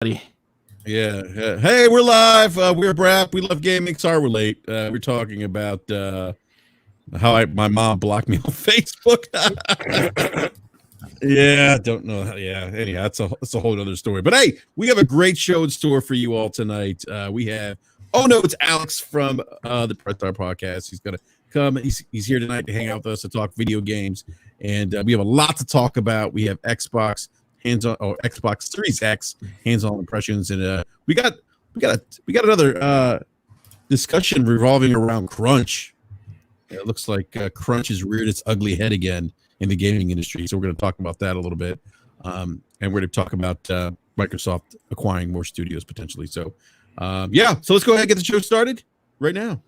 Yeah. Hey, we're live. We're Brap. We love gaming. Sorry we're late. We're talking about how my mom blocked me on Facebook. Yeah, don't know. Yeah, anyhow, that's a whole other story. But hey, we have a great show in store for you all tonight. We have it's Alex from the Press Star Podcast. He's gonna come. He's here tonight to hang out with us to talk video games, and we have a lot to talk about. We have Xbox hands-on or Xbox Series X hands-on impressions, and we got another discussion revolving around crunch. It looks like crunch has reared its ugly head again in the gaming industry, so we're going to talk about that a little bit, and we're going to talk about Microsoft acquiring more studios potentially. So so let's go ahead and get the show started right now.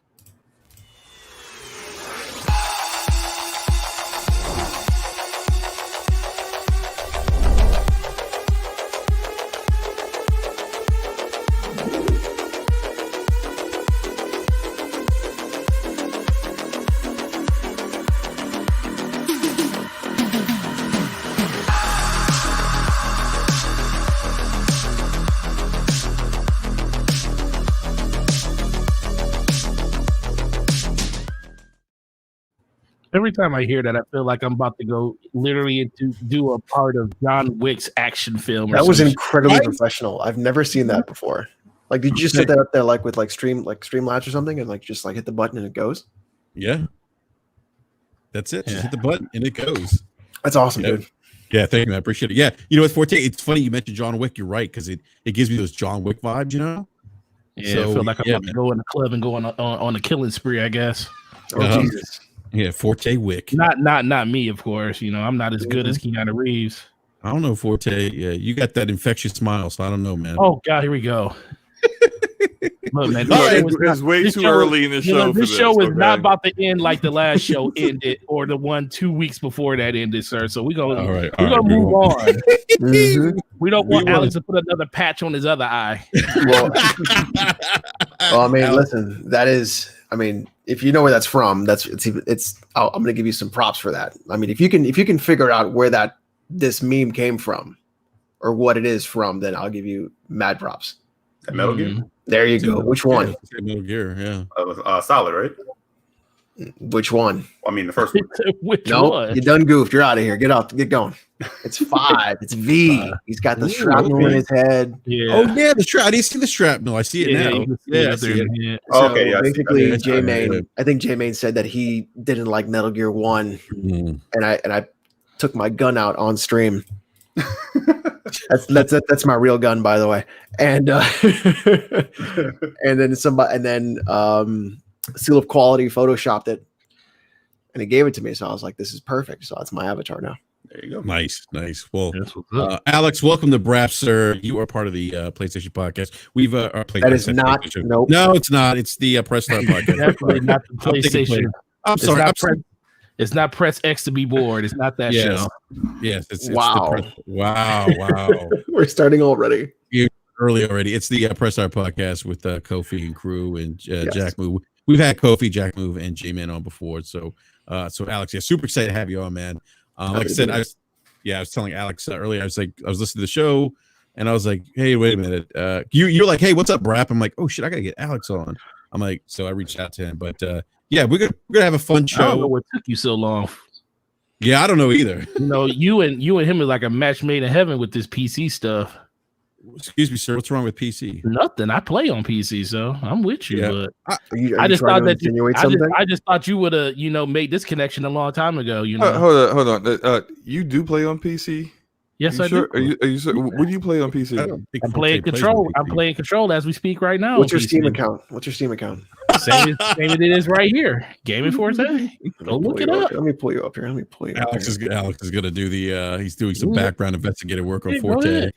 Every time I hear that, I feel like I'm about to go literally to do a part of John Wick's action film. That was incredibly professional. I've never seen that before. Like, did you just set that up there like with Streamlabs or something, and just hit the button and it goes? Yeah, that's it. Just hit the button and it goes. That's awesome, dude. Yeah, thank you, man. I appreciate it. Yeah, with Forte, it's funny you mentioned John Wick. You're right, because it gives me those John Wick vibes. Yeah, so, I feel like I'm about to go in the club and go on a killing spree, I guess. Oh Jesus. Yeah, Forte Wick. Not me, of course. I'm not as good as Keanu Reeves. I don't know, Forte. Yeah, you got that infectious smile, so I don't know, man. Oh God, here we go. Look, man, it's way too early in the show. This show is not about to end like the last show ended, or the one 2 weeks before that ended, sir. So we're gonna move on. Mm-hmm. We don't want Alex to put another patch on his other eye. Well, I mean, listen, that is. I mean, if you know where that's from, I'm going to give you some props for that. I mean, if you can figure out where this meme came from or what it is from, then I'll give you mad props. Metal Gear. There you go. Which one? Metal Gear. Yeah. Solid, right? Which one? I mean, the first one. Which one? One? You done goofed. You're out of here. Get going. It's 5. It's V. He's got the shrapnel in his head. Yeah. Oh yeah, the strap. I didn't see the shrapnel. I see it now. I see it. So basically, J-Main. I think J-Main said that he didn't like Metal Gear 1, and I took my gun out on stream. That's my real gun, by the way. And and then Seal of Quality photoshopped it, and he gave it to me. So I was like, "This is perfect." So that's my avatar now. There you go. Nice. Well, Alex, welcome to Brap, sir. You are part of the PlayStation podcast. We've our PlayStation. That is not. Nope. No, it's not. It's the Press Star podcast. Definitely not the PlayStation. I'm sorry. It's not Press X to be bored. It's not that show. Yes. It's wow. Wow. We're starting already. Early already. It's the Press Star podcast with Kofi and crew and Jack Move. We've had Kofi, Jack Move, and J-Man on before. So Alex, super excited to have you on, man. Like I said, I was telling Alex earlier. I was listening to the show, and I was like, "Hey, wait a minute." You're like, "Hey, what's up, Brap?" I'm like, "Oh shit, I gotta get Alex on." I'm like, so I reached out to him, but we're gonna have a fun show. I don't know what took you so long. Yeah, I don't know either. You and him are like a match made in heaven with this PC stuff. Excuse me, sir. What's wrong with PC? Nothing. I play on PC, so I'm with you. Yeah. But I just thought that I just thought you would have, made this connection a long time ago. Hold on. You do play on PC? Yes, I do. Are you sure? What do you play on PC? I'm playing Control. I'm playing Control as we speak right now. What's your Steam account? Same as it is right here. Gaming Force. Go look it up. Let me pull you up here. Alex is gonna do the. He's doing some background investigative work on Forte.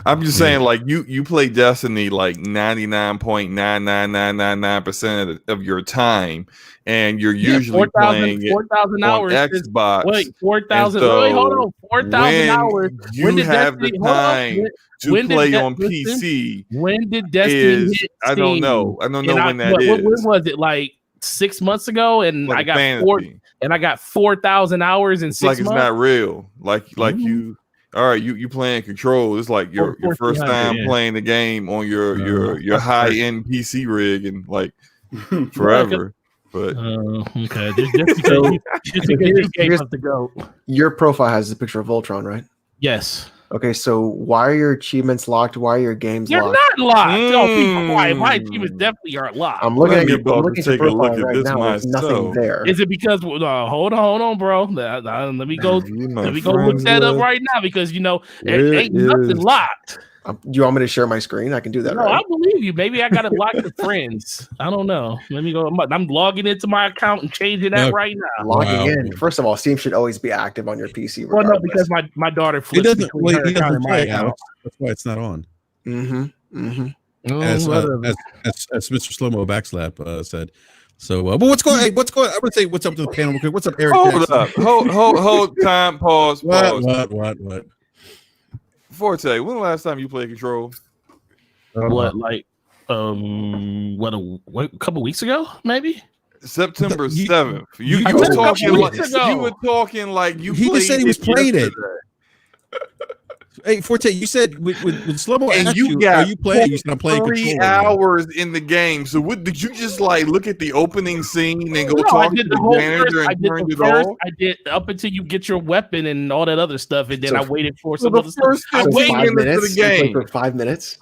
I'm just saying, like you play Destiny like 99.99999% of your time, and you're usually playing 4,000 hours on Xbox. Wait, 4,000. Wait, hold on, 4,000 hours. You have the time to play on PC. When did Destiny hit Steam? I don't know when that is. When was it? Like 6 months ago, and like I got 4,000 hours in 6 months. It's not real. Like you. all right, you playing Control. It's like your first time playing the game on your high end PC rig and like forever. But okay, just because you gave us the go. Your profile has a picture of Voltron, right? Yes. Okay, so why are your achievements locked? Why are your games You're locked? not locked. Oh, be quiet. My achievements definitely aren't locked. I'm looking at your take a look at this now. There's nothing there. Is it because hold on, bro? Let me go look that up right now because ain't nothing locked. Do you want me to share my screen? I can do that. No, I believe you. Maybe I got it locked to friends. I don't know. Let me go. I'm logging into my account and changing that right now. Logging in. First of all, Steam should always be active on your PC. Well, no, because my daughter flips between her account and my account. That's why it's not on. As Mr. Slow-Mo Backslap said. So, but what's going? I'm gonna say what's up to the panel. What's up, Eric? Hold time. Pause. What? Forte, when the last time you played Control? A couple weeks ago, maybe? September 7th. You were talking like you. He just said he was playing it. Hey, Forte, you said with Slow-Mo and asked you got are you playing? You said I'm playing 3 hours in the game. So did you just like look at the opening scene and go talk to the janitor and turn it off? I did up until you get your weapon and all that other stuff, and then I waited for some other stuff. I waited 5 minutes of the game. For 5 minutes.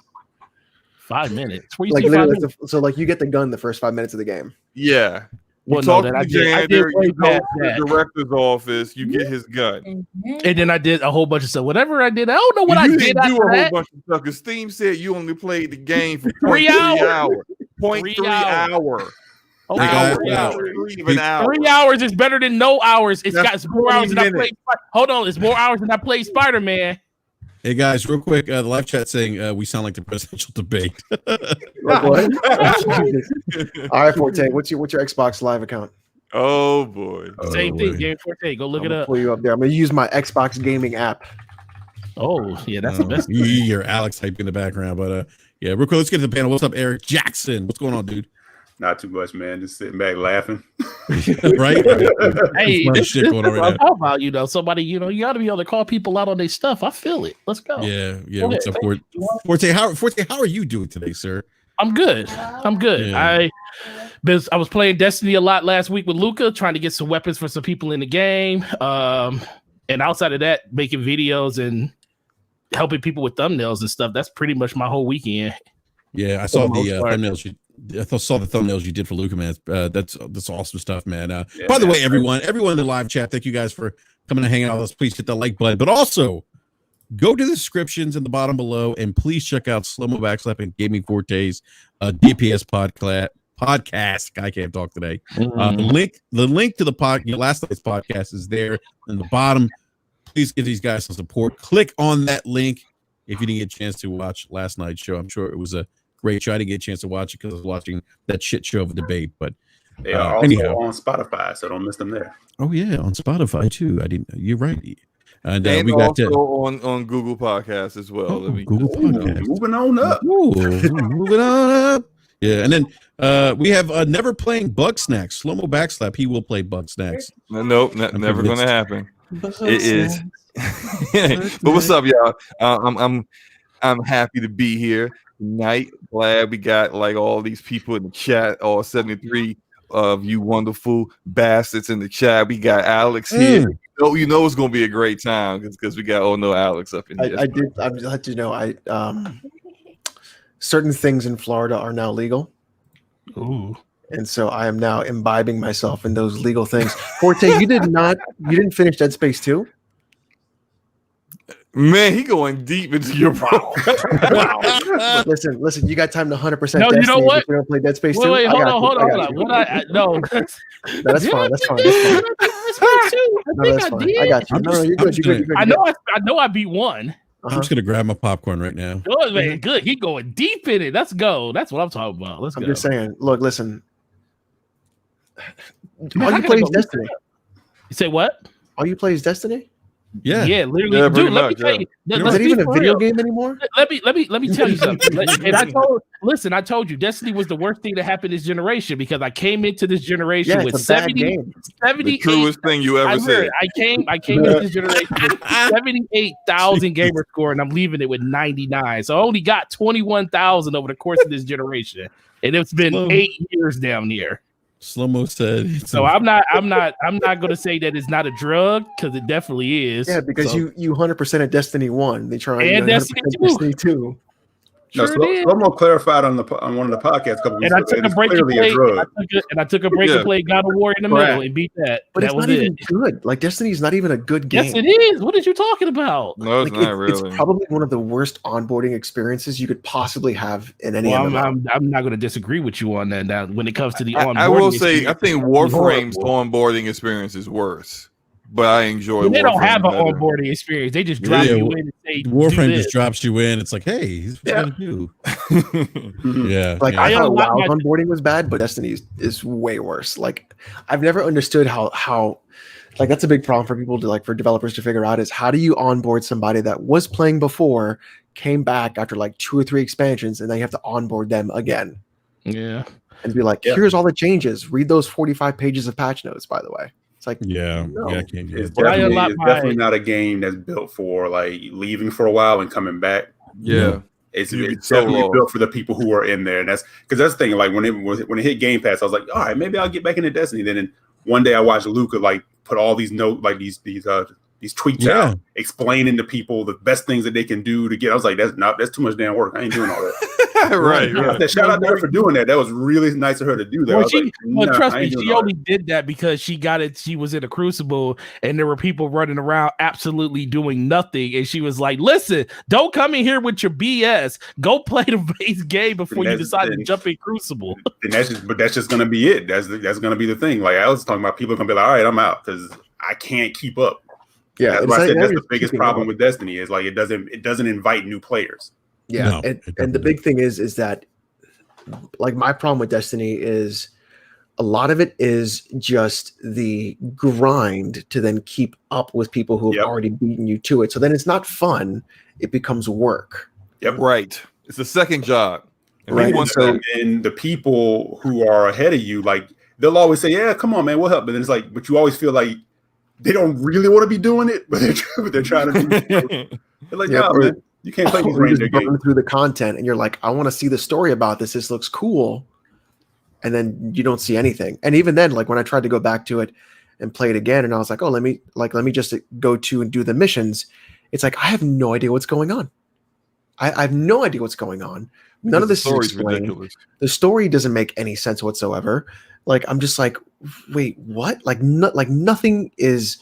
5 minutes. Like literally, so like you get the gun the first 5 minutes of the game. Yeah. You talk to the janitor, you go to the director's office, you get his gun. And then I did a whole bunch of stuff. Whatever I did, I don't know what I did. You didn't do a whole bunch of stuff because Steam said you only played the game for 3 hours. 0.3 hour. Okay. 3 hours. 3 hours is better than no hours. It's more hours than I played. Hold on, it's more hours than I played Spider-Man. Hey guys, real quick, the live chat saying we sound like the presidential debate. All right, Forte, what's your Xbox Live account? Oh boy, same thing. Game Forte, go look it up. Pull you up there. I'm gonna use my Xbox gaming app. Oh yeah, that's the best. You hear Alex type in the background, but yeah, real quick, let's get to the panel. What's up, Eric Jackson? What's going on, dude? Not too much, man. Just sitting back laughing. right? Hey, this is what I'm talking about. Somebody, you got to be able to call people out on their stuff. I feel it. Let's go. Yeah. What's up, Forte? How are you doing today, sir? I'm good. Yeah. I was playing Destiny a lot last week with Luca, trying to get some weapons for some people in the game. And outside of that, making videos and helping people with thumbnails and stuff. That's pretty much my whole weekend. Yeah, I saw the thumbnails. I saw the thumbnails you did for Luca, man. That's awesome stuff, man. By the way, everyone in the live chat, thank you guys for coming and hanging out with us. Please hit the like button, but also go to the descriptions in the bottom below and please check out Slow-Mo Backslap and Gaming Forte's DPS podcast. I can't talk today. The link to the last night's podcast is there in the bottom. Please give these guys some support. Click on that link if you didn't get a chance to watch last night's show. I'm sure it was a great show. I didn't get a chance to watch it because I was watching that shit show of a debate. But they are also on Spotify, so don't miss them there. Oh yeah, on Spotify too. You're right. And we got also on Google Podcasts as well. Google Podcasts. Moving on up. Moving on up. Yeah, and then we have never playing Bug Snacks. Slow-Mo Backslap. He will play Bug Snacks. Nope, never going to happen. It is. But what's up, y'all? I'm happy to be here tonight. Glad we got like all these people in the chat, all 73 of you wonderful bastards in the chat. We got Alex here. You know it's gonna be a great time because we got Alex up in here. I'd let you know certain things in Florida are now legal. Ooh. And so I am now imbibing myself in those legal things. Forte, you didn't finish Dead Space 2? Man, he going deep into your program. Wow. Listen, you got time to 100%. No, you know what? We're gonna play Dead Space 2. Wait, hold on. No. That's fine. I got you. No, you're good. I know I beat one. I'm just gonna grab my popcorn right now. Good, man. Good. He going deep in it. Let's go. That's what I'm talking about. I'm just saying. Look, listen. All you play is Destiny. You say what? All you play is Destiny? Yeah. Yeah, literally. Yeah, Dude, pretty let me much, tell yeah. you. Is Let's it be even a for video real. game anymore? Let me tell you something. And I told you, Destiny was the worst thing that happened this generation because I came into this generation Yeah, with it's a bad 70, game. The 78. truest thing you ever said. I came into this generation with 78,000 gamer score, and I'm leaving it with 99. So I only got 21,000 over the course of this generation, and it's been 8 years down there. Slow-mo said. So I'm not going to say that it's not a drug because it definitely is. Yeah, because you 100% at Destiny 1. They try and Destiny 2. Destiny 2. No, Slow-mo clarified on one of the podcasts a couple weeks And I ago. took a break and played. And I took a break and played God of War in the middle and beat that. But that it's was not even good. Like Destiny's not even a good game. Yes, it is. What are you talking about? No, it's not really. It's probably one of the worst onboarding experiences you could possibly have in any. Well, I'm not going to disagree with you on that. Now, when it comes to the onboarding, I will say I think Warframe's onboarding experience is worse. But I enjoy. They don't have an onboarding experience. They just drop you in and say Warframe just drops you in. It's like, hey, here's what gonna do. Yeah, like I thought WoW's onboarding was bad, but Destiny is way worse. Like I've never understood how like that's a big problem for people to like for developers to figure out is how do you onboard somebody that was playing before, came back after like 2 or 3 expansions, and then you have to onboard them again. Yeah, and be like, here's all the changes. Read those 45 pages of patch notes, by the way. It's like, it's definitely not a game that's built for like leaving for a while and coming back. Yeah, it's definitely built for the people who are in there, and that's because that's the thing. Like when it hit Game Pass, I was like, all right, maybe I'll get back into Destiny. Then one day I watched Luca like put all these notes, like these tweets out explaining to people the best things that they can do to get. I was like, that's too much damn work. I ain't doing all that. right. Shout out to her for doing that. That was really nice of her to do that. Well, trust me, she only did that because she got it. She was in a crucible, and there were people running around absolutely doing nothing. And she was like, "Listen, don't come in here with your BS. Go play the base game before you decide to jump in Crucible." And that's just gonna be it. That's gonna be the thing. Like I was talking about, people are gonna be like, "All right, I'm out," because I can't keep up. Yeah, that's why I said that's the biggest problem with Destiny is like it doesn't invite new players. Yeah, and the big thing is that like my problem with Destiny is a lot of it is just the grind to then keep up with people who have already beaten you to it. So then it's not fun; it becomes work. Yep, right. It's a second job. Right. And the people who are ahead of you, like they'll always say, "Yeah, come on, man, we'll help." But then it's like, but you always feel like they don't really want to be doing it, but they're trying to. They're like, "No, man." You can't play these reindeer games through the content, and you're like, I want to see the story about this. This looks cool, and then you don't see anything. And even then, like when I tried to go back to it and play it again, and I was like, oh, let me just go to and do the missions. It's like I have no idea what's going on. I have no idea what's going on. None of this is explained. Ridiculous. The story doesn't make any sense whatsoever. Like I'm just like, wait, what? Like nothing is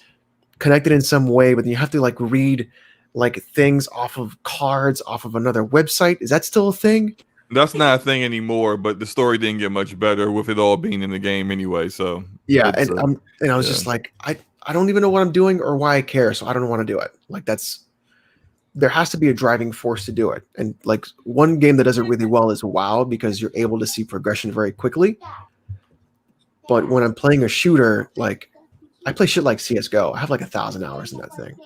connected in some way, but then you have to like read like things off of cards off of another website. Is that still a thing? That's not a thing anymore, but the story didn't get much better with it all being in the game anyway. So yeah, and I was just like, I don't even know what I'm doing or why I care, so I don't want to do it. Like there has to be a driving force to do it. And like one game that does it really well is WoW because you're able to see progression very quickly. But when I'm playing a shooter, like I play shit like CS:GO. I have like 1,000 hours in that thing.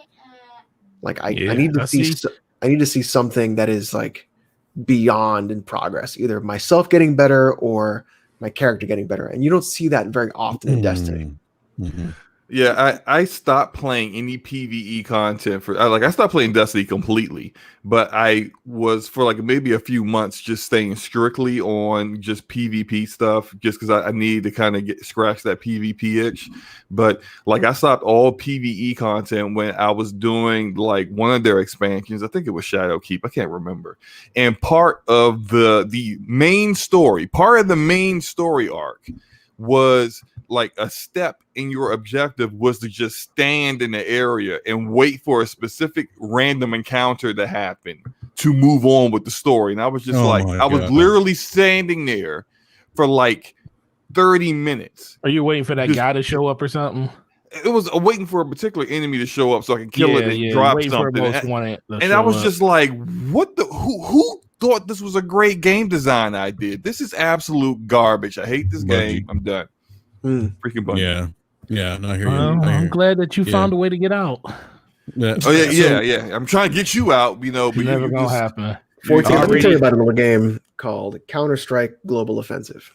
Like I need to see something that is like beyond in progress, either myself getting better or my character getting better, and you don't see that very often in Destiny. Mm-hmm. Yeah, I stopped playing any PvE content I stopped playing Destiny completely, but I was for like maybe a few months just staying strictly on just PvP stuff, just because I needed to kind of scratch that PvP itch. But like I stopped all PvE content when I was doing like one of their expansions. I think it was Shadowkeep. I can't remember. And part of the main story arc was like a step in your objective was to just stand in the area and wait for a specific random encounter to happen to move on with the story. And I was just I was literally standing there for like 30 minutes. Are you waiting for that guy to show up or something? It was waiting for a particular enemy to show up so I can kill it and drop something. And I was just like, what the who thought this was a great game design I did? This is absolute garbage. I hate this game. I'm done. Freaking Bungie. Yeah. No, I hear you. I'm glad that you found a way to get out. Yeah. Oh yeah. I'm trying to get you out, you know, but never you gonna just happen. 14. Let me tell you about a little game called Counter-Strike Global Offensive.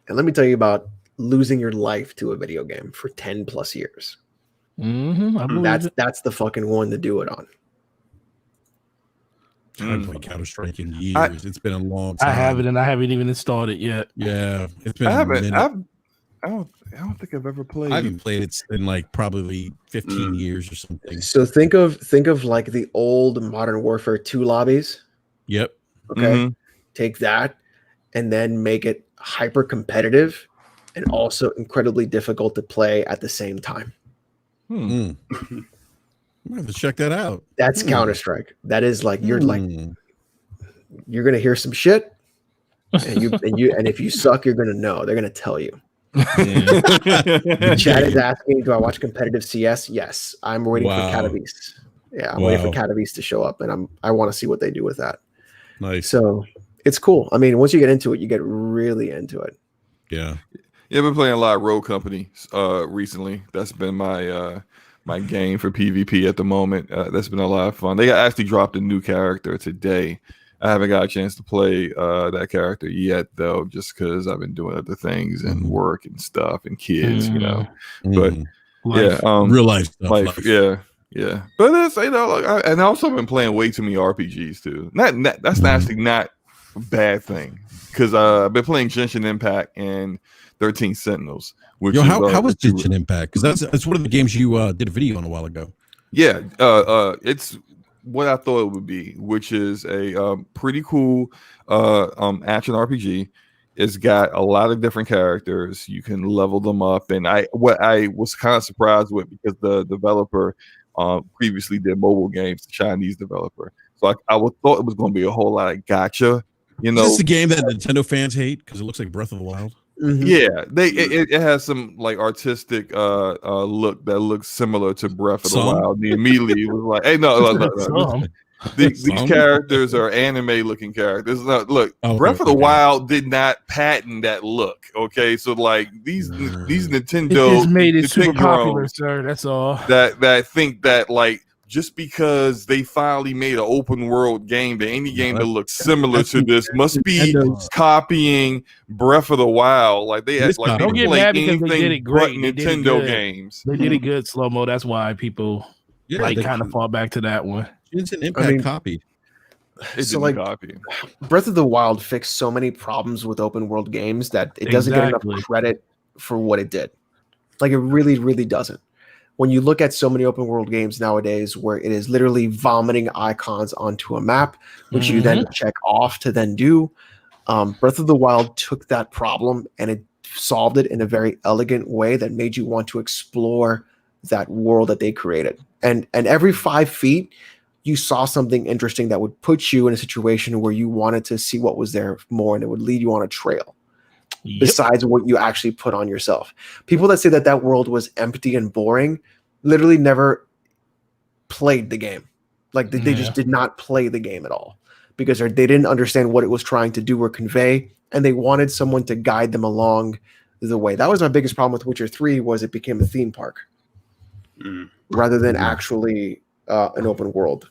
And let me tell you about losing your life to a video game for 10 plus years. I believe That's the fucking one to do it on. I haven't played Counter-Strike in years. It's been a long time. I haven't, and I haven't even installed it yet. Yeah, it's been. I haven't. A minute. I don't think I've ever played. I haven't played it in like probably 15 years or something. So think of like the old Modern Warfare 2 lobbies. Yep. Okay. Take that and then make it hyper competitive and also incredibly difficult to play at the same time. I'm gonna have to check that out. That's Counter-Strike. That is like you're gonna hear some shit, and if you suck, you're gonna know. They're gonna tell you. Chad is asking, do I watch competitive CS? Yes. I'm waiting for Catavis. Yeah, I'm waiting for Catavis to show up, and I want to see what they do with that. Nice. So it's cool. I mean, once you get into it, you get really into it. Yeah. Yeah, I've been playing a lot of Road Company recently. That's been my my game for PvP at the moment. That's been a lot of fun. They actually dropped a new character today. I haven't got a chance to play that character yet, though, just because I've been doing other things and work and stuff and kids, you know. But Life. Real life stuff. life. Yeah. But it's, you know, like, and I also been playing way too many RPGs too. That's actually not a bad thing, because I've been playing Genshin Impact and 13 Sentinels. Which how was Genshin Impact? Because that's one of the games you did a video on a while ago. Yeah, it's what I thought it would be, which is a pretty cool action RPG. It's got a lot of different characters. You can level them up, and what I was kind of surprised with, because the developer previously did mobile games, the Chinese developer. So I thought it was going to be a whole lot of gotcha. You know, is this the game that Nintendo fans hate because it looks like Breath of the Wild? Yeah, it has some like artistic look that looks similar to Breath of the Wild. They immediately was like, "Hey, no. These characters are anime looking characters. Look, Breath of the Wild did not patent that look. Okay, so like these Nintendo, it just made it Nintendo super popular, sir. That's all. That think that like, just because they finally made an open world game, that any game that looks similar to this must be copying Breath of the Wild. Like they like, don't get mad because they did it great. Nintendo games. They did it good, slow mo. That's why people kind of fall back to that one. It's an Impact copy. So like Breath of the Wild fixed so many problems with open world games that it doesn't get enough credit for what it did. Like it really, really doesn't. When you look at so many open world games nowadays where it is literally vomiting icons onto a map, which you then check off to then do, Breath of the Wild took that problem and it solved it in a very elegant way that made you want to explore that world that they created. And every 5 feet, you saw something interesting that would put you in a situation where you wanted to see what was there more, and it would lead you on a trail. Besides what you actually put on yourself. People that say that world was empty and boring literally never played the game. Like they just did not play the game at all, because they didn't understand what it was trying to do or convey, and they wanted someone to guide them along the way. That was my biggest problem with Witcher 3, was it became a theme park rather than actually an open world.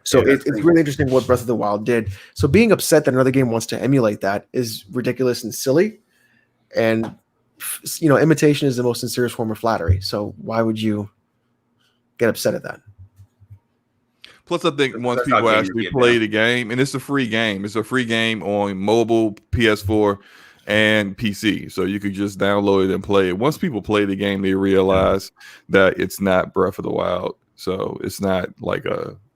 So it's really interesting what Breath of the Wild did. So being upset that another game wants to emulate that is ridiculous and silly. And imitation is the most sincerest form of flattery. So why would you get upset at that? Plus, I think once people actually play the game, and it's a free game. It's a free game on mobile, PS4, and PC. So you could just download it and play it. Once people play the game, they realize that it's not Breath of the Wild. So it's not like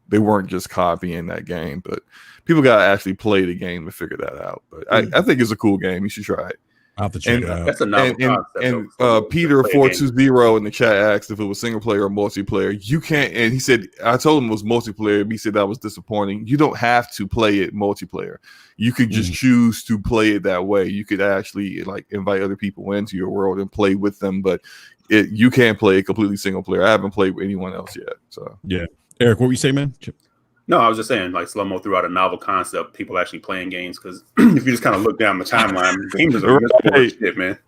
they weren't just copying that game, but people got to actually play the game to figure that out. But I think it's a cool game. You should try it. I'll have to check it out. That's a novel concept. And Peter 420 in the chat asked if it was single player or multiplayer. You can't, and he said, I told him it was multiplayer. He said that was disappointing. You don't have to play it multiplayer. You could just choose to play it that way. You could actually like invite other people into your world and play with them, but you can't play it completely single player. I haven't played with anyone else yet. So yeah, Eric, what were you saying, man? No, I was just saying, like, Slow-Mo threw out a novel concept, people actually playing games, because if you just kind of look down the timeline, gamers are miserable shit, man.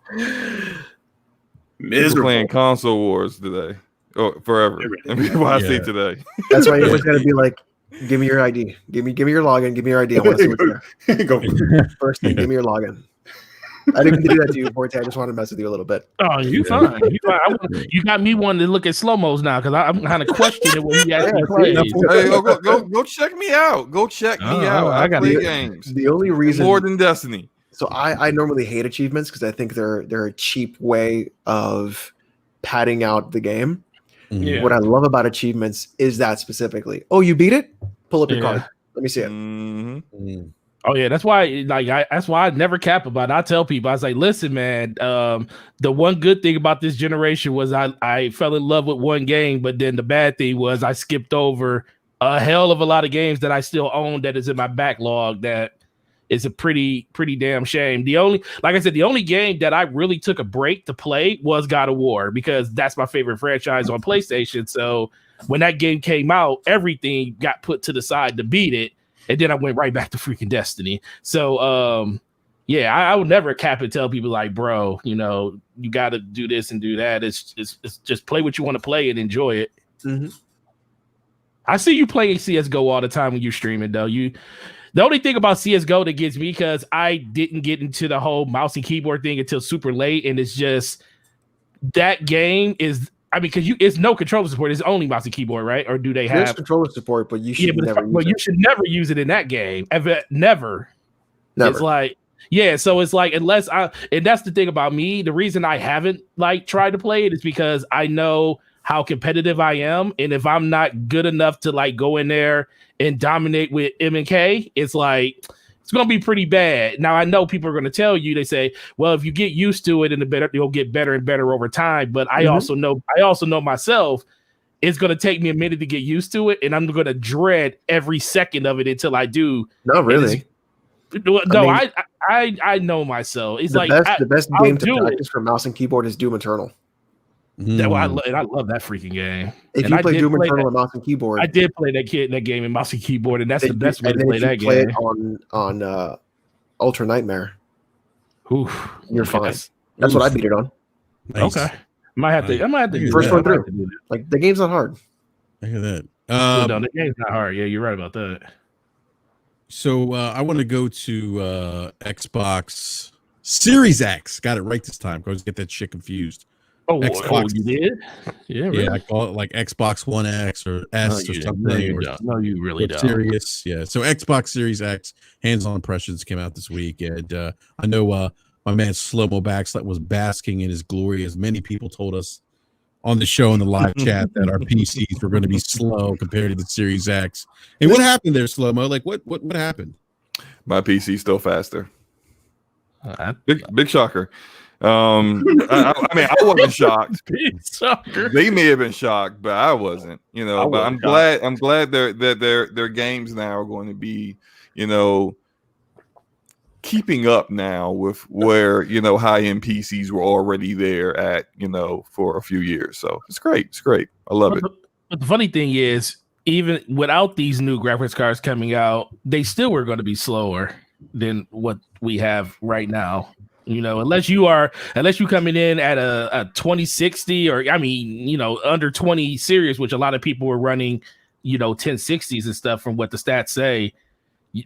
Miserable. Playing console wars today. forever. And people I see today. That's why everyone's gonna be like, "Give me your ID. Give me your login. Give me your ID. I want to see what's there." Go First thing, give me your login. I didn't mean to do that to you, Forte. I just want to mess with you a little bit. Oh, you fine. You fine. You got me wanting to look at slow-mos now because I'm kind of questioning what he actually plays. Hey, go check me out. Go check me out. I got play games. The only reason more than Destiny. So I normally hate achievements because I think they're a cheap way of padding out the game. Yeah. What I love about achievements is that specifically. Oh, you beat it? Pull up your card. Let me see it. Mm-hmm. Oh yeah, that's why. That's why I never cap about it. I tell people, I was like, listen, man. The one good thing about this generation was I fell in love with one game, but then the bad thing was I skipped over a hell of a lot of games that I still own that is in my backlog. That is a pretty damn shame. The only game that I really took a break to play was God of War because that's my favorite franchise on PlayStation. So when that game came out, everything got put to the side to beat it. And then I went right back to freaking Destiny. So, I would never cap and tell people like, bro, you got to do this and do that. It's just play what you want to play and enjoy it. Mm-hmm. I see you playing CSGO all the time when you're streaming, though. The only thing about CSGO that gets me, because I didn't get into the whole mouse and keyboard thing until super late, and it's just that game is. I mean, because it's no controller support. It's only mouse and keyboard, right? Or do they have? There's controller support, but you should never. You should never use it in that game. Never. It's like, so it's like and that's the thing about me. The reason I haven't tried to play it is because I know how competitive I am, and if I'm not good enough to go in there and dominate with M&K, it's like. It's going to be pretty bad. Now, I know people are going to tell you, they say, well, if you get used to it, you'll get better and better over time. But I also know myself, it's going to take me a minute to get used to it. And I'm going to dread every second of it until I do. Not really. I know myself. It's the best game to practice for mouse and keyboard is Doom Eternal. I love that freaking game. If you play Doom Eternal on mouse and keyboard, I did play that game in mouse and keyboard, and that's the best way to play that game. Play it on Ultra Nightmare. Oof, you're fine. That's what I beat it on. Nice. Okay, I might have to first one through. The game's not hard. I hear that. The game's not hard. Yeah, you're right about that. So I want to go to Xbox Series X. Got it right this time. I always get that shit confused. Xbox. You did? Yeah, really? Yeah, I call it like Xbox One X or S or something. No, you really don't. Serious, yeah. So Xbox Series X hands-on impressions came out this week, and I know my man Slow-Mo Backslap was basking in his glory, as many people told us on the show in the live chat that our PCs were going to be slow compared to the Series X. And what happened there, Slow-Mo? Like what happened? My PC's still faster. Big shocker. I mean, I wasn't shocked. They may have been shocked, but I wasn't. But I'm glad their games now are going to be, keeping up now with where high-end PCs were already there at, for a few years. So it's great. I love it. But the funny thing is, even without these new graphics cards coming out, they still were going to be slower than what we have right now. Unless you coming in at a 2060 or under 20 series, which a lot of people were running, 1060s and stuff from what the stats say.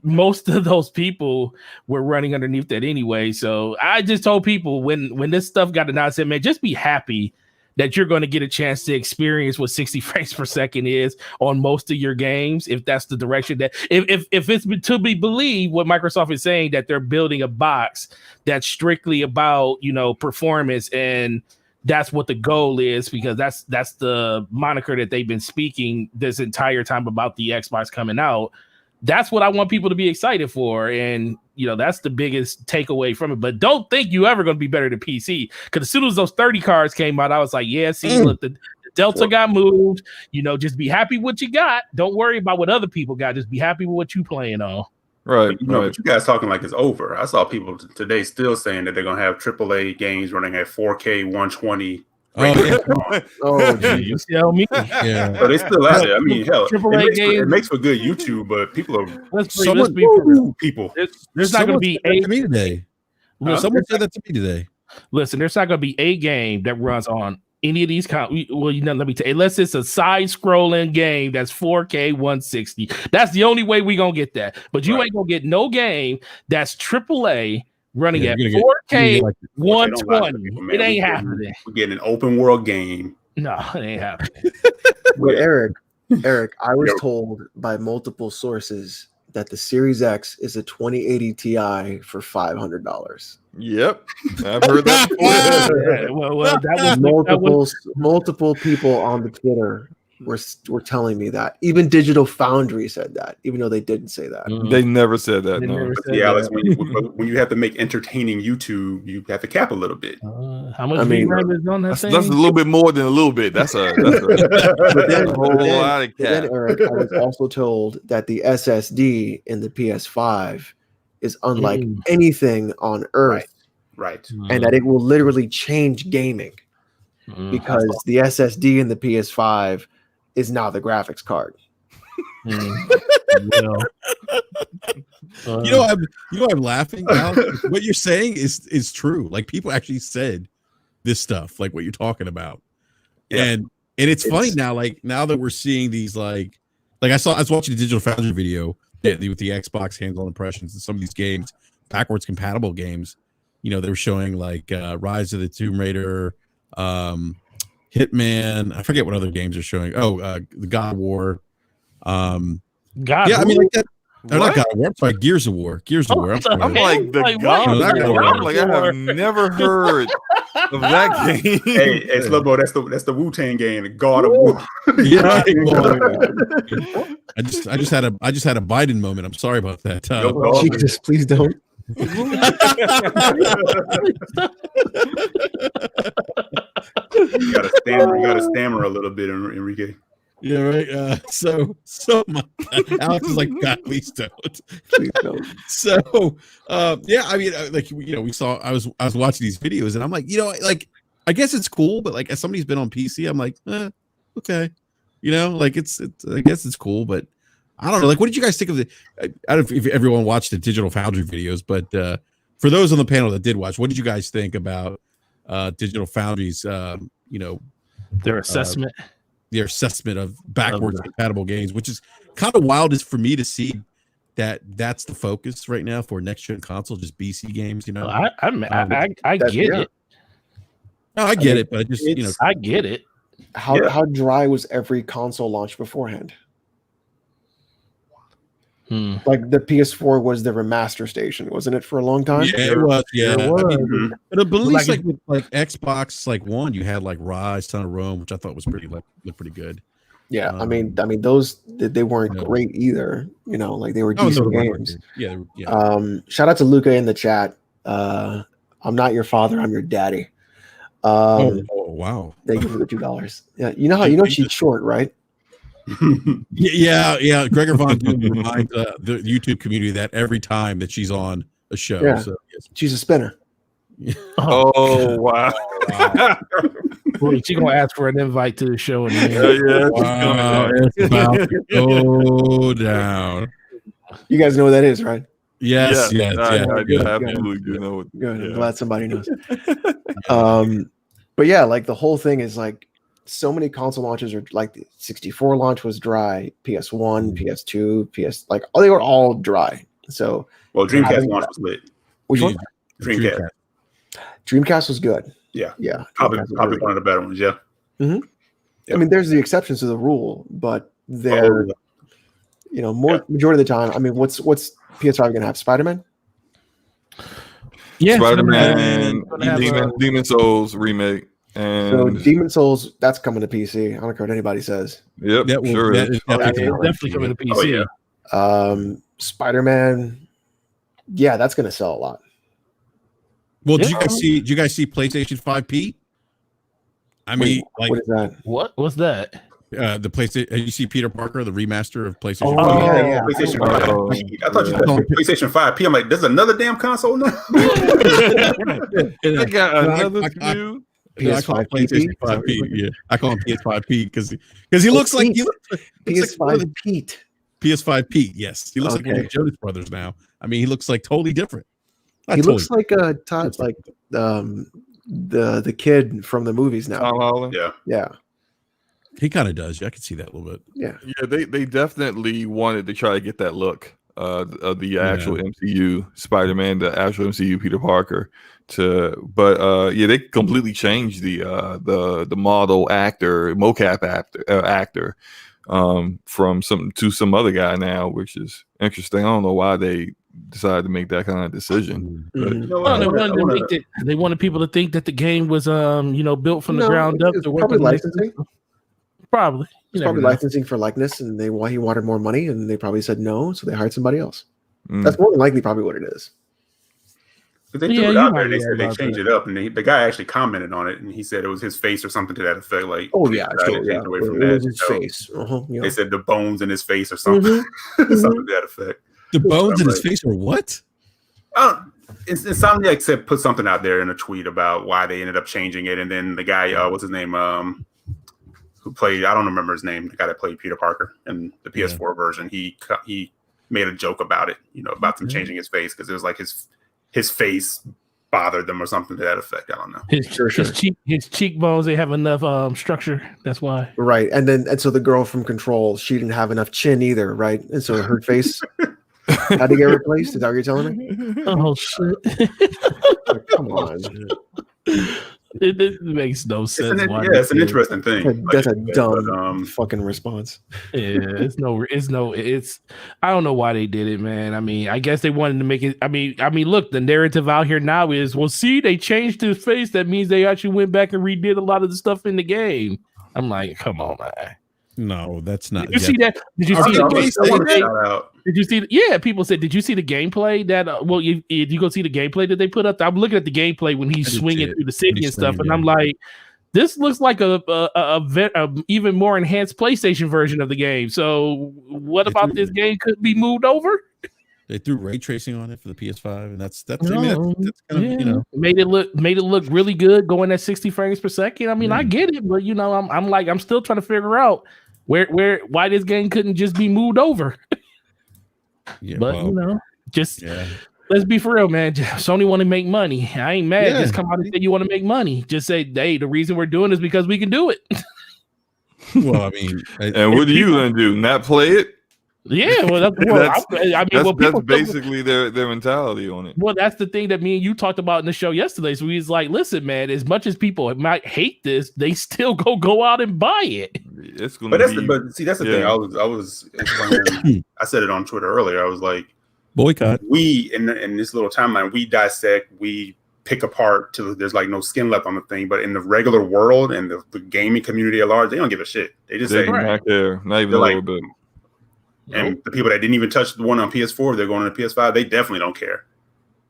Most of those people were running underneath that anyway. So I just told people when this stuff got announced, I said, man, just be happy that you're going to get a chance to experience what 60 frames per second is on most of your games. If that's the direction that, if it's to be believed what Microsoft is saying, that they're building a box that's strictly about, performance, and that's what the goal is, because that's the moniker that they've been speaking this entire time about the Xbox coming out. That's what I want people to be excited for. And, that's the biggest takeaway from it. But don't think you ever going to be better than PC. Because as soon as those 30 cards came out, I was like, yeah, see, look, the Delta got moved. Just be happy with what you got. Don't worry about what other people got. Just be happy with what you playing on. Right. But you guys talking like it's over. I saw people today still saying that they're going to have AAA games running at 4K 120. Oh, geez. You tell me. Yeah. But they still out there. I mean, hell, it makes for good YouTube, but people are people. There's not going to be to me today. Someone said that to me today. Listen, there's not going to be a game that runs on any of these let me tell you, unless it's a side-scrolling game that's 4K 160. That's the only way we gonna get that. But you ain't gonna get no game that's AAA running at 4K 120. It ain't happening. We're getting an open world game. No, it ain't happening. But Eric, I was told by multiple sources that the Series X is a 2080 Ti for $500. Yep, I've heard that. That was multiple people on the Twitter were telling me that. Even Digital Foundry said that, even though they didn't say that. They never said that. Alex, when you have to make entertaining YouTube, you have to cap a little bit. How much VRAM is on that thing? That's a little bit more than a little bit. That's a whole lot of cap. Then, Eric, I was also told that the SSD in the PS5 is unlike anything on Earth. Right. And that it will literally change gaming because the SSD in the PS5 is now the graphics card. I'm laughing. Alex. What you're saying is true. Like people actually said this stuff, like what you're talking about. Yeah. And it's funny now, like now that we're seeing these like I was watching a Digital Foundry video with the Xbox hands-on impressions and some of these games, backwards compatible games. They were showing like Rise of the Tomb Raider, Hitman. I forget what other games are showing. The God of War. I mean, like that. They're not God of War. I'm sorry, Gears of War. I'm like the God of War. I'm like, I have never heard of that game. Hey, Slowbo, that's the Wu-Tang game, the God of War. Yeah. I just had a Biden moment. I'm sorry about that. Jesus, please don't. You gotta stammer a little bit, Enrique. Yeah, right. So Alex is like, God, please don't. Please don't. So, I mean, we saw. I was watching these videos, and I'm like, I guess it's cool, but like, as somebody's been on PC, I'm like, okay, I guess it's cool, but I don't know. Like, what did you guys think of I don't know if everyone watched the Digital Foundry videos, but for those on the panel that did watch, what did you guys think about Digital Foundry's, their assessment? Their assessment of backwards compatible games, which is kind of wild is for me to see that's the focus right now for next gen console, just BC games. I get it. No, I get it, but I just I get it. How dry was every console launch beforehand? Like the PS4 was the remaster station, wasn't it, for a long time? Yeah, it was. Yeah, it was. I mean, but at least with Xbox One, you had like Rise, Son of Rome, which I thought was looked pretty good. Yeah, I mean those they weren't great either. Like they were decent games. Yeah. Shout out to Luca in the chat. I'm not your father, I'm your daddy. Wow! Thank you for the $2. Yeah, she's short, right? yeah. Gregor Von Doom reminds the YouTube community that every time that she's on a show. Yeah. So, yes. She's a spinner. Oh wow! She's gonna ask for an invite to the show. It's about to go down. You guys know what that is, right? Yes. I absolutely do know. Good. I'm glad somebody knows. But yeah, like the whole thing is like so many console launches are like the 64 launch was dry, PS1, PS2, they were all dry. So Dreamcast launch was lit. Which one? Dreamcast was good. Yeah. Probably one of the better ones. Yeah. Mm-hmm. Yep. I mean, there's the exceptions to the rule, but they're majority of the time. I mean, what's PS5 gonna have? Spider-Man? Yeah, Spider-Man, Demon Souls remake. And so Demon Souls, that's coming to PC. I don't care what anybody says. Yep, sure is. Definitely coming to PC. Oh, yeah. Spider-Man, that's going to sell a lot. Well, did you guys see PlayStation 5P? I mean, what is that? What was that? The PlayStation. You see Peter Parker, the remaster of PlayStation. Yeah. PlayStation 5P. I thought you said PlayStation 5P. I'm like, there's another damn console now. I got another few. I call him PlayStation 5P. Yeah, I call him PS5P because he looks like PS5 Pete. PS5 Pete. Yes, he looks like one of the Jonas Brothers now. I mean, he looks like totally different. He looks like the kid from the movies now. Tom Holland. Yeah. He kind of does. Yeah, I can see that a little bit. Yeah. They definitely wanted to try to get that look of the actual MCU Spider-Man, the actual MCU Peter Parker. But they completely changed the model actor, mocap actor from some other guy now, which is interesting. I don't know why they decided to make that kind of decision. They wanted people to think that the game was built from the ground up. Probably licensing. Probably. It's probably licensing for likeness, and he wanted more money, and they probably said no, so they hired somebody else. That's more than likely probably what it is. But they threw it out there, and they said they changed it up, and the guy actually commented on it, and he said it was his face or something to that effect. Like, oh yeah, sure, away from it that. was his face. They said the bones in his face or something, something to that effect. The bones in his face or what? Insomniac said put something out there in a tweet about why they ended up changing it, and then the guy, what's his name, who played, I don't remember his name, the guy that played Peter Parker in the PS4 version, he made a joke about it, about them changing his face because it was like his face bothered them or something to that effect. I don't know. His cheekbones, they have enough structure. That's why. Right. And so the girl from Control, she didn't have enough chin either, right? And so her face had to get replaced. Is that what you're telling me? Oh shit. Come on. It makes no sense. It's an interesting thing. That's a dumb fucking response. Yeah, it's I don't know why they did it, man. I mean, I guess they wanted to make it. I mean, look, the narrative out here now is, well, see, they changed his face. That means they actually went back and redid a lot of the stuff in the game. I'm like, come on, man. No, that's not. Did you see that? Did you see the Did you see? Yeah, people said, did you see the gameplay that? You go see the gameplay that they put up. I'm looking at the gameplay when he's swinging through the city and stuff, and I'm like, this looks like a even more enhanced PlayStation version of the game. So, what about this game could be moved over? They threw ray tracing on it for the PS5, and that's kind of made it look really good, going at 60 frames per second. I mean, I get it, but I'm still trying to figure out why this game couldn't just be moved over. Let's be for real, man. Sony want to make money. I ain't mad. Just come out and say you want to make money. Just say, hey, the reason we're doing it is because we can do it. Well, I mean, and what do you gonna do? Not play it? Yeah, well, that's basically their mentality on it. Well, that's the thing that me and you talked about in the show yesterday. So he's like, listen, man, as much as people might hate this, they still go out and buy it. That's the thing. I was explaining. I said it on Twitter earlier. I was like, boycott. We in this little timeline, we dissect, we pick apart till there's like no skin left on the thing. But in the regular world and the gaming community at large, they don't give a shit. They just say, not there, not even a little bit. And the people that didn't even touch the one on PS4, they're going on the PS5. They definitely don't care.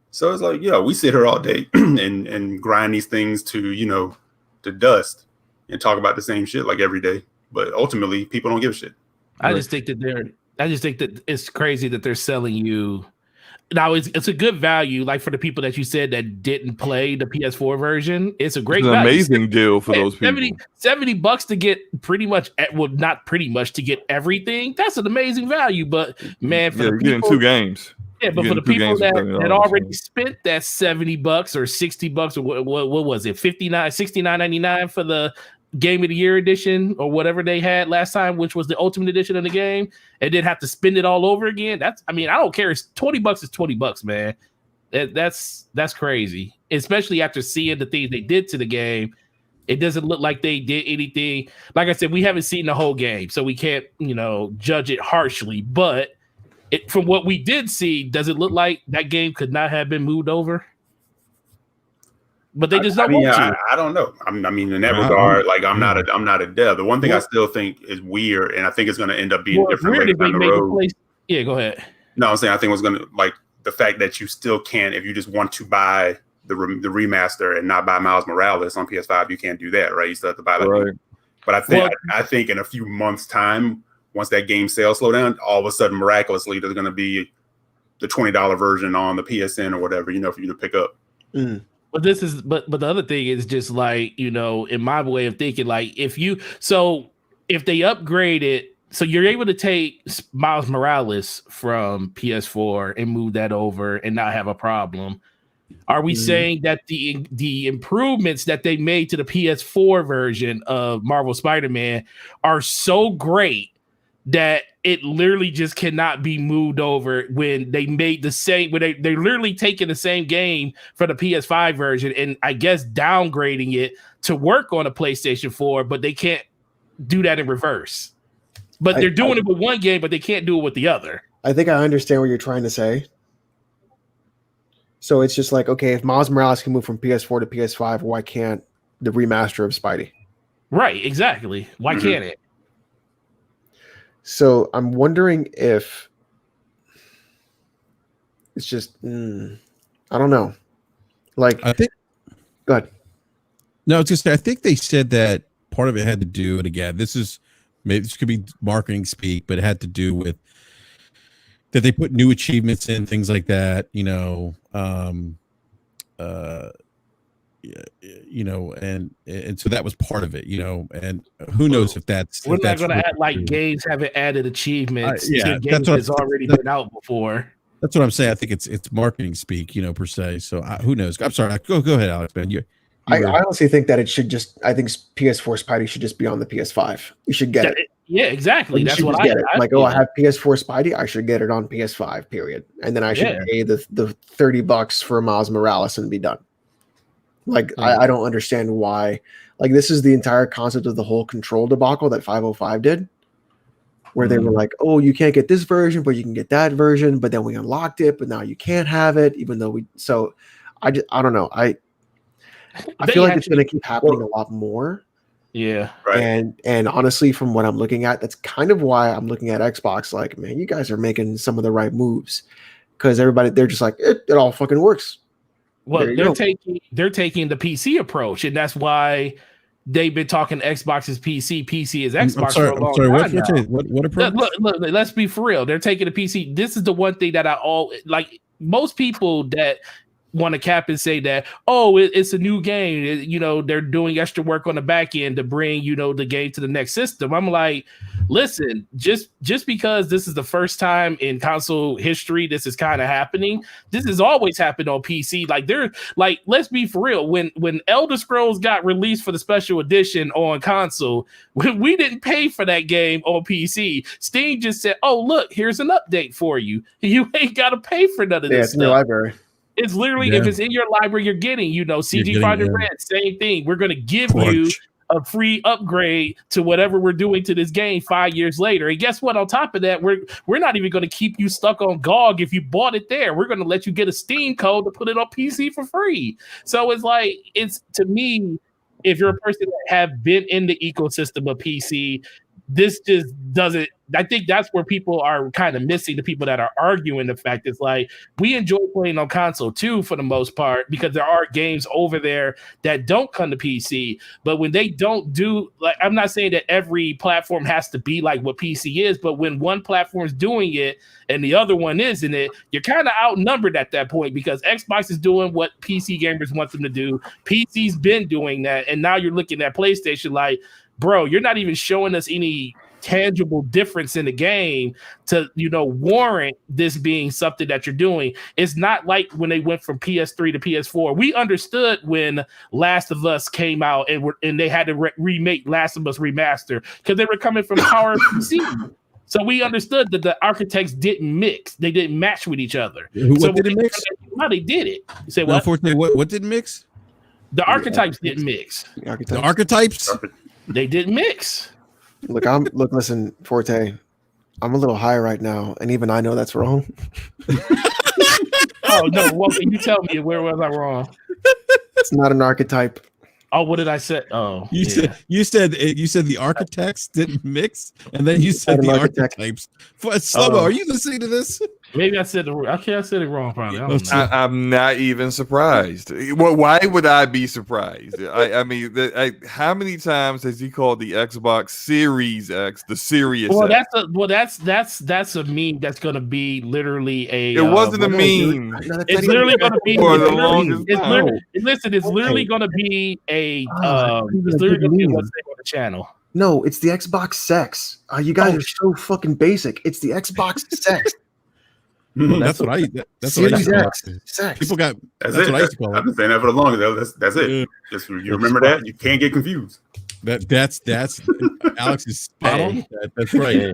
So it's like, we sit here all day and grind these things to dust and talk about the same shit like every day. But ultimately, people don't give a shit. I just think that it's crazy that they're selling you. Now it's a good value, like for the people that you said that didn't play the PS4 version. It's a great, amazing deal for those people. $70 to get pretty much, well, not pretty much to get everything. That's an amazing value. But man, for the people, getting 2 games. Yeah, but for the people that already spent that $70 or $60 or what was it, $69.99 for the Game of the Year edition or whatever they had last time, which was the Ultimate Edition of the game, and then have to spend it all over again. I don't care. It's $20 is $20, man. That's crazy, especially after seeing the things they did to the game. It doesn't look like they did anything. Like I said, we haven't seen the whole game, so we can't, judge it harshly. But from what we did see, does it look like that game could not have been moved over? But they just don't want to. I don't know. In that regard, like I'm not a dev. The one thing I still think is weird, and I think it's going to end up being different later down the road. Yeah, go ahead. No, I'm saying I think it's going to, like, the fact that you still can't, if you just want to buy the remaster and not buy Miles Morales on PS5, you can't do that, right? You still have to buy that. Right. But I think in a few months' time, once that game sales slow down, all of a sudden, miraculously, there's going to be the $20 version on the PSN or whatever, for you to pick up. Mm. But the other thing is just like, in my way of thinking, like if they upgrade it, so you're able to take Miles Morales from PS4 and move that over and not have a problem. Are we saying that the improvements that they made to the PS4 version of Marvel Spider-Man are so great that it literally just cannot be moved over when they made the same, when they're literally taking the same game for the PS5 version and I guess downgrading it to work on a PlayStation 4, but they can't do that in reverse. But they're doing it with one game, but they can't do it with the other. I think I understand what you're trying to say. So it's just like, okay, if Miles Morales can move from PS4 to PS5, why can't the remaster of Spidey? Right, exactly. Why can't it? So I'm wondering if it's just, I don't know. Like, I think. Go ahead. No, I was just. I think they said that part of it had to do, and again, this could be marketing speak, but it had to do with that they put new achievements in, things like that. And so that was part of it, and who knows if that's. We're not going to act like games haven't added achievements to games that's already been out before. That's what I'm saying. I think it's marketing speak, per se. So who knows? I'm sorry. Go ahead, Alex, man. I honestly think that it should just. I think PS4 Spidey should just be on the PS5. You should get it. Yeah, exactly. That's what I get it. I have PS4 Spidey. I should get it on PS5. Period. And then I should pay the $30 for Miles Morales and be done. I don't understand why. Like, this is the entire concept of the whole Control debacle that 505 did, where they were like, "Oh, you can't get this version, but you can get that version." But then we unlocked it, but now you can't have it, even though we. So, I don't know. I feel like it's going to keep happening a lot more. Yeah. Right. And honestly, from what I'm looking at, that's kind of why I'm looking at Xbox. Like, man, you guys are making some of the right moves, because they're just like, it all fucking works. Well, they're taking the PC approach, and that's why they've been talking Xbox is PC, PC is Xbox for a long time now. What approach? Look, let's be for real. They're taking the PC. This is the one thing that most people that want to cap and say that, oh, it's a new game. They're doing extra work on the back end to bring, the game to the next system. I'm like, listen, just because this is the first time in console history this is kind of happening, this has always happened on PC. Let's be for real. When Elder Scrolls got released for the special edition on console, we didn't pay for that game on PC. Steam just said, oh, look, here's an update for you. You ain't got to pay for none of this it's in your library. It's literally, if it's in your library, you're getting, CG Projekt Red, same thing. We're going to give you a free upgrade to whatever we're doing to this game 5 years later. And guess what? On top of that, we're not even going to keep you stuck on GOG if you bought it there. We're going to let you get a Steam code to put it on PC for free. So it's to me, if you're a person that have been in the ecosystem of PC, this just doesn't. I think that's where people are kind of missing, the people that are arguing the fact it's like, we enjoy playing on console too, for the most part, because there are games over there that don't come to PC. But when they don't do, I'm not saying that every platform has to be like what PC is, but when one platform is doing it and the other one isn't it, you're kind of outnumbered at that point, because Xbox is doing what PC gamers want them to do. PC's been doing that. And now you're looking at PlayStation like, bro, you're not even showing us any tangible difference in the game to warrant this being something that you're doing. It's not like when they went from PS3 to PS4. We understood when Last of Us came out and they had to remake Last of Us Remaster because they were coming from Power PC. So we understood that the architects didn't mix. They didn't match with each other. What didn't mix? No, they did it. You say what? Unfortunately, what didn't mix? The archetypes didn't mix. The archetypes? They didn't mix. Listen, Forte, I'm a little high right now, and even I know that's wrong. Oh no! Well, can you tell me where was I wrong? It's not an archetype. Oh, what did I say? Oh, you said the architects didn't mix, and then you said the archetypes. Slow-mo, are you listening to this? Maybe I said I said it wrong. Probably. I don't know. I'm not even surprised. Why would I be surprised? I mean, how many times has he called the Xbox Series X the Serious X? That's a meme that's going to be literally a. It wasn't a meme. It's literally going to be. For the longest time. Listen, it's literally going to be a. It's literally going to be what's on the channel. No, it's the Xbox Sex. You guys are so fucking basic. It's the Xbox Sex. Well, that's what I used to call it. People got that's what I used to call it. I've been saying that for the longest. That's it. Yeah. Just you remember that. You can't get confused. That's Alex is spot on. That's right.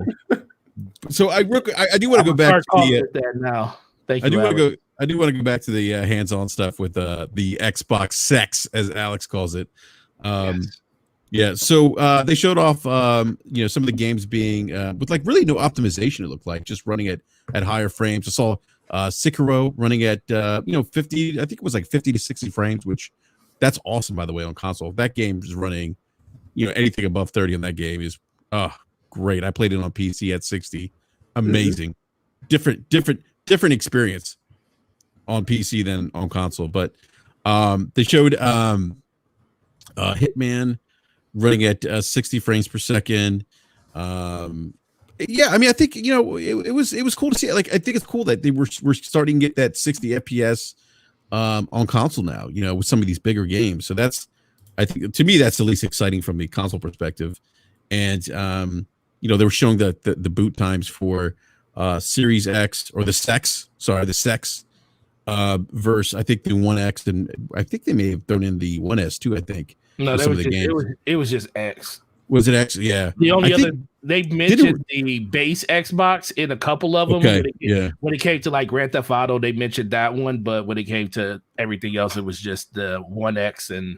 So I do want to go back to that now. Thank you. I do want to go back to the hands-on stuff with the Xbox sex, as Alex calls it. Yes. Yeah, so they showed off some of the games being with like really no optimization. It looked like just running at higher frames. I saw Sekiro running at 50. I think it was like 50 to 60 frames, which that's awesome, by the way, on console. That game is running, anything above 30 on that game is great. I played it on PC at 60. Amazing. Different experience on PC than on console. But they showed Hitman running at 60 frames per second. Yeah, I mean, I think it was cool to see. Like, I think it's cool that we're starting to get that 60 FPS on console now. With some of these bigger games. So that's, I think, to me, that's the least exciting from the console perspective. And they were showing the boot times for Series X or the Sex versus I think the 1X, and I think they may have thrown in the 1S too. I think. No, it was just X. Was it X? Yeah. The only they mentioned the base Xbox in a couple of them. Okay. When it came to like Grand Theft Auto, they mentioned that one, but when it came to everything else, it was just the 1X and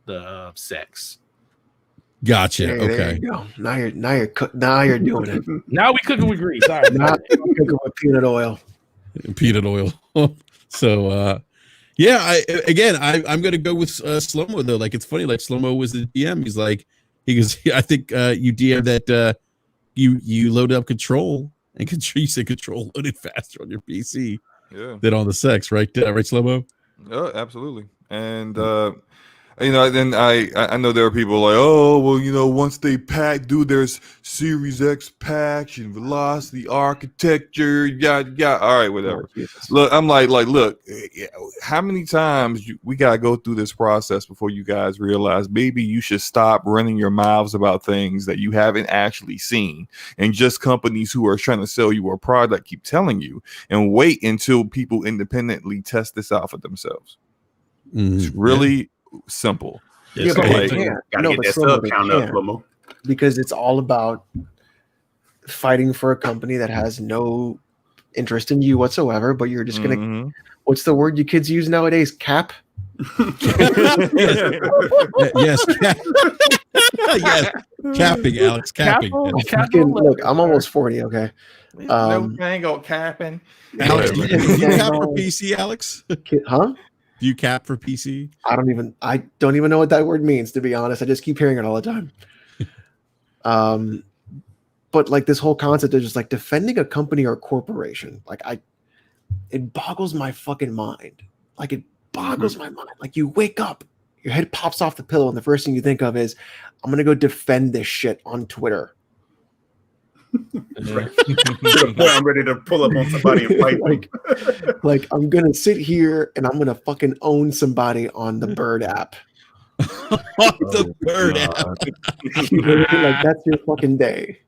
the Sex. Gotcha. Hey, okay. There you go. Now you're doing it. Now we cooking with grease. Sorry. Now we're cooking with peanut oil. So yeah, I'm gonna go with Slow-Mo though. Like, it's funny, like Slow-Mo was the DM. He goes, I think you DM that you loaded up Control, and you said Control loaded faster on your PC than on the Sex, right? Right, Slow-Mo? Yeah, absolutely. And then I know there are people like, oh, well, once they do their Series X patch and velocity architecture, yeah, all right, whatever. Look, I'm like, look, how many times we gotta go through this process before you guys realize maybe you should stop running your mouths about things that you haven't actually seen, and just companies who are trying to sell you a product keep telling you, and wait until people independently test this out for themselves. It's really simple. Yeah, but they gotta get that sub count up, Slow-Mo. Because it's all about fighting for a company that has no interest in you whatsoever, but you're just gonna what's the word you kids use nowadays? Cap? Yes. Yes. Capping, Alex. Capping. Look, I'm almost 40, okay. No tango capping. Alex, do you cap for PC, Alex? Huh? Do you cap for PC? I don't even know what that word means, to be honest. I just keep hearing it all the time. But like this whole concept of just like defending a company or a corporation, like it boggles my fucking mind. Like, it boggles my mind. Like, you wake up, your head pops off the pillow, and the first thing you think of is, I'm gonna go defend this shit on Twitter. I'm ready to pull up on somebody and fight. like I'm gonna sit here and I'm gonna fucking own somebody on the Bird app. The Bird app. Like, that's your fucking day.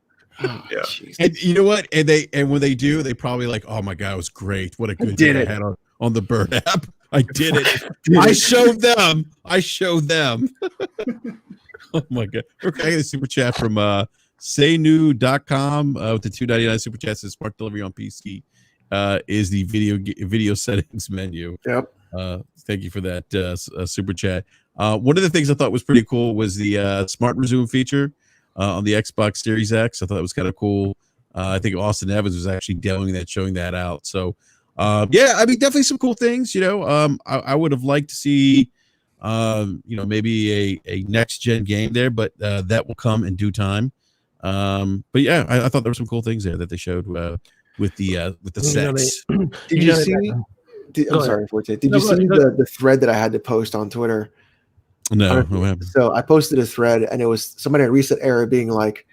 Oh, yeah. And you know what? And when they do, they probably like, oh my god, it was great. What a good day I had on the Bird app. I did it. I showed them. Oh my god. Okay, the super chat from saynew.com with the $2.99 super chat says smart delivery on PC is the video settings menu. Yep. Thank you for that super chat. One of the things I thought was pretty cool was the smart resume feature on the Xbox Series X. I thought it was kind of cool. I think Austin Evans was actually demoing that, showing that out. So yeah, I mean, definitely some cool things. I would have liked to see maybe a next gen game there, but that will come in due time. But yeah, I thought there were some cool things there that they showed with the sex. Did you see? I'm sorry, Forte. Did you see the thread that I had to post on Twitter? No, what happened? So I posted a thread, and it was somebody at Reset Era being like,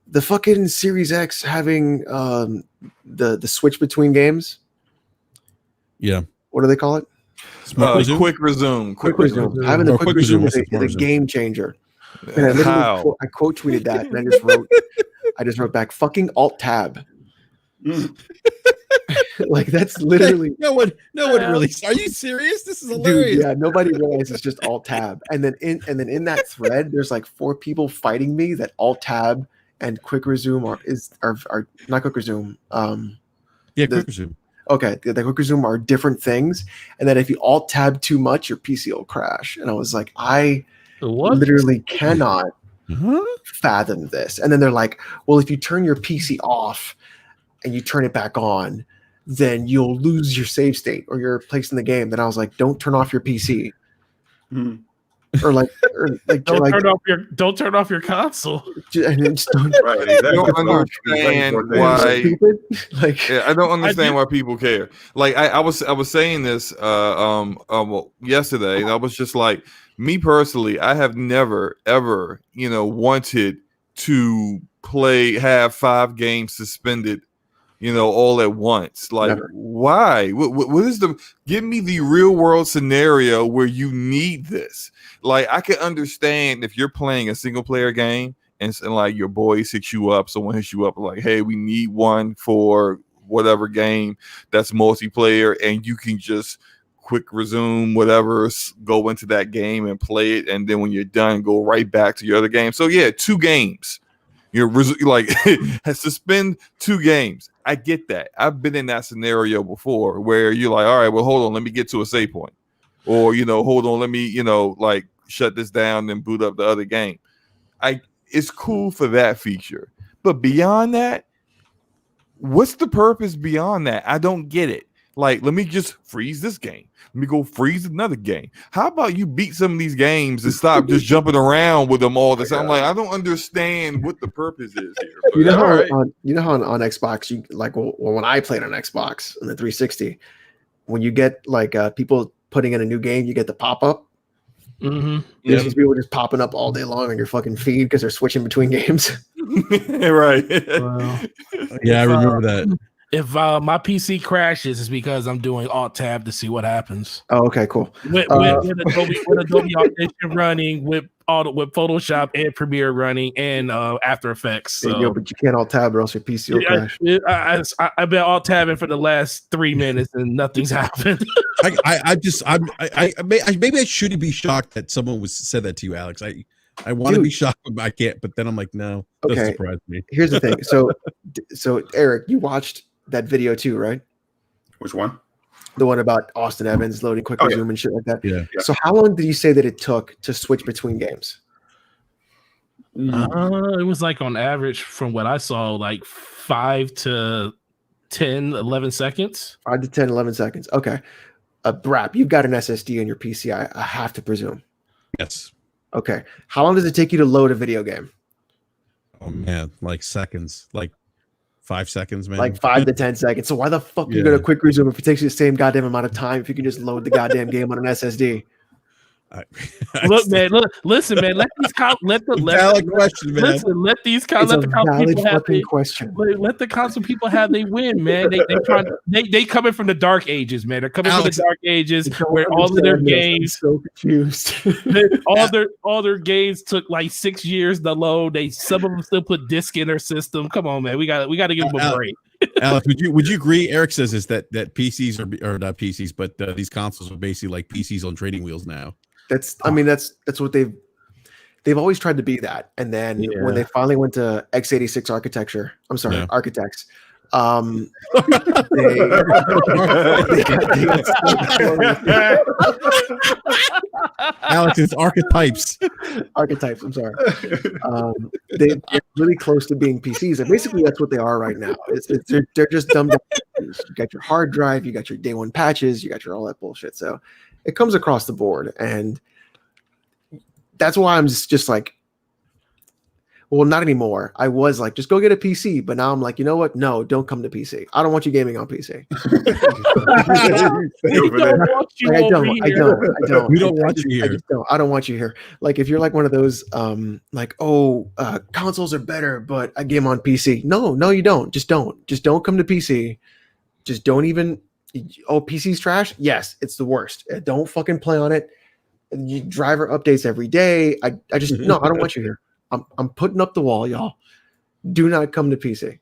the fucking Series X having the switch between games. Yeah. What do they call it? Quick resume. Having the quick resume is a game changer. And I quote tweeted that, and I just wrote back, fucking alt tab. Like that's literally no one really. Are you serious? This is hilarious. Dude, yeah, nobody realizes it's just alt tab. And then in that thread, there's like 4 people fighting me that alt tab and quick resume are not quick resume. Quick resume. Okay, the quick resume are different things, and that if you alt tab too much, your PC will crash. And I was like, I literally cannot fathom this. And then they're like, well, if you turn your PC off and you turn it back on, then you'll lose your save state or your place in the game. Then I was like, don't turn off your PC. Or don't turn off your console. Just don't, right, exactly. I don't understand why. Like, I don't understand why people care. Like I was saying this yesterday, and I was just like, me personally, I have never ever wanted to have 5 games suspended all at once. Like, why? What is give me the real world scenario where you need this? Like, I can understand if you're playing a single player game and like your boys hit you up, someone hits you up like, hey, we need one for whatever game that's multiplayer, and you can just quick resume whatever, go into that game and play it, and then when you're done, go right back to your other game. So yeah, 2 games. You're like suspend 2 games. I get that. I've been in that scenario before where you're like, all right, well, hold on, let me get to a save point. Or, hold on, let me, like shut this down and boot up the other game. It's cool for that feature. But beyond that, what's the purpose beyond that? I don't get it. Like, let me just freeze this game. Let me go freeze another game. How about you beat some of these games and stop just jumping around with them all the time? Like, I don't understand what the purpose is here. You know how on Xbox, you like when I played on Xbox on the 360, when you get like people putting in a new game, you get the pop up. There's these people just popping up all day long on your fucking feed because they're switching between games. Right. Yeah, I remember that. If my PC crashes, it's because I'm doing Alt Tab to see what happens. Oh, okay, cool. With Adobe Audition running, with Photoshop and Premiere running, and After Effects. So. But you can't Alt Tab or else your PC will crash. I've been Alt Tabbing for the last 3 minutes and nothing's happened. Maybe I shouldn't be shocked that someone said that to you, Alex. I want to be shocked, but I can't. But then I'm like, no, doesn't surprise me. Here's the thing. So Eric, you watched that video too, right? Which one? The one about Austin Evans loading quick resume and shit like that. Yeah. So how long did you say that it took to switch between games? It was like on average, from what I saw, like 5 to 10, 11 seconds. 5 to 10, 11 seconds. Okay. Brap, you've got an SSD on your PC, I have to presume. Yes. Okay. How long does it take you to load a video game? Oh man, like seconds, like 5 seconds, man. Like 5 to 10 seconds. So why the fuck you go to quick resume if it takes you the same goddamn amount of time if you can just load the goddamn game on an SSD? Look, man. Listen, man. Let the console people have they win, man. They coming from the dark ages, man. They're coming from the dark ages where all of their games so confused. all their games took like 6 years to load. Some of them still put disc in their system. Come on, man. We got to give them a break. Alex, would you agree? Eric says is that PCs are not PCs, but these consoles are basically like PCs on trading wheels now. That's what they've always tried to be that. And then when they finally went to x86 architecture, architects, Alex, it's archetypes. Archetypes, I'm sorry. They're really close to being PCs, and basically that's what they are right now. They're just dumbed down. You got your hard drive, you got your day one patches, you got your all that bullshit. So it comes across the board, and that's why I'm just like, well, not anymore. I was like, just go get a PC, but now I'm like, you know what? No, don't come to PC. I don't want you gaming on PC. We don't want you here. I don't want you here. Like, if you're like one of those, consoles are better, but I game on PC. No, you don't. Just don't come to PC. Just don't even. Oh, PC's trash? Yes, it's the worst. Don't fucking play on it. Driver updates every day. I just no, I don't want you here. I'm putting up the wall, y'all. Do not come to PC.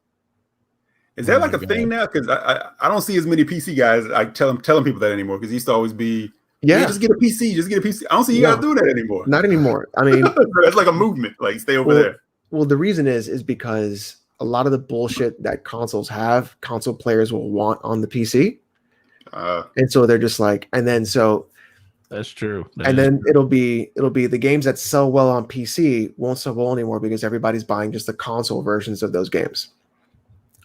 Is that like a thing now? Because I don't see as many PC guys. I telling people that anymore because he used to always be, just get a PC, just get a PC. I don't see you guys doing that anymore. Not anymore. I mean, that's like a movement. Like stay over there. Well, the reason is because a lot of the bullshit that console players will want on the PC, and so they're just like, and then so. That's true. Then it'll be the games that sell well on PC won't sell well anymore because everybody's buying just the console versions of those games.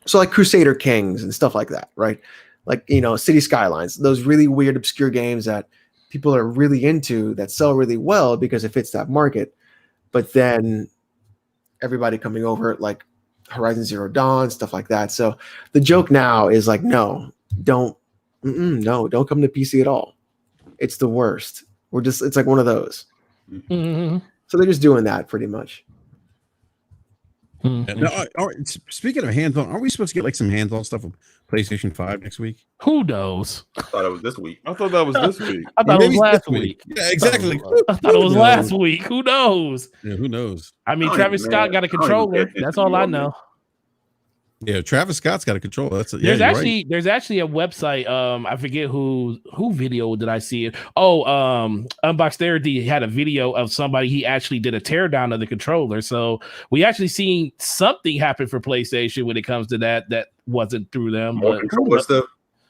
So like Crusader Kings and stuff like that, right? Like, City Skylines, those really weird, obscure games that people are really into that sell really well because it fits that market. But then everybody coming over like Horizon Zero Dawn, stuff like that. So the joke now is like, no, don't come to PC at all. It's the worst. It's like one of those. Mm-hmm. So they're just doing that pretty much. Mm-hmm. Now, speaking of hands-on, aren't we supposed to get like some hands-on stuff with PlayStation 5 next week? Who knows? I thought it was this week. I thought that was this week. I thought it was last week. Yeah, exactly. I thought it was last week. Who knows? Yeah, who knows? I mean, Travis Scott got a controller. That's all I know. Yeah, Travis Scott's got a controller. There's actually a website. I forget who video did I see it? Oh, Unbox Therapy had a video of somebody. He actually did a teardown of the controller. So we actually seen something happen for PlayStation when it comes to that. That wasn't through them. More controller stuff.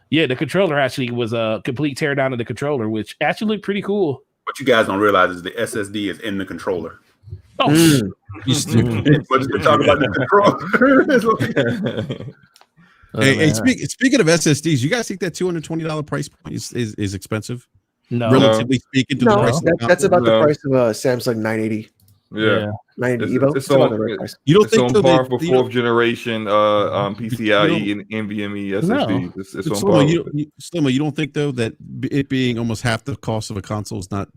Yeah, the controller actually was a complete teardown of the controller, which actually looked pretty cool. What you guys don't realize is the SSD is in the controller. Oh, you stupid. But you're talking about the controller. Hey, speaking of SSDs, you guys think that $220 price point is expensive? No, relatively speaking to the price. That's about the price of a Samsung 980. Yeah. 980 Evo. You don't think it's on par for fourth generation PCIe and NVMe SSDs. It's on par. Slimmer, you don't think though that it being almost half the cost of a console is not?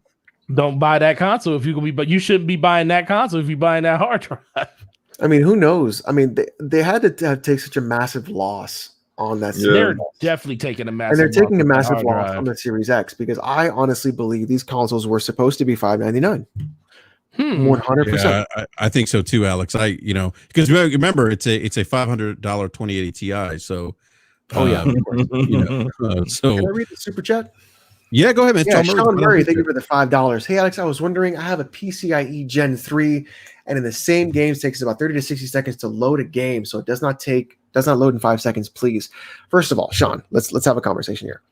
Don't buy that console if you're gonna be, but you shouldn't be buying that console if you're buying that hard drive. I mean, who knows? I mean, they had to take such a massive loss on that. Yeah. They're definitely taking a massive. And they're taking a massive loss on the Series X because I honestly believe these consoles were supposed to be $599. 100%. Yeah, I think so too, Alex. Because remember, it's a $500 2080 Ti. So, so can I read the super chat? Yeah, go ahead, man. Yeah, Sean Murray, thank you for the $5. Hey, Alex, I was wondering, I have a PCIe Gen 3, and in the same games takes about 30 to 60 seconds to load a game, so it does not load in 5 seconds, please. First of all, Sean, let's have a conversation here.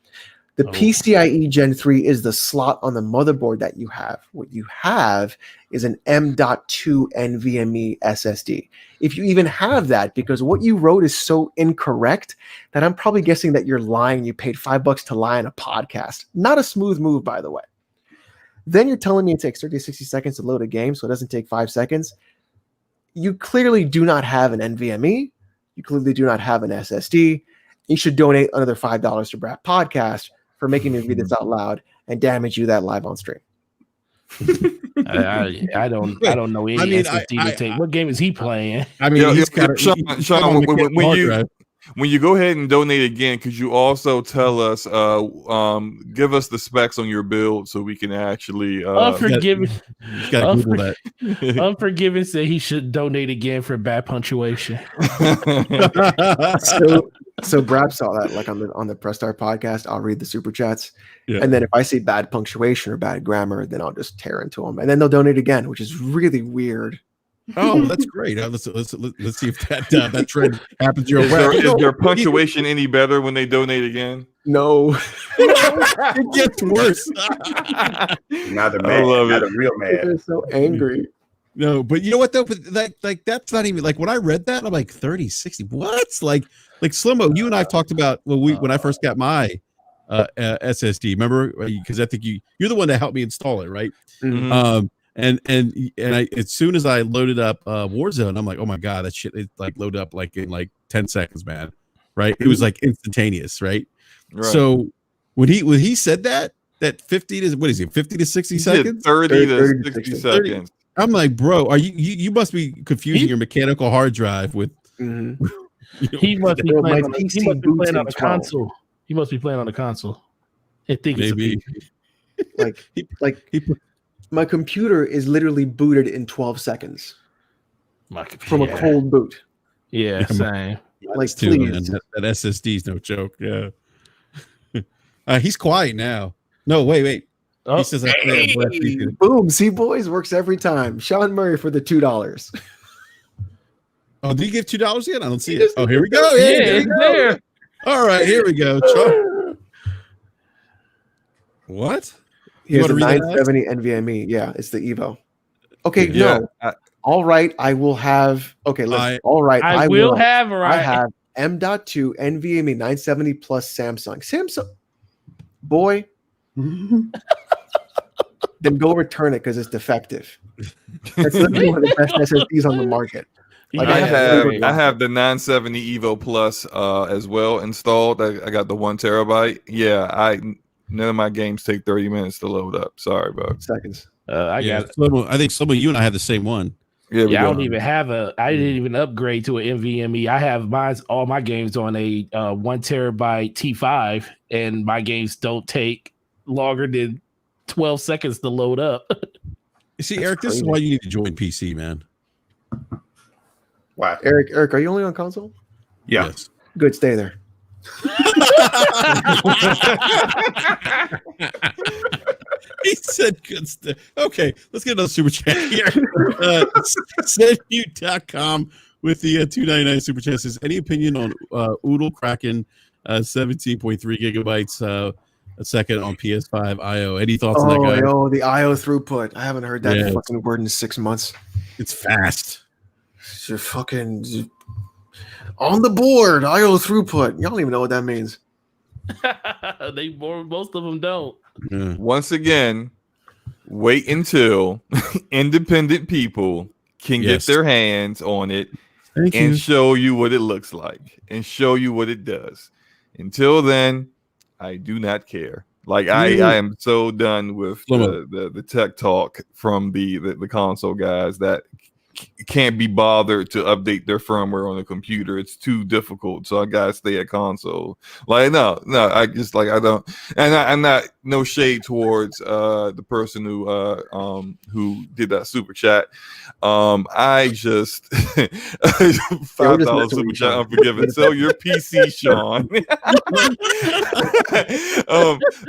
The PCIe Gen 3 is the slot on the motherboard that you have. What you have is an M.2 NVMe SSD. If you even have that, because what you wrote is so incorrect that I'm probably guessing that you're lying. You paid $5 to lie on a podcast. Not a smooth move, by the way. Then you're telling me it takes 30 to 60 seconds to load a game, so it doesn't take 5 seconds. You clearly do not have an NVMe. You clearly do not have an SSD. You should donate another $5 to Brad Podcast for making me read this out loud and damage you that live on stream. I don't know any SSD to take. What game is he playing? I mean, Sean, when you go ahead and donate again, could you also tell us, give us the specs on your build so we can actually Unforgiven. that. Unforgiven said he should donate again for bad punctuation. So Brad saw that like on the Press Start podcast. I'll read the super chats, and then if I see bad punctuation or bad grammar, then I'll just tear into them, and then they'll donate again, which is really weird. Oh, that's great. Let's see if that trend happens. Is their punctuation any better when they donate again? No. It gets worse. Now they're mad. Now they're real mad. They're so angry. No, but you know what though? But like that's not even like when I read that, I'm like 30, 60. What? Like Slimmo, you and I talked about when I first got my SSD. Remember? Because I think you're the one that helped me install it, right? Mm-hmm. And I, as soon as I loaded up Warzone, I'm like, oh my god, that shit is like loaded up like in like 10 seconds, man. Right? It was like instantaneous, right? So when he said that 50 to 50 to 60 seconds, 30 to 60 seconds. I'm like, bro, are you must be confusing your mechanical hard drive with. Mm-hmm. He must be playing on a console. He must be playing on a console. I think maybe my computer is literally booted in 12 seconds from a cold boot. Yeah, same. Like, too, please. man. That SSD is no joke. Yeah. He's quiet now. No, wait. Oh, He says, Hey, boom. See, boys, works every time. Sean Murray for the $2. oh, did he give $2 again? I don't see it. Oh, here we go. yeah, Here we it's go. there. All right, here we go. What? Here's the wanna read that out? 970 NVMe. Yeah, it's the Evo. Okay, Yeah, no. All right, I will have. Okay, listen. All right, I will have. I have M.2 NVMe 970 plus Samsung. Boy, then go return it because it's defective. That's literally one of the best SSDs on the market. Like, I have the 970 Evo Plus as well installed. I got the 1 terabyte. Yeah, none of my games take 30 minutes to load up. Sorry, bro. Seconds. I got it. I think some of you and I have the same one. Yeah, I don't even have I didn't even upgrade to an NVMe. I have all my games on a 1 terabyte T5, and my games don't take longer than 12 seconds to load up. You see, Eric, this is why you need to join PC, man. Wow. Eric, are you only on console? Yeah. Yes. Good, stay there. He said good stuff. Okay, let's get another super chat here. Sendmute.com with the $2.99 super chat says, any opinion on Oodle Kraken 17.3 gigabytes a second on PS5 IO? Any thoughts on that guy? Oh, the IO throughput. I haven't heard that fucking word in 6 months. It's fast. You're fucking on the board. IO throughput. Y'all don't even know what that means. Most of them don't. Yeah. Once again, wait until independent people can get their hands on it and show you what it looks like and show you what it does. Until then, I do not care. Like I am so done with the tech talk from the console guys that can't be bothered to update their firmware on the computer. It's too difficult, so I gotta stay at console. Like no, I just like I don't, and I'm not no shade towards the person who did that super chat. I just $5 super chat unforgiven. So your PC, Sean.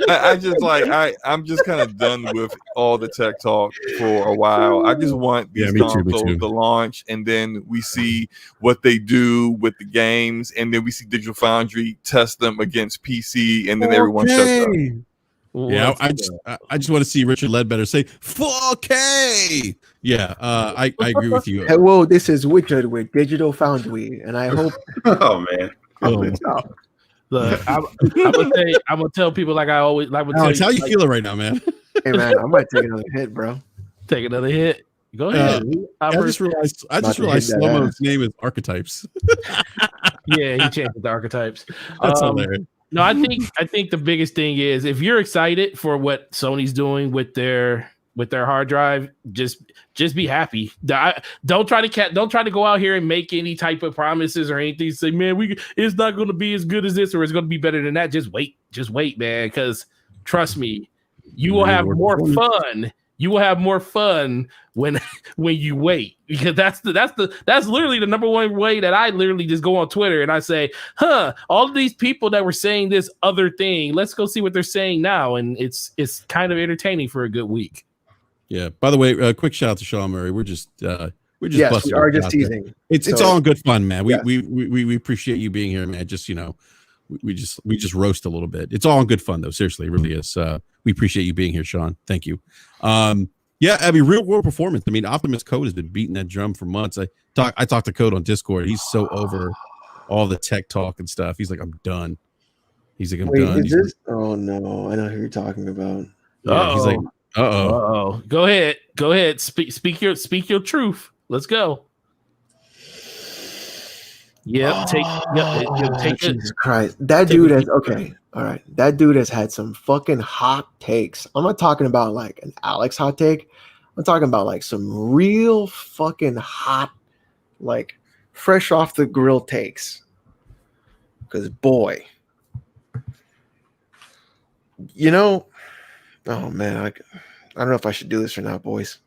I just like I'm just kind of done with all the tech talk for a while. I just want these consoles to launch, and then we see what they do with the games, and then we see Digital Foundry test them against PC, and then everyone shuts up. Yeah, I just want to see Richard Ledbetter say 4K. Yeah, I agree with you. Hello, this is Richard with Digital Foundry, and I hope. Oh man. Look, I'm gonna tell people like I always like. Alex, how you feeling right now, man? Hey man, I might take another hit, bro. Take another hit. Go ahead. I just realized Slow-Mo's name is Archetypes. Yeah, he changed the archetypes. That's hilarious. No, I think the biggest thing is if you're excited for what Sony's doing with their hard drive, just be happy. Don't try to go out here and make any type of promises or anything. Say, man, it's not going to be as good as this or it's going to be better than that. Just wait, man. Because trust me, you will have more fun. You will have more fun when you wait, because that's literally the number one way that I literally just go on Twitter and I say, all of these people that were saying this other thing, let's go see what they're saying now, and it's kind of entertaining for a good week. Yeah. By the way, quick shout out to Sean Murray. We're just we are just teasing. It's all in good fun, man. We appreciate you being here, man. Just we just roast a little bit. It's all in good fun though. Seriously, it really is. We appreciate you being here, Sean. Thank you. Yeah, I mean, real world performance. I mean, Optimus Code has been beating that drum for months. I talked to Code on Discord. He's so over all the tech talk and stuff. He's like, I'm done. He's like, I'm done. Is this? Oh no, I know who you're talking about. Yeah, he's like, uh-oh. Go ahead. Speak your truth. Let's go. Yep. Take Jesus Christ. That dude has okay. All right. That dude has had some fucking hot takes. I'm not talking about like an Alex hot take. I'm talking about like some real fucking hot, like fresh off the grill takes. Because boy, oh man, I don't know if I should do this or not, boys.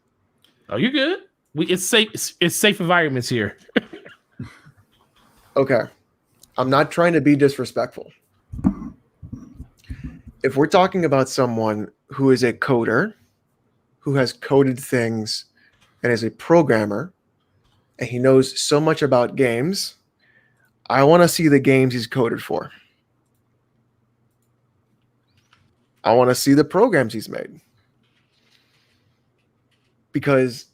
Oh, you're good. It's safe environments here. Okay. I'm not trying to be disrespectful. If we're talking about someone who is a coder, who has coded things and is a programmer, and he knows so much about games, I want to see the games he's coded for. I want to see the programs he's made. Because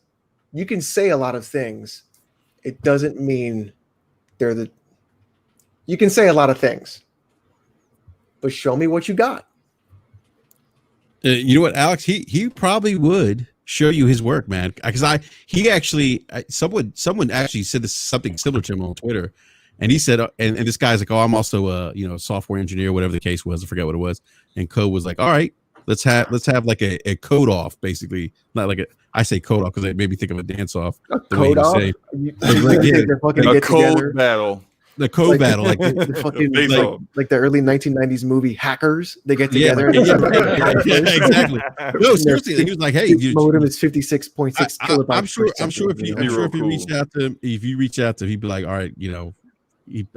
you can say a lot of things. It doesn't mean they're the... You can say a lot of things. But show me what you got. You know what, Alex? He probably would show you his work, man. Because someone actually said this something similar to him on Twitter, and he said, and this guy's like, oh, I'm also a software engineer, whatever the case was, I forget what it was. And Code was like, all right, let's have like a code off, basically. Not like I say code off because it made me think of a dance off. A code off? A code battle. The code battle, like the fucking like the early 1990s movie Hackers. They get together. Exactly. No, seriously, he was like, "Hey, modem is 56.6 kilobytes." I'm sure if you reach out to him, he'd be like, "All right,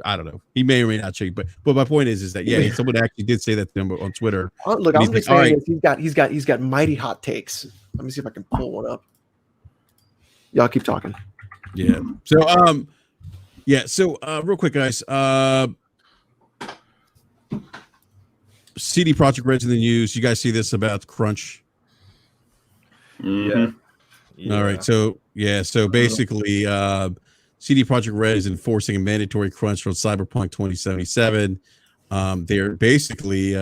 I don't know. He may or may not check, but my point is that someone actually did say that to him on Twitter. Look, I'm just saying he's got mighty hot takes. Let me see if I can pull one up. Y'all keep talking. Yeah. So real quick, guys. CD Projekt Red's in the news. You guys see this about crunch? Mm-hmm. Yeah. All right. So basically, CD Projekt Red is enforcing a mandatory crunch from Cyberpunk 2077. They're basically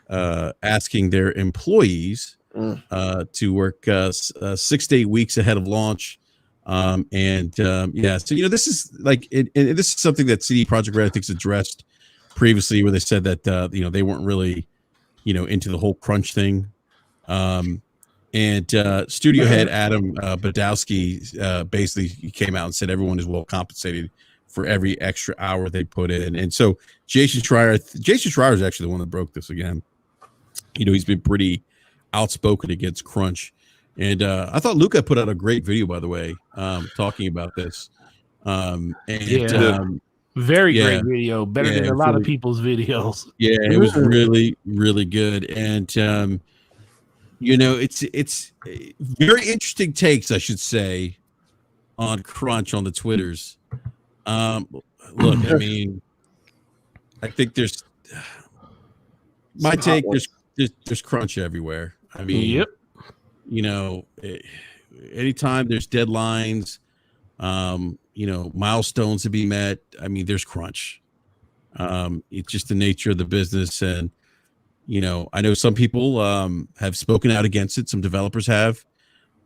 asking their employees to work 6 to 8 weeks ahead of launch. So this is like this is something that CD Projekt Red I think addressed previously, where they said that they weren't really into the whole crunch thing. Studio head Adam Badowski basically came out and said everyone is well compensated for every extra hour they put in. And so Jason Schreier is actually the one that broke this again. He's been pretty outspoken against crunch. And I thought Luca put out a great video, by the way, talking about this. Very great video, better than a lot of people's videos. Yeah, it was really, really good. And it's very interesting takes, I should say, on crunch on the Twitters. Look, I mean, I think there's my take. There's crunch everywhere. I mean, yep. Anytime there's deadlines, milestones to be met. I mean, there's crunch. It's just the nature of the business, and I know some people have spoken out against it. Some developers have,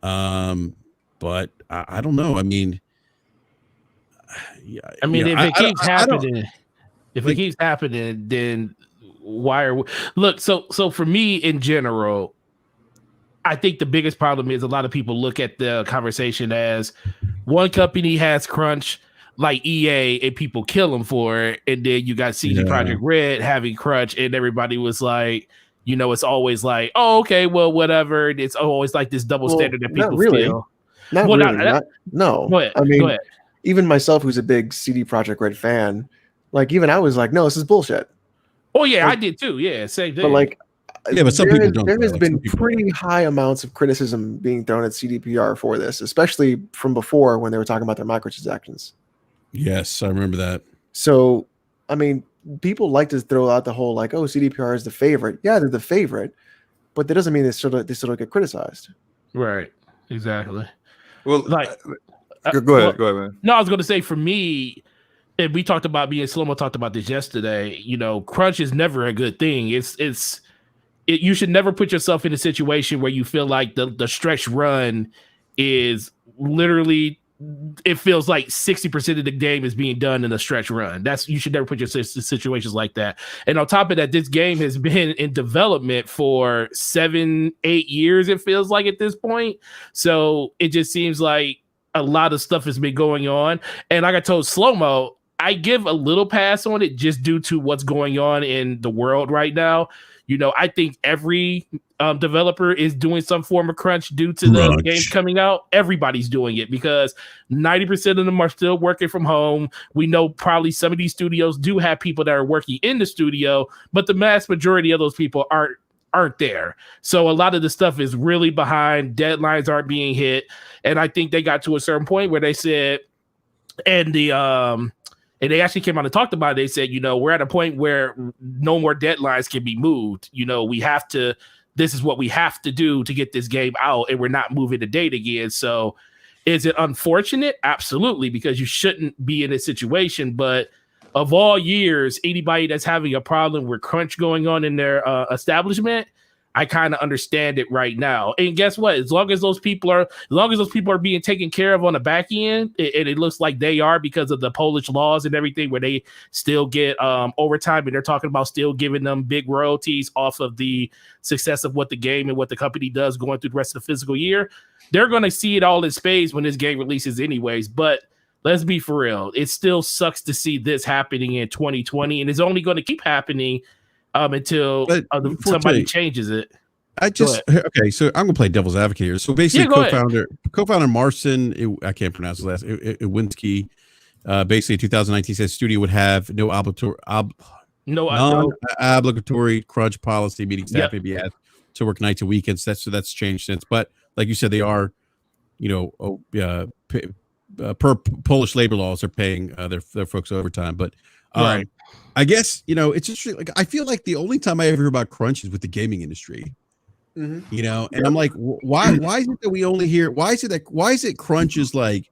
but I don't know. I mean, if it keeps happening, it keeps happening, then why are we... Look? So for me in general, I think the biggest problem is a lot of people look at the conversation as one company has crunch like EA and people kill them for it. And then you got CD Projekt Red having crunch and everybody was like, it's always like, oh, okay, well, whatever. It's always like this double standard that people feel. No. Go ahead. I mean, even myself, who's a big CD Projekt Red fan, like even I was like, no, this is bullshit. Oh yeah, I did too. Yeah, same thing. But like, but some people don't. There has been pretty high amounts of criticism being thrown at CDPR for this, especially from before when they were talking about their microtransactions. Yes, I remember that. So, I mean, people like to throw out the whole like, oh, CDPR is the favorite. Yeah, they're the favorite, but that doesn't mean they still don't get criticized. Right. Exactly. Well, like, go ahead, man. No, I was going to say for me, and we talked about Slow-Mo talked about this yesterday. Crunch is never a good thing. You should never put yourself in a situation where you feel like the stretch run is literally, it feels like 60% of the game is being done in a stretch run. You should never put yourself in situations like that. And on top of that, this game has been in development for 7-8 years, it feels like at this point. So it just seems like a lot of stuff has been going on. And like I told Slow-Mo, I give a little pass on it just due to what's going on in the world right now. You know, I think every developer is doing some form of crunch due to the games coming out. Everybody's doing it because 90% of them are still working from home. We know probably some of these studios do have people that are working in the studio, but the mass majority of those people aren't there. So a lot of the stuff is really behind. Deadlines aren't being hit. And I think they got to a certain point where they said, and they actually came out and talked about it. They said, you know, we're at a point where no more deadlines can be moved. You know, this is what we have to do to get this game out, and we're not moving the date again. So is it unfortunate? Absolutely, because you shouldn't be in this situation. But of all years, anybody that's having a problem with crunch going on in their establishment, I kind of understand it right now. And guess what? As long as those people are being taken care of on the back end, and it looks like they are because of the Polish laws and everything, where they still get overtime, and they're talking about still giving them big royalties off of the success of what the game and what the company does going through the rest of the fiscal year. They're going to see it all in spades when this game releases anyways. But let's be for real. It still sucks to see this happening in 2020, and it's only going to keep happening until somebody changes it. Okay, so I'm gonna play devil's advocate here. So basically, co-founder Marcin, I can't pronounce his last, Iwinski, basically 2019 said studio would have no obligatory crunch policy, meaning staff may be asked to work nights and weekends. That's changed since. But like you said, they are, you know, per Polish labor laws, are paying their folks overtime. But right. I guess, you know, it's just like, I feel like the only time I ever hear about crunch is with the gaming industry, you know, and I'm like, why is it that we only hear, why is it crunch is like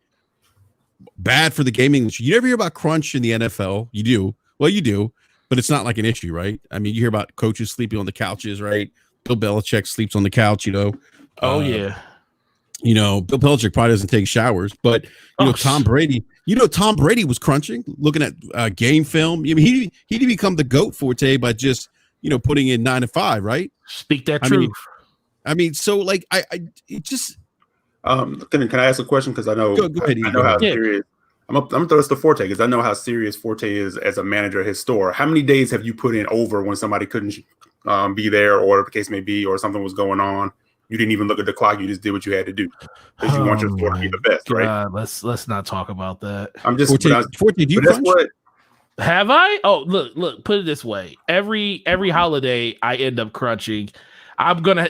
bad for the gaming industry? You never hear about crunch in the NFL. You do. Well, you do, but it's not like an issue, right? I mean, you hear about coaches sleeping on the couches, right? Bill Belichick sleeps on the couch, you know? Yeah. You know, Bill Belichick probably doesn't take showers, but you know, Tom Brady was crunching, looking at game film. I mean, he didn't become the GOAT Forte by just, you know, putting in 9 to 5, right? Speak that truth. I mean, so like, it just. Can I ask a question? Because I know, go ahead, I know how serious. I'm gonna throw this to Forte because I know how serious Forte is as a manager of his store. How many days have you put in over when somebody couldn't be there, or whatever the case may be, or something was going on? You didn't even look at the clock. You just did what you had to do because you want your store to be the best, right? Let's not talk about that. I'm just Forte, do you crunch? Have I? Oh, look. Put it this way: every holiday, I end up crunching.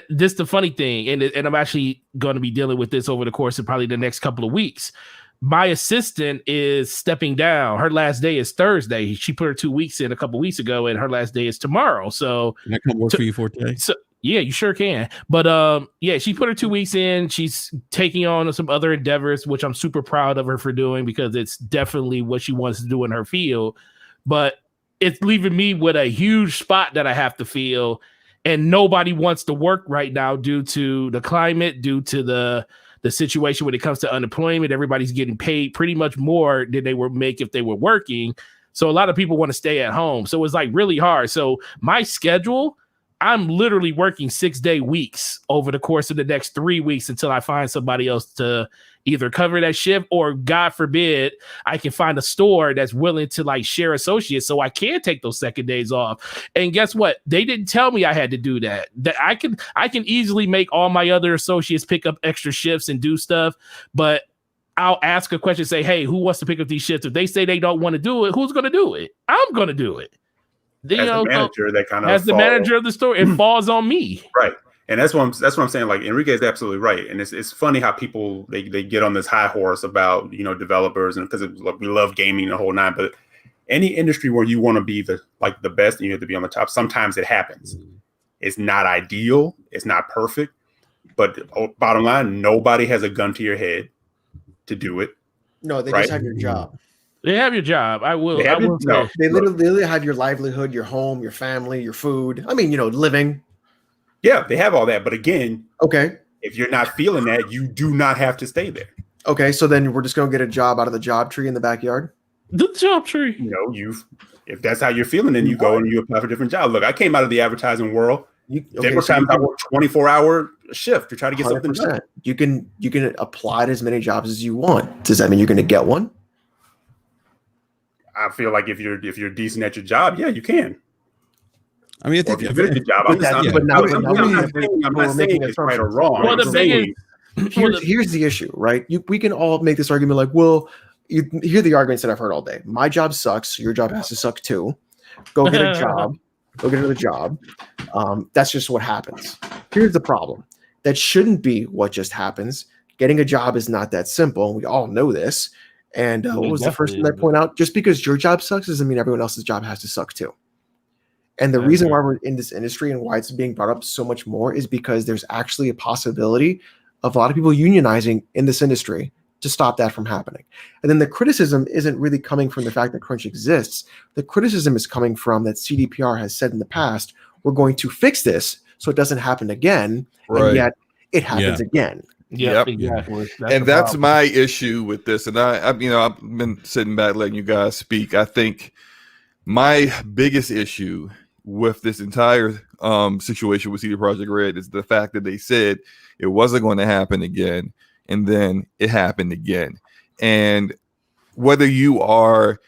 This is the funny thing, and I'm actually going to be dealing with this over the course of probably the next couple of weeks. My assistant is stepping down. Her last day is Thursday. She put her 2 weeks in a couple weeks ago, and her last day is tomorrow. So can I come work for you, Forte? So yeah, you sure can. But yeah, she put her 2 weeks in. She's taking on some other endeavors, which I'm super proud of her for doing because it's definitely what she wants to do in her field. But it's leaving me with a huge spot that I have to fill, and nobody wants to work right now due to the climate, due to the situation when it comes to unemployment. Everybody's getting paid pretty much more than they would make if they were working. So a lot of people want to stay at home. So it's like really hard. So my schedule, I'm literally working 6-day weeks over the course of the next 3 weeks until I find somebody else to either cover that shift, or God forbid, I can find a store that's willing to like share associates so I can take those second days off. And guess what? They didn't tell me I had to do that. That I can easily make all my other associates pick up extra shifts and do stuff, but I'll ask a question, say, hey, who wants to pick up these shifts? If they say they don't want to do it, who's going to do it? I'm going to do it. The manager, that kind of as the manager of the store, it falls on me. Right. And that's what I'm saying. Like, Enrique is absolutely right. And it's funny how people they get on this high horse about, you know, developers, and because we love gaming the whole nine. But any industry where you want to be the best and you have to be on the top, sometimes it happens. It's not ideal. It's not perfect. But bottom line, nobody has a gun to your head to do it. No, they just have your job. They have your job. They literally have your livelihood, your home, your family, your food. I mean, you know, living. Yeah, they have all that. But again, okay, if you're not feeling that, you do not have to stay there. Okay, so then we're just going to get a job out of the job tree in the backyard? The job tree. You know, if that's how you're feeling, then you go and you apply for a different job. Look, I came out of the advertising world. There were times I worked 24-hour shift to try to get 100%. Something done. You can apply to as many jobs as you want. Does that mean you're going to get one? I feel like if you're decent at your job, yeah, you can. I mean, I think if you're good at your job, I'm not saying it's right or wrong. Well, the thing is, here's the issue, right? We can all make this argument like, well, you hear the arguments that I've heard all day. My job sucks. Your job has to suck too. Go get a job. Go get another job. That's just what happens. Here's the problem. That shouldn't be what just happens. Getting a job is not that simple. We all know this. And what was the first thing I point out? Just because your job sucks doesn't mean everyone else's job has to suck too. And the reason why we're in this industry and why it's being brought up so much more is because there's actually a possibility of a lot of people unionizing in this industry to stop that from happening. And then the criticism isn't really coming from the fact that crunch exists. The criticism is coming from that CDPR has said in the past, we're going to fix this so it doesn't happen again. Right. And yet it happens again. Yep, exactly. That's my issue with this. And I've been sitting back letting you guys speak. I think my biggest issue with this entire situation with CD Projekt Red is the fact that they said it wasn't going to happen again, and then it happened again. And whether you are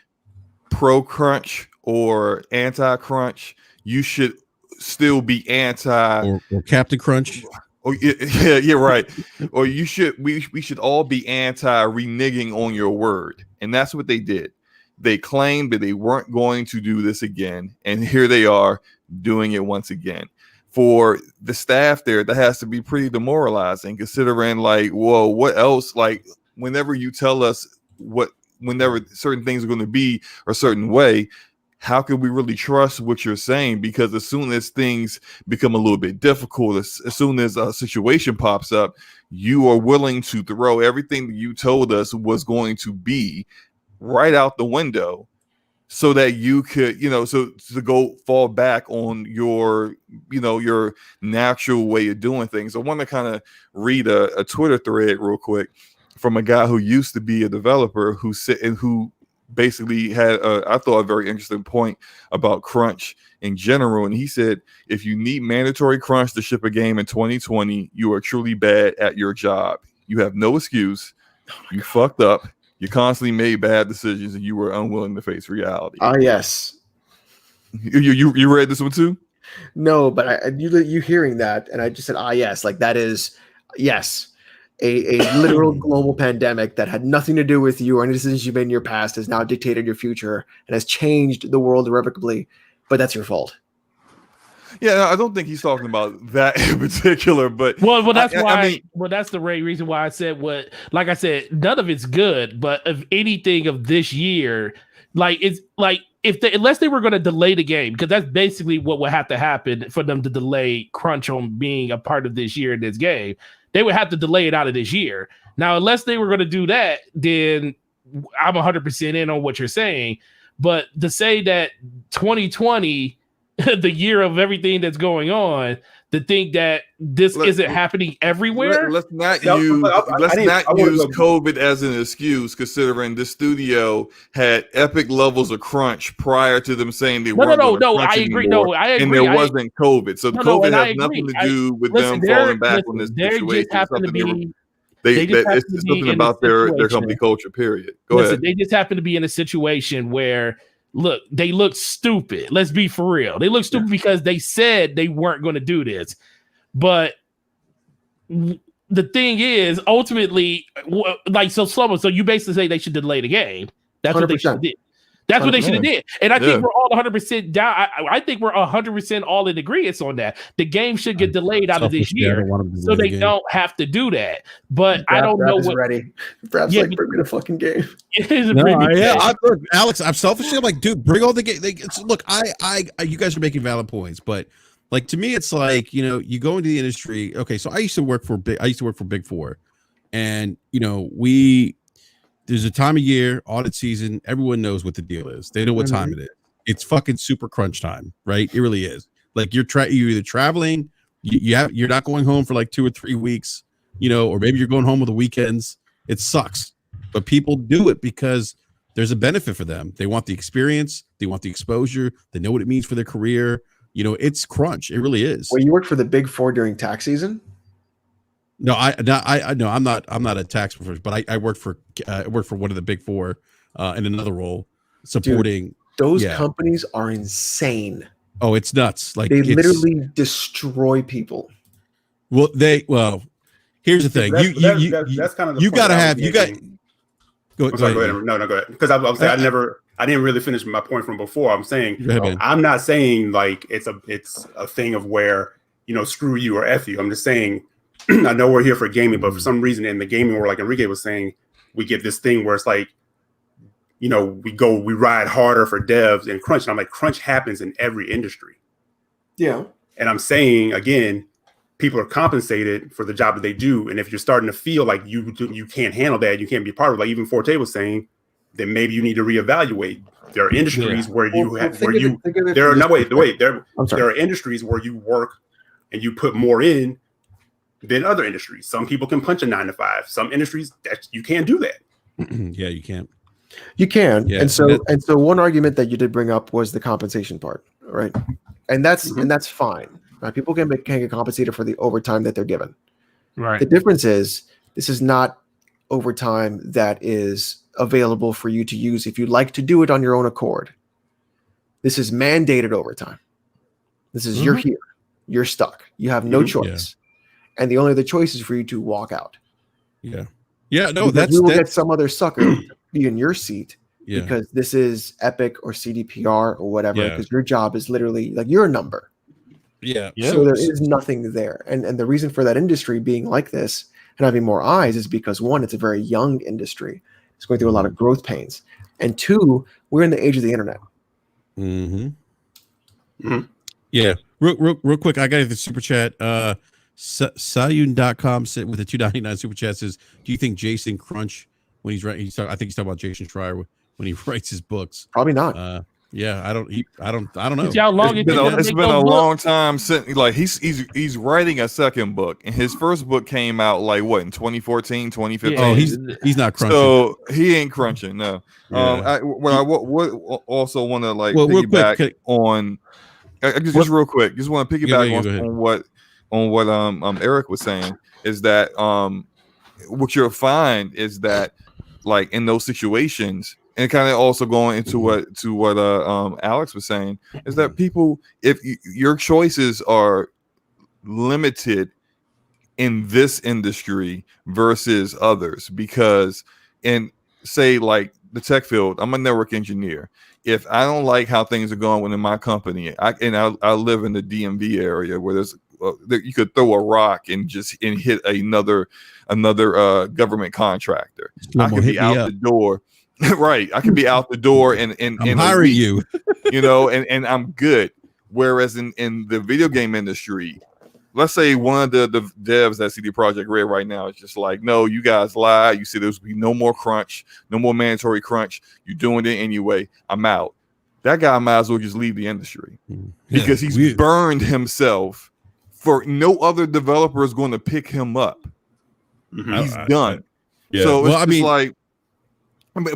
pro crunch or anti crunch, you should still be anti or Captain Crunch. Oh yeah, right. Or we should all be anti reneging on your word, and that's what they did. They claimed that they weren't going to do this again, and here they are doing it once again. For the staff there, that has to be pretty demoralizing, considering like, whoa, what else? Like, whenever you tell us whenever certain things are going to be a certain way, how can we really trust what you're saying? Because as soon as things become a little bit difficult, as soon as a situation pops up, you are willing to throw everything that you told us was going to be right out the window so that you could, so to go fall back on your natural way of doing things. I want to kind of read a Twitter thread real quick from a guy who used to be a developer who basically had I thought a very interesting point about crunch in general. And he said, if you need mandatory crunch to ship a game in 2020, you are truly bad at your job. You have no excuse. You fucked up. You constantly made bad decisions and you were unwilling to face reality. Yes. You read this one too? No, but you hearing that, and I just said, yes, like that is, yes. A literal global pandemic that had nothing to do with you or any decisions you made in your past has now dictated your future and has changed the world irrevocably, but that's your fault. Yeah, I don't think he's talking about that in particular, but that's that's the reason why I said like I said, none of it's good, but if anything of this year, like it's like unless they were going to delay the game, because that's basically what would have to happen for them to delay crunch on being a part of this year in this game. They would have to delay it out of this year. Now, unless they were going to do that, then I'm 100% in on what you're saying. But to say that 2020, the year of everything that's going on, to think that this isn't happening everywhere. Let's not use COVID as an excuse, considering the studio had epic levels of crunch prior to them saying they weren't. I agree. And there wasn't COVID, so COVID has nothing to do with them falling back on this situation. It's something about their company culture. Period. Go ahead. They just happen to be in a situation where. Look, they look stupid. Let's be for real. They look stupid because they said they weren't going to do this. But the thing is, ultimately, so you basically say they should delay the game. That's 100%. What they should have did. That's 100%. What they should have did. And I think we're all 100% down. I think we're 100% all in agreement on that. The game should get delayed out of this year so they don't have to do that. But I don't know what. Ready. Perhaps bring me the fucking game. It is look, Alex, I'm selfishly, I'm like, dude, bring all the game. Look, you guys are making valid points, but like to me, it's like, you go into the industry. Okay, so I used to work for Big Four, and there's a time of year, audit season. Everyone knows what the deal is. They know what time it is. It's fucking super crunch time, right? It really is. Like you're either traveling, you're not going home for like 2 or 3 weeks, or maybe you're going home with the weekends. It sucks, but people do it because there's a benefit for them. They want the experience, they want the exposure, they know what it means for their career. It's crunch. It really is. Well, you worked for the Big Four during tax season. No, I'm not a tax professional, but I work for one of the Big Four in another role. supporting. Dude, those companies are insane. Oh, it's nuts. Like they literally destroy people. Well, here's the thing. That's kind of the you point gotta have Go ahead. No, go ahead. Because I'm saying I didn't really finish my point from before. I'm saying I'm not saying like it's a thing of where screw you or F you. I'm just saying I know we're here for gaming, but for some reason in the gaming world, like Enrique was saying, we get this thing where it's like we ride harder for devs and crunch. And I'm like, crunch happens in every industry. Yeah. And I'm saying again, people are compensated for the job that they do. And if you're starting to feel like you can't handle that, you can't be part of it, like even Forte was saying, then maybe you need to reevaluate. There are industries where there are industries where you work and you put more in than other industries. Some people can punch a 9 to 5. Some industries that you can't do that. Yeah, you can't. You can. Yeah, and so one argument that you did bring up was the compensation part, right? And that's fine. Right? People can get compensated for the overtime that they're given. Right. The difference is this is not overtime that is available for you to use if you'd like to do it on your own accord. This is mandated overtime. This is you're here. You're stuck. You have no choice. Yeah. And the only other choice is for you to walk out. Yeah. Yeah, no, because you will get some other sucker to be in your seat because this is Epic or CDPR or whatever, because your job is literally like you're a number. Yeah. So there is nothing there. And the reason for that industry being like this and having more eyes is because one, it's a very young industry. It's going through a lot of growth pains. And two, we're in the age of the internet. Yeah. Real quick, I got the super chat. Sayun.com with the $2.99 super chat says, do you think Jason Crunch when he's writing, I think he's talking about Jason Schreier when he writes his books? Probably not. Yeah, I don't know. How long it's been a long time since he's writing a second book, and his first book came out like what in 2014, 2015. Oh, he's not crunching. So he ain't crunching. No. I also want to piggyback on. Just real quick, just want to piggyback on what Eric was saying is that what you'll find is that like in those situations. And kind of also going into what Alex was saying is that people, if your choices are limited in this industry versus others, because in say like the tech field, I'm a network engineer. If I don't like how things are going within my company, I live in the DMV area where there's you could throw a rock and hit another government contractor. I could be out the door. Right, I could be out the door and I'm hiring you, and I'm good. Whereas in the video game industry, let's say one of the devs at CD Projekt Red right now is just like, no, you guys lied. You said there's be no more crunch, no more mandatory crunch. You're doing it anyway. I'm out. That guy might as well just leave the industry because he's burned himself. For no other developer is going to pick him up. He's done. So it's like.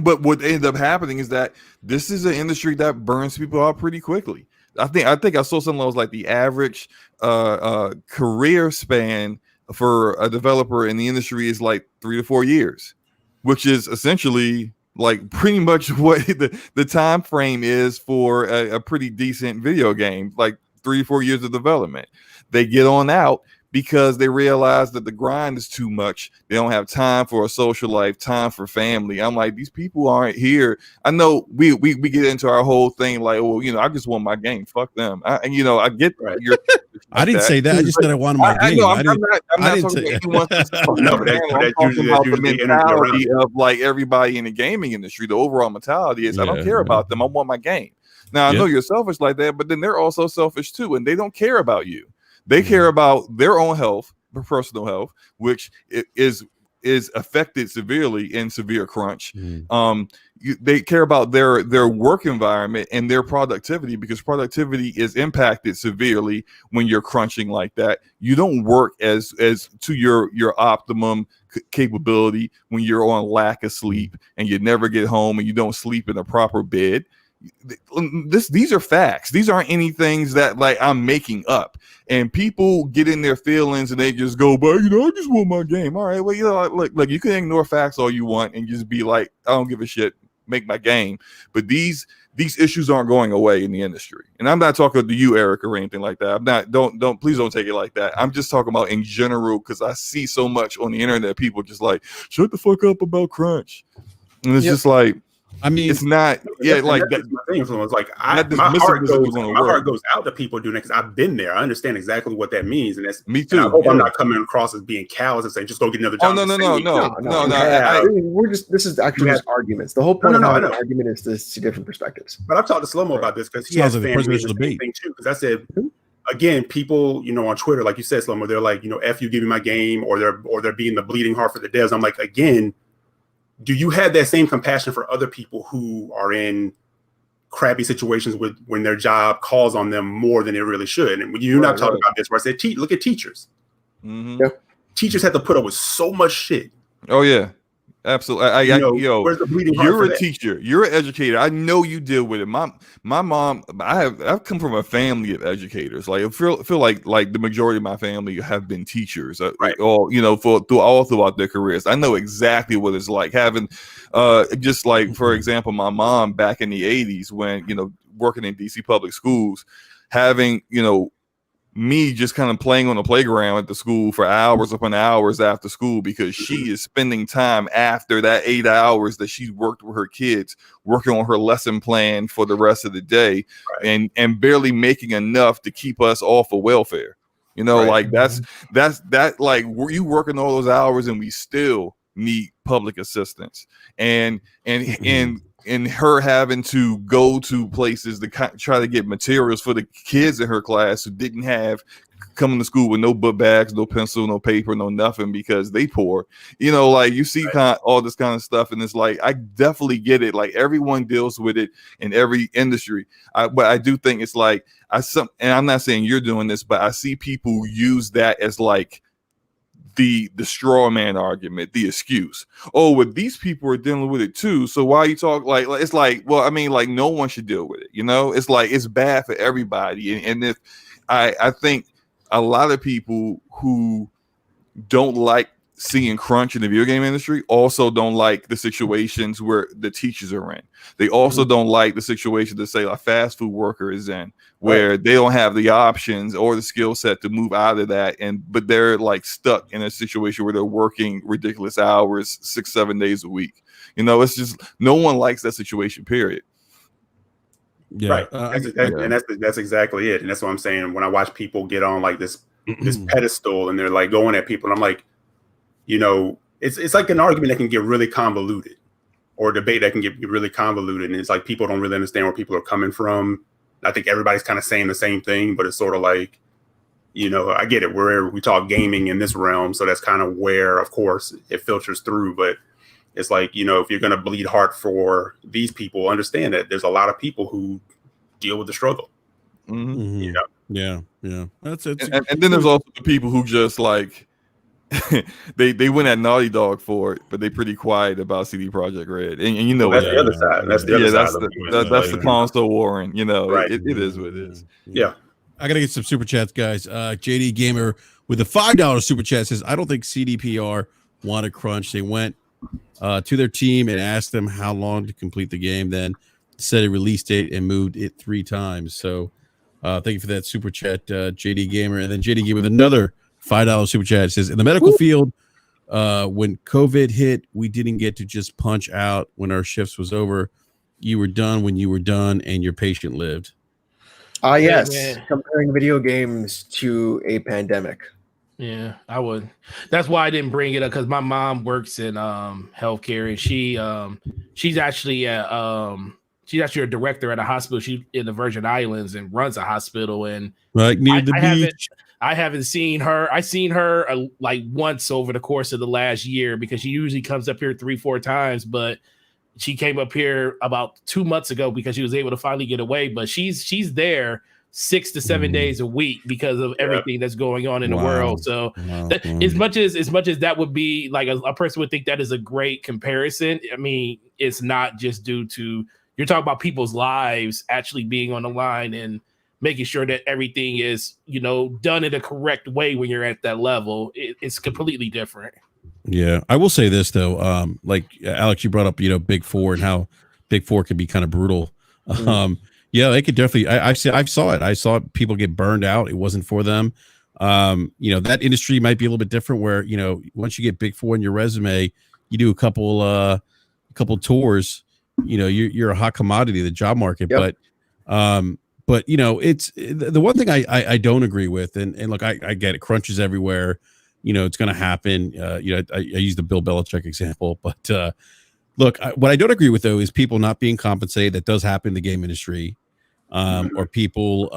But what ended up happening is that this is an industry that burns people out pretty quickly. I think I saw something that was like the average career span for a developer in the industry is like 3 to 4 years, which is essentially like pretty much what the time frame is for a pretty decent video game, like 3 to 4 years of development. They get on out because they realize that the grind is too much. They don't have time for a social life, time for family. I'm like, these people aren't here. I know we get into our whole thing like, well, I just want my game. Fuck them. I get your. I didn't say that. I just said I wanted my game. I'm not talking about anyone. I'm talking about the mentality of like everybody in the gaming industry. The overall mentality is I don't care about them. I want my game. Now I know you're selfish like that, but then they're also selfish too, and they don't care about you. They care about their own health, their personal health, which is affected severely in severe crunch. They care about their work environment and their productivity because productivity is impacted severely when you're crunching like that. You don't work as to your optimum capability when you're on lack of sleep and you never get home and you don't sleep in a proper bed. These are facts. These aren't anything that like I'm making up. And people get in their feelings and they just go, but I just want my game. All right, well, like you can ignore facts all you want and just be like, I don't give a shit. make my game. But these issues aren't going away in the industry. And I'm not talking to you, Eric, or anything like that. I'm not, please don't take it like that. I'm just talking about in general, because I see so much on the internet, people just like, shut the fuck up about crunch. And it's just like, I mean, it's not, like that's that. My thing was like, my heart goes out to people doing it because I've been there. I understand exactly what that means, and that's me too. And I hope I'm not coming across as being callous and saying just go get another job. Oh no. This is actually just arguments. The whole point of an argument is to see different perspectives. But I've talked to Slow-Mo about this because he has family in the same thing too. Because I said, again, people, on Twitter, like you said, Slow-Mo, they're like, F you, give me my game, or they're being the bleeding heart for the devs. I'm like, again, do you have that same compassion for other people who are in crappy situations when their job calls on them more than it really should? And you're not talking about this, where I said, look at teachers. Mm-hmm. Yeah. Teachers have to put up with so much shit. Oh yeah, absolutely. Where's the bleeding heart? You're a teacher. You're an educator. I know you deal with it. My mom. I've come from a family of educators. Like I feel like the majority of my family have been teachers. Right. All throughout their careers. I know exactly what it's like having, just like for example, my mom back in the '80s when working in DC public schools, having me just kind of playing on the playground at the school for hours upon hours after school because she is spending time after that 8 hours that she's worked with her kids, working on her lesson plan for the rest of the day, and barely making enough to keep us off of welfare. Like that's like, were you working all those hours and we still need public assistance and her having to go to places to try to get materials for the kids in her class who didn't have coming to school with no book bags, no pencil, no paper, no nothing because they poor. Like you see all this kind of stuff, and it's like I definitely get it. Like everyone deals with it in every industry. But I do think it's like and I'm not saying you're doing this, but I see people use that as like the straw man argument, the excuse. Oh, well, these people are dealing with it too. So why you talk like it's like, well, I mean, like no one should deal with it. It's like it's bad for everybody. And if I think a lot of people who don't like seeing crunch in the video game industry also don't like the situations where the teachers are in. They also don't like the situation that say a fast food worker is in, where they don't have the options or the skill set to move out of that, but they're like stuck in a situation where they're working ridiculous hours 6-7 days a week. It's just no one likes that situation, period. Yeah, that's exactly it. And that's what I'm saying. When I watch people get on like this pedestal and they're like going at people, and I'm like, it's like an argument that can get really convoluted, or a debate that can get really convoluted. And it's like people don't really understand where people are coming from. I think everybody's kind of saying the same thing, but it's sort of like, I get it. We talk gaming in this realm, so that's kind of where, of course, it filters through. But it's like, if you're going to bleed heart for these people, understand that there's a lot of people who deal with the struggle. Mm-hmm. Yeah. That's it. And then there's also the people who just like, they went at Naughty Dog for it, but they're pretty quiet about CD Projekt Red, and that's the other side. That's the other side. That's the console warring. Right. It is what it is. Yeah. I gotta get some super chats, guys. JD Gamer with a $5 super chat says, "I don't think CDPR wanted crunch. They went to their team and asked them how long to complete the game, then set a release date and moved it 3 times." So, thank you for that super chat, JD Gamer, and then JD Gamer with another $5 super chat. It says, in the medical field, when COVID hit, we didn't get to just punch out when our shifts was over. You were done when you were done, and your patient lived. Yes. Yeah. Comparing video games to a pandemic. Yeah, I would. That's why I didn't bring it up, because my mom works in healthcare, and she's actually a director at a hospital. She's in the Virgin Islands and runs a hospital. And right near the beach. I haven't seen her. I've seen her like once over the course of the last year, because she usually comes up here 3-4 times. But she came up here about 2 months ago because she was able to finally get away. But she's there 6 to 7 days a week because of everything that's going on in the world. So as much as that would be like a person would think that is a great comparison, I mean, it's not just due to, you're talking about people's lives actually being on the line and making sure that everything is, done in a correct way when you're at that level. It's completely different. Yeah. I will say this though. Like Alex, you brought up, Big Four and how Big Four can be kind of brutal. Yeah, they could definitely. I saw it. I saw people get burned out. It wasn't for them. That industry might be a little bit different. Where once you get Big Four in your resume, you do a couple tours. You're a hot commodity in the job market. Yep. But it's the one thing I don't agree with. And look, I get it. Crunches everywhere. It's going to happen. I use the Bill Belichick example, but look, what I don't agree with though is people not being compensated. That does happen in the game industry, or people,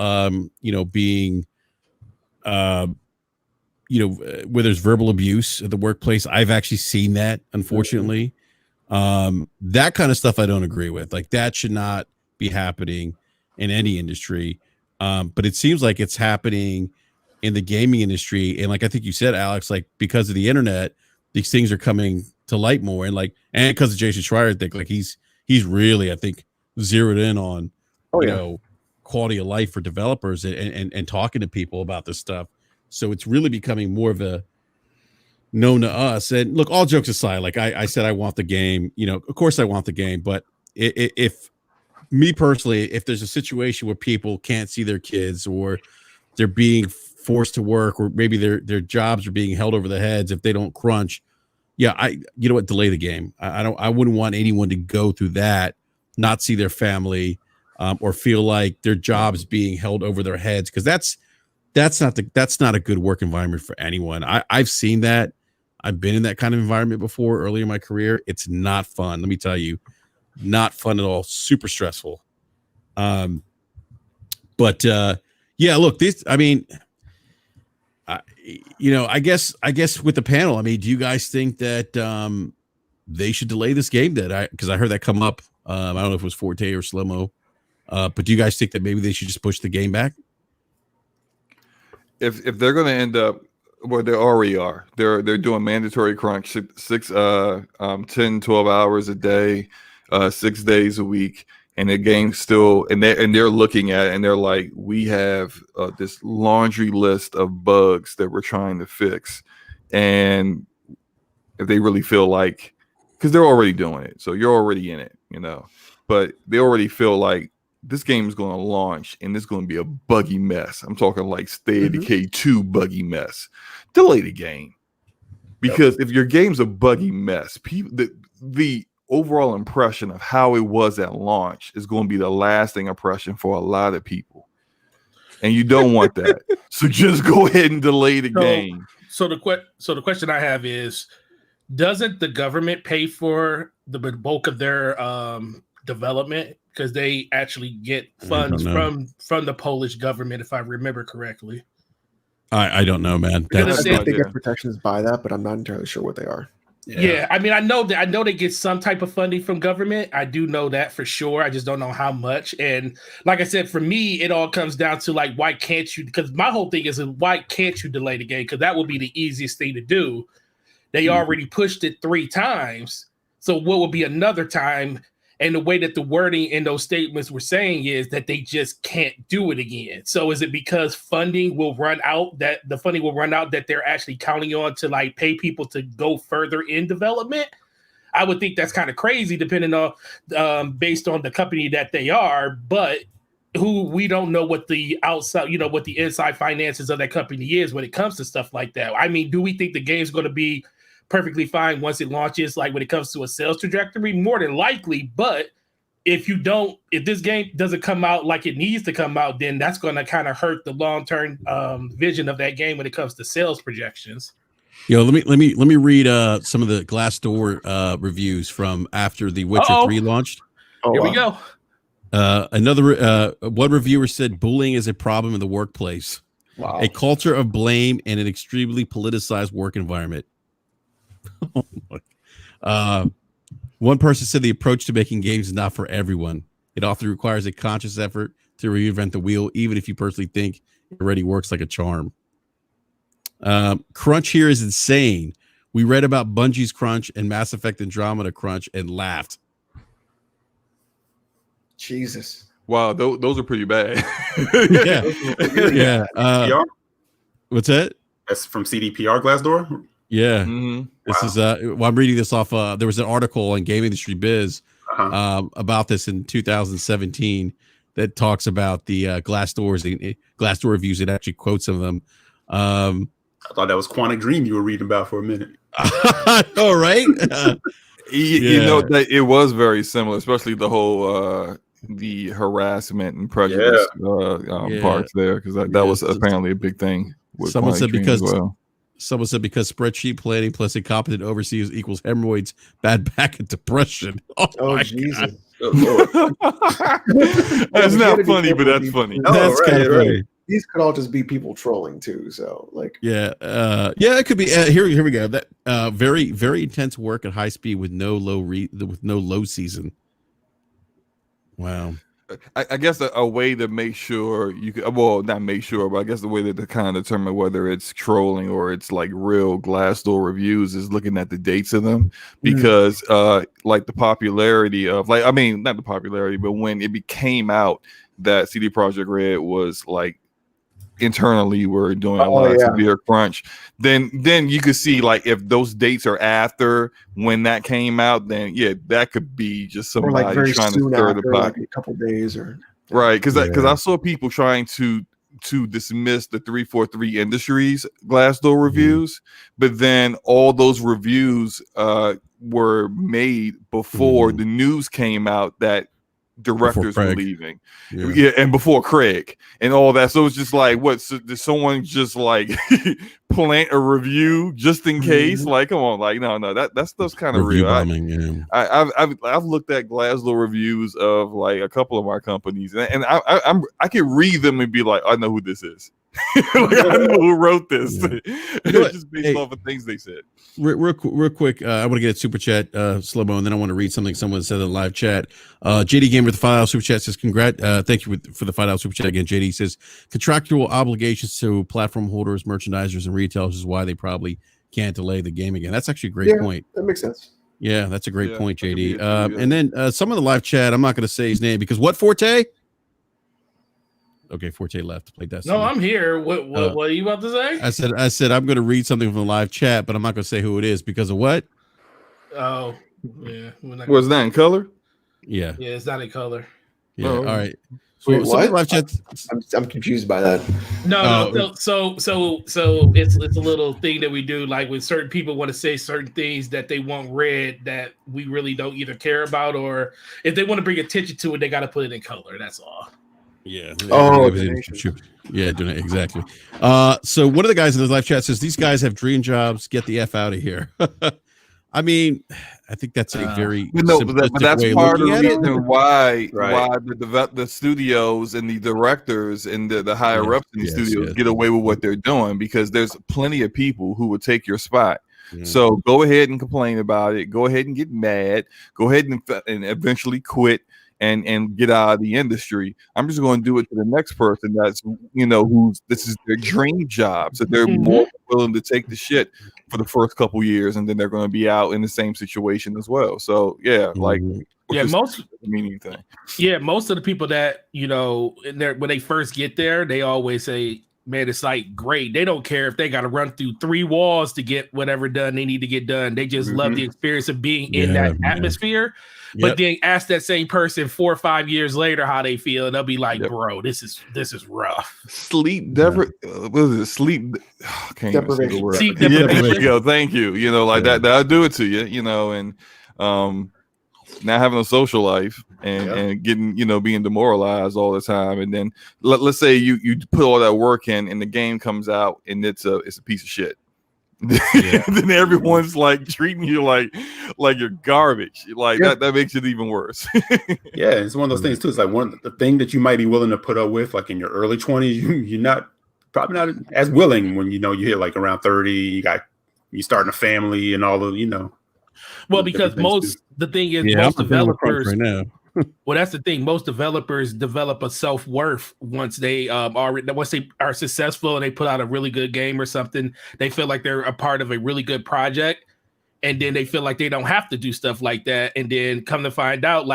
being, where there's verbal abuse at the workplace. I've actually seen that, unfortunately. That kind of stuff I don't agree with. Like that should not be happening in any industry. But it seems like it's happening in the gaming industry. And like I think you said, Alex, like because of the internet, these things are coming to light more. And because of Jason Schreier, I think like he's really, I think, zeroed in on quality of life for developers and talking to people about this stuff. So it's really becoming more of a known to us. And look, all jokes aside, like I said, I want the game, of course I want the game, but if me personally, if there's a situation where people can't see their kids or they're being forced to work, or maybe their jobs are being held over their heads if they don't crunch, delay the game. I wouldn't want anyone to go through that, not see their family, or feel like their job's being held over their heads, because that's not a good work environment for anyone. I've seen that. I've been in that kind of environment before earlier in my career. It's not fun. Let me tell you, not fun at all. Super stressful. Look, this, I guess with the panel, do you guys think that they should delay this game? Because I heard that come up. I don't know if it was Forte or Slow-Mo, but do you guys think that maybe they should just push the game back? If they're going to end up, well, they already are. They're doing mandatory crunch, 10, 12 hours a day, 6 days a week, and the game's still, and they're looking at it and they're like, we have this laundry list of bugs that we're trying to fix. And if they really feel like, because they're already doing it, so you're already in it, but they already feel like this game is going to launch and it's going to be a buggy mess. I'm talking like State of Decay 2 buggy mess. Delay the game, because if your game's a buggy mess, the overall impression of how it was at launch is going to be the lasting impression for a lot of people, and you don't want that. So just go ahead and delay the game. So the question I have is, doesn't the government pay for the bulk of their development, because they actually get funds from the Polish government, if I remember correctly? I don't know, man. I think they get protections by that, but I'm not entirely sure what they are. Yeah, I know they get some type of funding from government. I do know that for sure. I just don't know how much. And like I said, for me, it all comes down to like, why can't you? Because my whole thing is, why can't you delay the game? Because that would be the easiest thing to do. They already pushed it 3 times. So what would be another time? And the way that the wording in those statements were saying is that they just can't do it again. So is it because funding will run out, that they're actually counting on to like pay people to go further in development? I would think that's kind of crazy, depending on based on the company that they are, but we don't know what the outside, what the inside finances of that company is when it comes to stuff like that. Do we think the game's going to be perfectly fine once it launches, like when it comes to a sales trajectory? More than likely, but if this game doesn't come out like it needs to come out, then that's going to kind of hurt the long-term vision of that game when it comes to sales projections. Let me read some of the Glassdoor reviews from after the Witcher 3 launched. Here we go. One reviewer said bullying is a problem in the workplace. Wow. A culture of blame and an extremely politicized work environment. One person said the approach to making games is not for everyone. It often requires a conscious effort to reinvent the wheel, even if you personally think it already works like a charm. Crunch here is insane. We read about Bungie's crunch and Mass Effect Andromeda crunch and laughed. Jesus. Wow, those are pretty bad. Yeah. What's that? That's from CDPR Glassdoor. Yeah. This is I'm reading this off there was an article on Game Industry Biz about this in 2017 that talks about the Glassdoor reviews. It actually quotes some of them. I thought that was Quantic Dream you were reading about for a minute. All right. You know that it was very similar, especially the whole the harassment and prejudice parts there, because that was apparently a big thing. Someone said because spreadsheet planning plus incompetent overseers equals hemorrhoids, bad back, and depression. Oh Jesus! That's not funny, but that's funny. That's kind of funny. These could all just be people trolling too. So like, it could be. Here we go. That very very intense work at high speed with no low season. Wow. I guess a way to make sure you could, well, not make sure, but I guess the way to kind of determine whether it's trolling or it's like real Glassdoor reviews is looking at the dates of them, because like the popularity of, like, I mean, not the popularity, but when it became out that CD Projekt Red was like internally we're doing a lot of severe crunch, then you could see, like, if those dates are after when that came out, then that could be just somebody like very trying to soon stir after, the pot, like a couple days or right, because I saw people trying to dismiss the 343 Industries Glassdoor reviews, but then all those reviews were made before the news came out that directors were leaving, and before Craig and all that. So it's just like, what? So did someone just like plant a review just in case? Like, come on, like, no, that stuff's kind of real. I've looked at Glassdoor reviews of like a couple of our companies, and I can read them and be like, I know who this is. Like, I know who wrote this. Just based off of things they said. Real quick, I want to get a super chat, slow-mo, and then I want to read something someone said in the live chat. JD Gamer with the $5 super chat says, thank you for the $5 super chat again. JD says, contractual obligations to platform holders, merchandisers, and retailers is why they probably can't delay the game again. That's actually a great point. That makes sense. Yeah, that's a great point, JD. And then some of the live chat, I'm not going to say his name because what, Forte? Okay, Forte left to play Destiny. No, I'm here. What are you about to say? I said I'm going to read something from the live chat, but I'm not going to say who it is because of what? Oh, yeah. Was that in color? Yeah. Yeah, it's not in color. Yeah. All right. Wait, what? Live chat. I'm confused by that. No. So it's a little thing that we do. Like when certain people want to say certain things that they want read that we really don't either care about, or if they want to bring attention to it, they got to put it in color. That's all. Yeah. Exactly. So one of the guys in the live chat says these guys have dream jobs. Get the F out of here. I mean, I think that's a very but that's part of the reason why the studios and the directors and the higher ups in the studios get away with what they're doing, because there's plenty of people who would take your spot. So go ahead and complain about it. Go ahead and get mad. Go ahead and eventually quit and get out of the industry. I'm just going to do it to the next person that's, this is their dream job. So they're more willing to take the shit for the first couple years, and then they're going to be out in the same situation as well. So most of the people that, when they first get there, they always say, man, it's like great. They don't care if they got to run through 3 walls to get whatever done they need to get done. They just love the experience of being in that atmosphere. But then ask that same person 4 or 5 years later how they feel, and they'll be like, "Bro, this is rough." Sleep deprivation. Sleep deprivation. Yo, thank you. That'll do it to you. And not having a social life and getting, being demoralized all the time, and then let's say you put all that work in, and the game comes out and it's a piece of shit. Then everyone's like treating you like you're garbage. That makes it even worse. It's one of those things too. It's like the thing that you might be willing to put up with, like in your early 20s, you're probably not as willing when you hit like around 30. You starting a family and all of Well, because most developers right now. Well, that's the thing. Most developers develop a self-worth once they are successful and they put out a really good game or something. They feel like they're a part of a really good project, and then they feel like they don't have to do stuff like that. And then come to find out,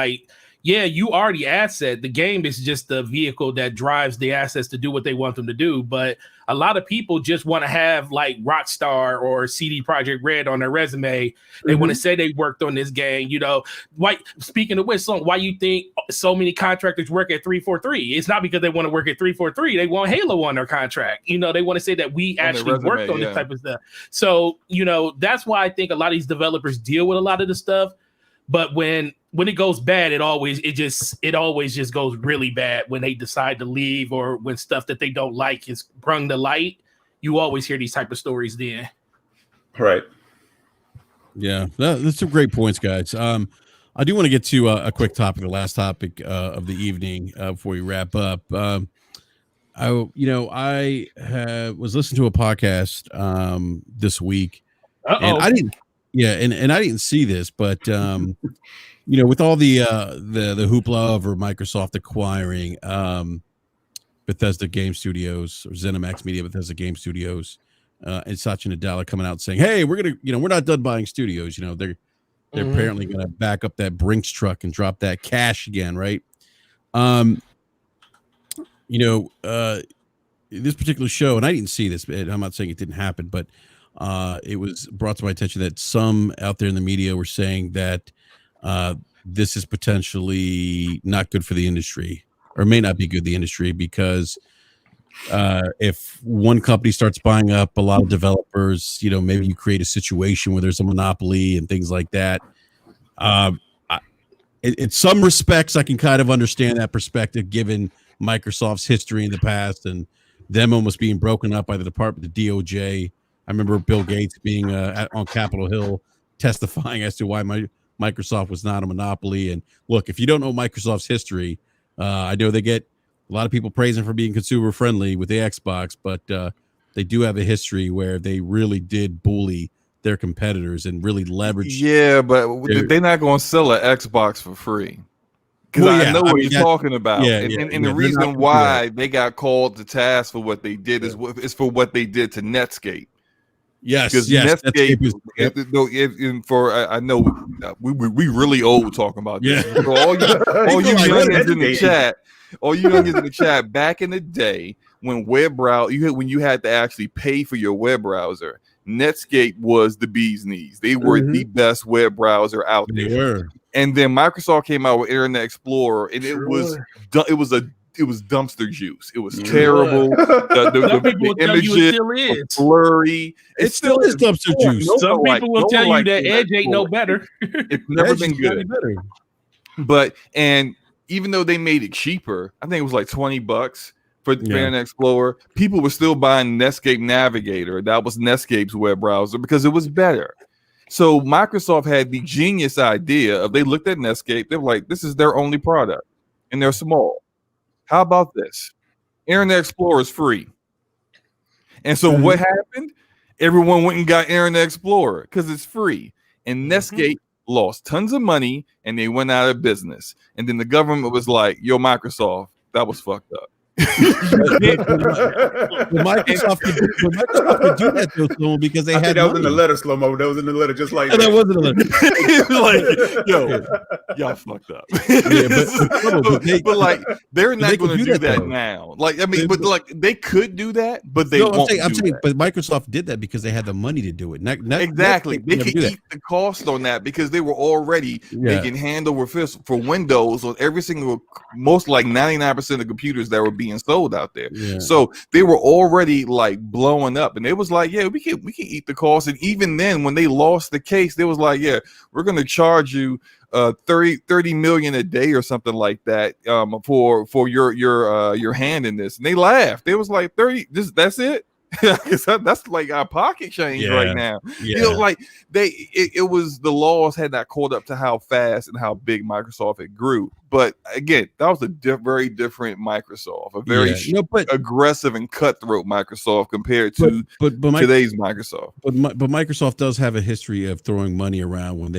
you are the asset. The game is just the vehicle that drives the assets to do what they want them to do. But a lot of people just want to have like Rockstar or CD Projekt Red on their resume. They want to say they worked on this game. You know, why? Speaking of which, why you think so many contractors work at 343? It's not because they want to work at 343. They want Halo on their contract. You know, they want to say that we actually worked on this type of stuff. So, you know, that's why I think a lot of these developers deal with a lot of the stuff. But when it goes bad, it always just goes really bad when they decide to leave, or when stuff that they don't like is brung to light. You always hear these type of stories then. Right. Yeah, that's some great points, guys. I do want to get to a quick topic, the last topic of the evening before we wrap up. I was listening to a podcast this week, and I didn't. Yeah, and I didn't see this, but with all the hoopla over Microsoft acquiring Bethesda Games Studios, or ZeniMax Media, Bethesda Games Studios, and Satya Nadella coming out saying, "Hey, we're not done buying studios. You know, they're apparently gonna back up that Brinks truck and drop that cash again, right?" This particular show, and I didn't see this, but I'm not saying it didn't happen, but it was brought to my attention that some out there in the media were saying that this is potentially not good for the industry, or may not be good for the industry, because if one company starts buying up a lot of developers, maybe you create a situation where there's a monopoly and things like that. In some respects, I can kind of understand that perspective, given Microsoft's history in the past and them almost being broken up by the Department, the DOJ. I remember Bill Gates being on Capitol Hill testifying as to why Microsoft was not a monopoly. And look, if you don't know Microsoft's history, I know they get a lot of people praising for being consumer friendly with the Xbox, but they do have a history where they really did bully their competitors and really leverage. Yeah, but they're not going to sell an Xbox for free. Because I know what you're talking about. And the reason why they got called to task for what they did is for what they did to Netscape. Yes, because Netscape I know we really old talking about this. Yeah. So all you youngins in the chat, back in the day when when you had to actually pay for your web browser, Netscape was the bee's knees. They were the best web browser out there. And then Microsoft came out with Internet Explorer, and it was dumpster juice. It was terrible. The images were blurry. It still is dumpster juice. Some people will tell you that Edge ain't no better. It's never been good. But even though they made it cheaper, I think it was like $20 for Internet Explorer, people were still buying Netscape Navigator. That was Netscape's web browser because it was better. So Microsoft had the genius idea of, they looked at Netscape, they were like, this is their only product, and they're small. How about this? Internet Explorer is free. And so what happened? Everyone went and got Internet Explorer because it's free. And Netscape lost tons of money and they went out of business. And then the government was like, yo, Microsoft, that was fucked up. Microsoft could do that though, Slow-mo, because they had that was in the letter, Slow-mo. That was in the letter, just like that wasn't a letter. Like, yo, y'all fucked up. But like, they're not going to do that now. Like, I mean, but like, they could do that, but they won't. I'm saying, but Microsoft did that because they had the money to do it. Exactly, they could eat the cost on that because they were already making hand over fist for Windows on every single, most like 99% of computers that were being sold out there. So they were already like blowing up, and it was like, we can eat the cost. And even then, when they lost the case, they was like, we're gonna charge you 30 million a day or something like that for your hand in this. And they laughed. They was like, 30, that's it. That's like our pocket change right now. Like it was, the laws had not caught up to how fast and how big Microsoft had grew. But again, that was a very different Microsoft, a very aggressive and cutthroat Microsoft compared to today's Microsoft. But Microsoft does have a history of throwing money around when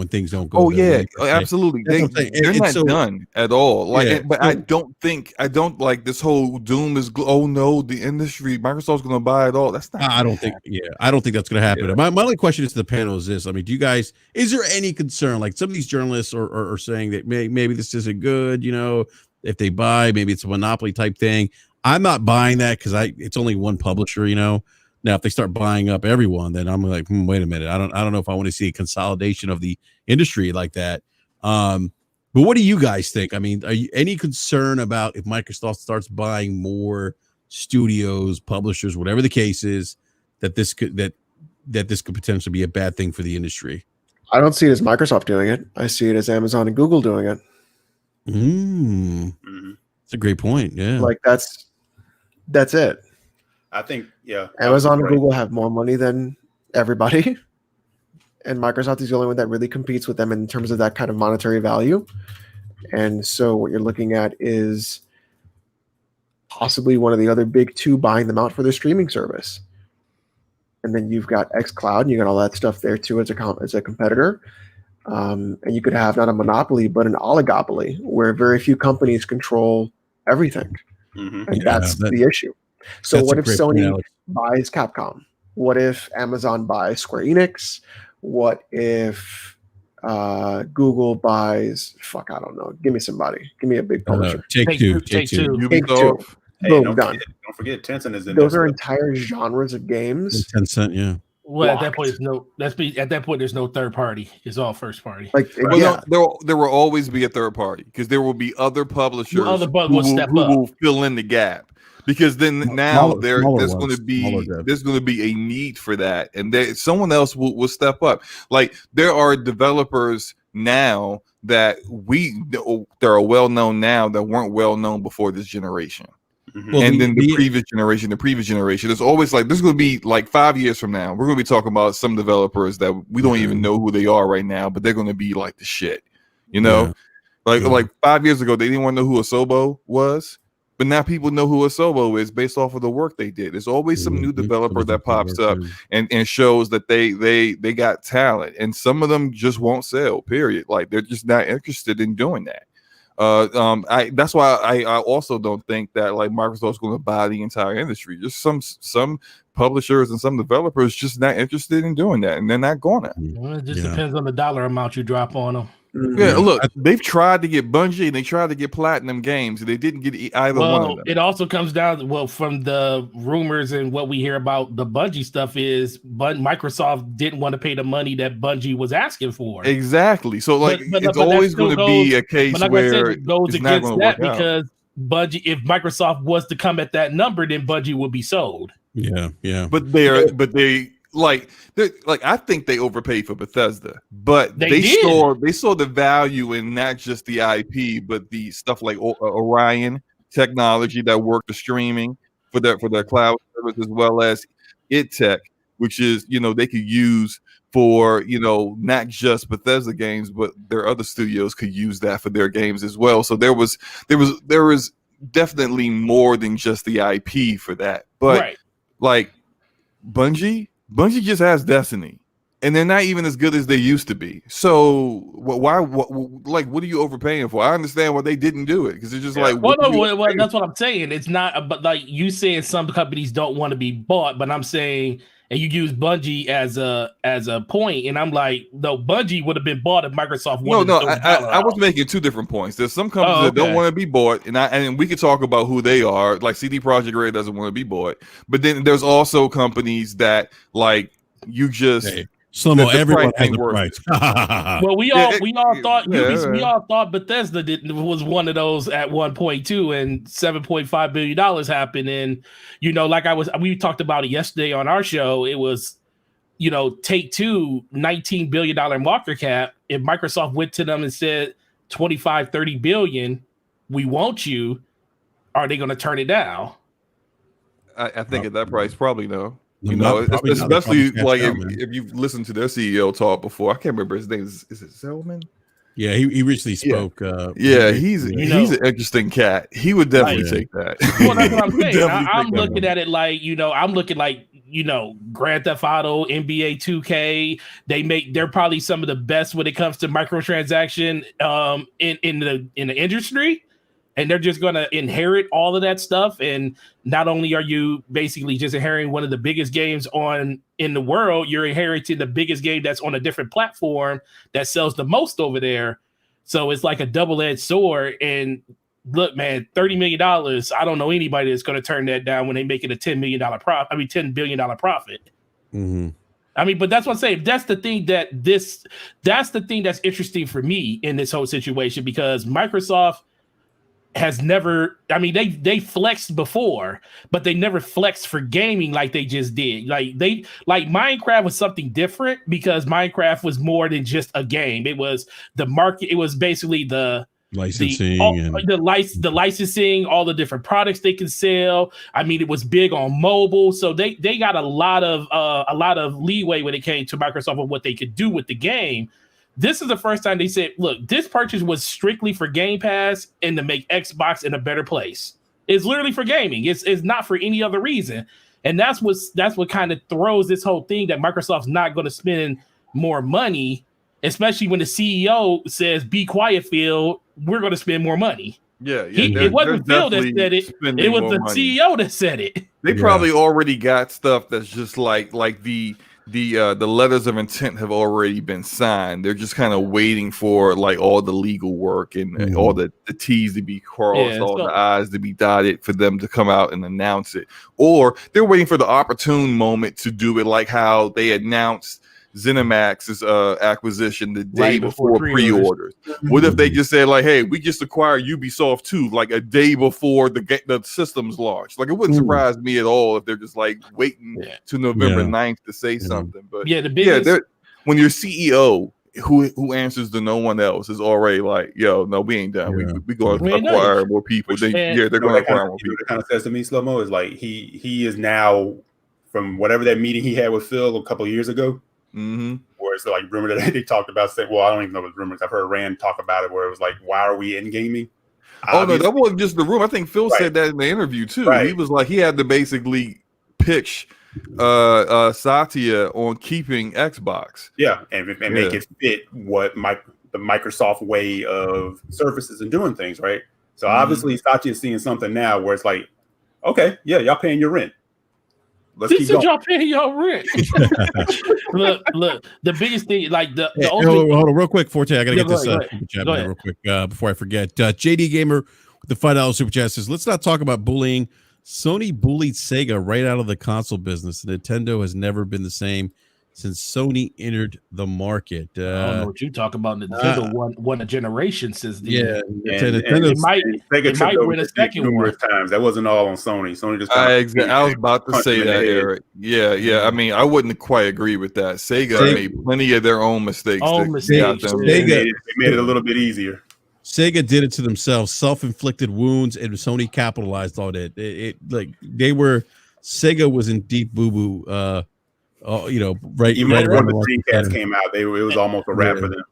things don't go. Oh yeah, absolutely. They're not done at all. Like, but I don't like this whole doom is. Oh no, the industry, Microsoft's going to buy it all. That's not. I don't think that's going to happen. Yeah. My only question to the panel is this: I mean, is there any concern? Like, some of these journalists are saying that maybe this isn't good. If they buy, maybe it's a monopoly type thing. I'm not buying that because it's only one publisher, you know. Now, if they start buying up everyone, then I'm like, wait a minute. I don't know if I want to see a consolidation of the industry like that. But what do you guys think? I mean, are you any concern about if Microsoft starts buying more studios, publishers, whatever the case is, that this could potentially be a bad thing for the industry? I don't see it as Microsoft doing it. I see it as Amazon and Google doing it. That's a great point. Yeah. Like that's it. I think, yeah. Amazon and Google have more money than everybody. And Microsoft is the only one that really competes with them in terms of that kind of monetary value. And so what you're looking at is possibly one of the other big two buying them out for their streaming service. And then you've got xCloud, and you got all that stuff there too as a competitor. And you could have not a monopoly, but an oligopoly where very few companies control everything. And that's the issue. So what if Sony buys Capcom? What if Amazon buys Square Enix? What if Google buys, I don't know. Give me somebody. Give me a big publisher. Take two. Ubisoft. Hey, Boom, done. Don't forget Tencent is in Those there. are entire genres of games. Tencent, yeah. Well, at that point, there's no third party. It's all first party. Like, no, there will always be a third party because there will be other publishers who will fill in the gap. Because then now there's going to be a need for that, and someone else will step up. Like there are developers now that are well known now that weren't well known before this generation. Well, and then the previous generation. There's always like there's going to be like 5 years from now, we're going to be talking about some developers that we don't even know who they are right now, but they're going to be like the shit, you know. Like 5 years ago, they didn't want to know who Asobo was. But now people know who Asobo is based off of the work they did. There's always some new developer that pops up and shows that they got talent, and some of them just won't sell. Period. Like they're just not interested in doing that. That's why I also don't think that like Microsoft's going to buy the entire industry. Just some publishers and some developers just not interested in doing that, and they're not going to. Well, it just depends on the dollar amount you drop on them. Yeah, look, they've tried to get Bungie and they tried to get Platinum Games, and they didn't get either one of them. It also comes down from the rumors and what we hear about the Bungie stuff is Microsoft didn't want to pay the money that Bungie was asking for. Exactly. So like it's always going to be a case where it goes against that because Bungie, if Microsoft was to come at that number, then Bungie would be sold. Yeah. But they I think they overpaid for Bethesda, but they saw the value in not just the IP, but the stuff like Orion technology that worked the streaming for their cloud service, as well as IdTech, which is they could use for not just Bethesda games, but their other studios could use that for their games as well. So there was definitely more than just the IP for that, but like Bungie just has Destiny, and they're not even as good as they used to be. So why? What are you overpaying for? I understand why they didn't do it because it's just like. Well, that's what I'm saying. It's not, but like you saying, some companies don't want to be bought, but I'm saying, and you use Bungie as a point, and I'm like, no, Bungie would have been bought if Microsoft wanted. I was making two different points. There's some companies that don't want to be bought, and we could talk about who they are. Like CD Projekt Red doesn't want to be bought, but then there's also companies that like you just. Hey. Everyone has a price. Well, we all thought Bethesda was one of those at one point too, and $7.5 billion happened, and we talked about it yesterday on our show. It was, Take-Two, $19 billion market cap. If Microsoft went to them and said 25-30 billion, we want you, are they going to turn it down? I think at that price, probably no. Especially like if you've listened to their CEO talk before. I can't remember his name. Is it Zellman? Yeah, he recently spoke. He's an interesting cat. He would definitely take that. Well, that's what I'm saying. I'm looking at it like I'm looking like Grand Theft Auto, NBA 2K. They're probably some of the best when it comes to microtransaction in the industry. And they're just going to inherit all of that stuff. And not only are you basically just inheriting one of the biggest games in the world, you're inheriting the biggest game that's on a different platform that sells the most over there. So it's like a double-edged sword. And look, man, $30 million. I don't know anybody that's going to turn that down when they make it a $10 million profit. I mean, $10 billion profit. Mm-hmm. I mean, but that's what I'm saying. That's the thing that's the thing that's interesting for me in this whole situation, because Microsoft has never, I mean, they flexed before, but they never flexed for gaming like they just did. Like Minecraft was something different, because Minecraft was more than just a game. It was the market. It was basically the licensing, the licensing, all the different products they can sell. I mean, it was big on mobile, so they got a lot of leeway when it came to Microsoft of what they could do with the game. This is the first time they said, look, this purchase was strictly for Game Pass and to make Xbox in a better place. It's literally for gaming. It's not for any other reason. And that's what kind of throws this whole thing, that Microsoft's not going to spend more money, especially when the CEO says, be quiet, Phil, we're going to spend more money. Yeah. It wasn't Phil that said it. It was the CEO that said it. They probably already got stuff that's just like the letters of intent have already been signed. They're just kind of waiting for like all the legal work and all the T's to be crossed, the I's to be dotted for them to come out and announce it. Or they're waiting for the opportune moment to do it, like how they announced ZeniMax's acquisition the day before pre-orders. What if they just said like, hey, we just acquired Ubisoft too, like a day before the system's launch? Like, it wouldn't surprise me at all if they're just like waiting to November 9th to say something. But when your CEO who answers to no one else is already like, yo, no, we ain't done. We going to acquire more people. They're going to acquire more people. What it kind of says to me, Slow-Mo, is like he is now, from whatever that meeting he had with Phil a couple of years ago, where it's like rumor that they talked about, saying, well, I don't even know if it's rumors. I've heard Rand talk about it, where it was like, why are we in gaming? Oh, no, that wasn't just the rumor. I think Phil said that in the interview too. He was like, he had to basically pitch Satya on keeping Xbox. And make it fit what the Microsoft way of services and doing things, right? So obviously Satya is seeing something now where it's like, okay, y'all paying your rent. Let's keep going. Y'all paying y'all rent. look, the biggest thing, like hold on real quick, Forte. I gotta get this super chat real quick before I forget. JD Gamer with the $5 super chat says, let's not talk about bullying. Sony bullied Sega right out of the console business. Nintendo has never been the same since Sony entered the market. I don't know what you talk about. Nintendo won a generation since the it might win a second numerous times. That wasn't all on Sony. Sony just I was about to say that, Eric. I mean, I wouldn't quite agree with that. Sega made plenty of their own mistakes. They made it a little bit easier. Sega did it to themselves, self-inflicted wounds, and Sony capitalized on it. Sega was in deep boo-boo. Even when the Dreamcast came out, it was almost a wrap for them.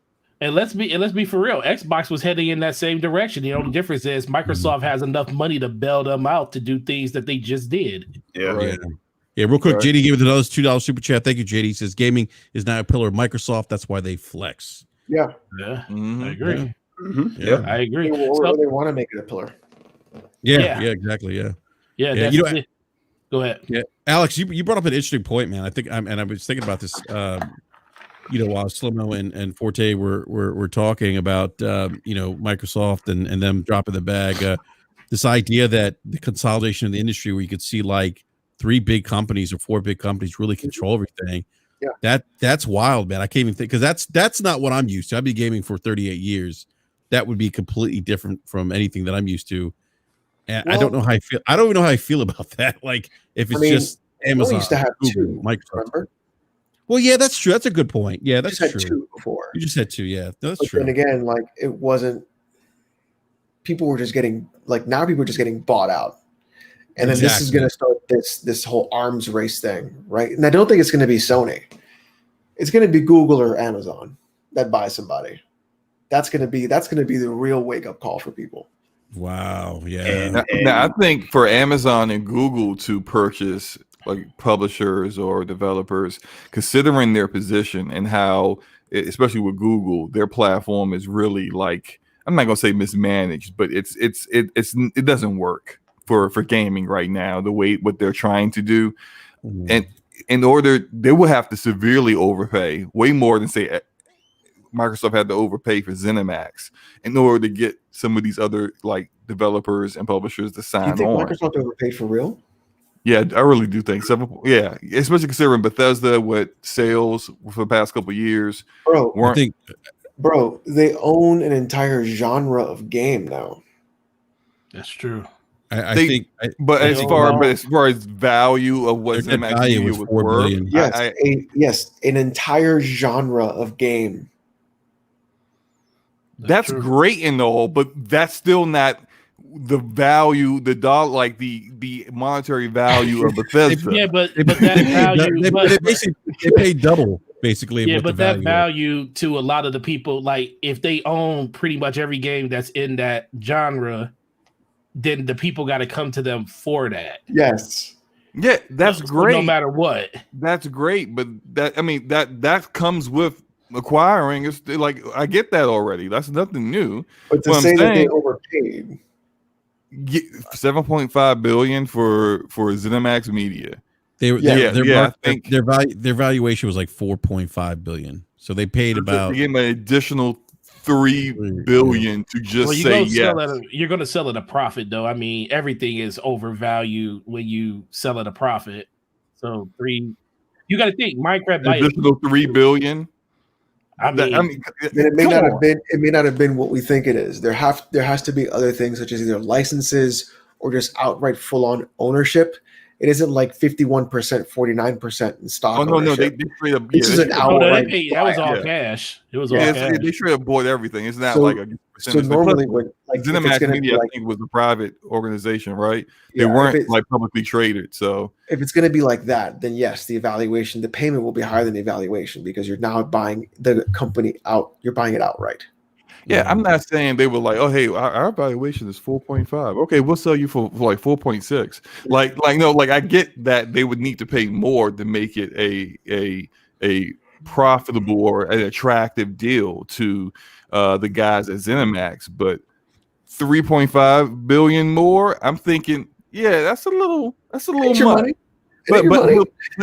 And let's be for real. Xbox was heading in that same direction. The only difference is Microsoft has enough money to bail them out to do things that they just did. Yeah, real quick, JD gave it another $2 super chat. Thank you, JD. He says gaming is now a pillar of Microsoft. That's why they flex. I agree. I agree. Or they want to make it a pillar. Exactly. Go ahead. Yeah, Alex, you brought up an interesting point, man. I think I was thinking about this. While Slomo and Forte were talking about Microsoft and them dropping the bag. This idea that the consolidation of the industry, where you could see like 3 big companies or 4 big companies really control everything. Yeah, that's wild, man. I can't even think, because that's not what I'm used to. I've been gaming for 38 years. That would be completely different from anything that I'm used to. And I don't know how I feel. I don't even know how I feel about that. Like, if it's just Amazon, used to have Google, 2, Microsoft. remember? Well, yeah, that's true. That's a good point. Yeah, that's true. You just had 2 before. You just had 2. Yeah, that's but true. Then again, like, it wasn't. People were just getting now. People are just getting bought out, and then this is going to start this whole arms race thing, right? And I don't think it's going to be Sony. It's going to be Google or Amazon that buys somebody. That's going to be the real wake up call for people. Wow. Yeah. Now, I think for Amazon and Google to purchase like publishers or developers, considering their position and how, especially with Google, their platform is really like, I'm not gonna say mismanaged, but it doesn't work for gaming right now, the way what they're trying to do. And in order, they will have to severely overpay, way more than say Microsoft had to overpay for ZeniMax in order to get some of these other like developers and publishers to Do you sign think on. Microsoft overpaid for real? Yeah, I really do think especially considering Bethesda with sales for the past couple of years. Bro, they own an entire genre of game now. That's true. I think, but as far as value of what ZeniMax value was $4 billion. Yes, an entire genre of game. That's great and all, but that's still not the value, the monetary value of Bethesda. Yeah, but that value, they paid double basically. Yeah, but that value to a lot of the people, like if they own pretty much every game that's in that genre, then the people got to come to them for that. Yes. Yeah, that's great. No matter what. That's great, but that comes with acquiring. It's like I get that already. That's nothing new. But to say that they overpaid, $7.5 billion for ZeniMax Media. I think their valuation was like $4.5 billion. So they paid about. They gave an additional $3 billion to just say yes. You're going to sell at a profit, though. I mean, everything is overvalued when you sell at a profit. So you got to think Minecraft additional $3 billion. It may not have been what we think it is. There has to be other things such as either licenses or just outright full on ownership. It isn't like 51%, 49% in stock. Oh no, they straight up. This is an outright. That was all cash. It was all cash. They straight up bought everything. It's not like a percentage. So normally, when ZeniMax Media, I think, was a private organization, right? They weren't like publicly traded. So if it's going to be like that, then yes, the payment will be higher than the evaluation because you're now buying the company out. You're buying it outright. Yeah, I'm not saying they were like, oh, hey, our valuation is 4.5. Okay, we'll sell you for like 4.6. Like no, like I get that they would need to pay more to make it a profitable or an attractive deal to the guys at ZeniMax, but 3.5 billion more. I'm thinking, yeah, that's a little much. But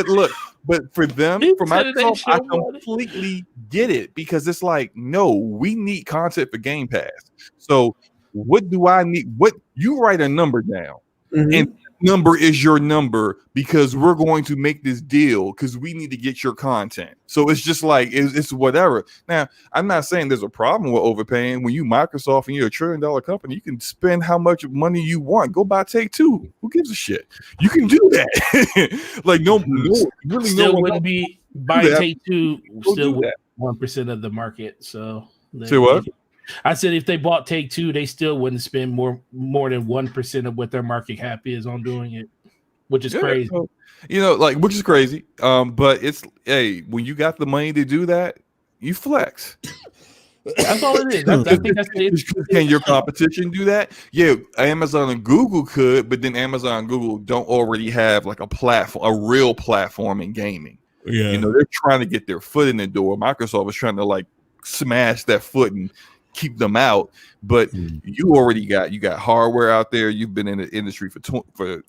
look. But for them, for Microsoft, I completely get it because it's like, no, we need content for Game Pass. So what do I need? What you write a number down, and number is your number because we're going to make this deal because we need to get your content. So it's just like it's whatever. Now, I'm not saying there's a problem with overpaying. When you Microsoft and you're $1 trillion company, you can spend how much money you want. Go buy Take-Two. Who gives a shit? You can do that. Like really still no wouldn't be buying Take-Two. Still with 1% of the market. So say what? I said if they bought Take-Two, they still wouldn't spend more than 1% of what their market cap is on doing it, which is crazy. So, which is crazy. But it's when you got the money to do that, you flex. That's all it is. I think that's it. Can your competition do that? Yeah, Amazon and Google could, but then Amazon and Google don't already have like a platform, a real platform in gaming. Yeah, they're trying to get their foot in the door. Microsoft is trying to like smash that foot and keep them out, but you already got hardware out there. You've been in the industry for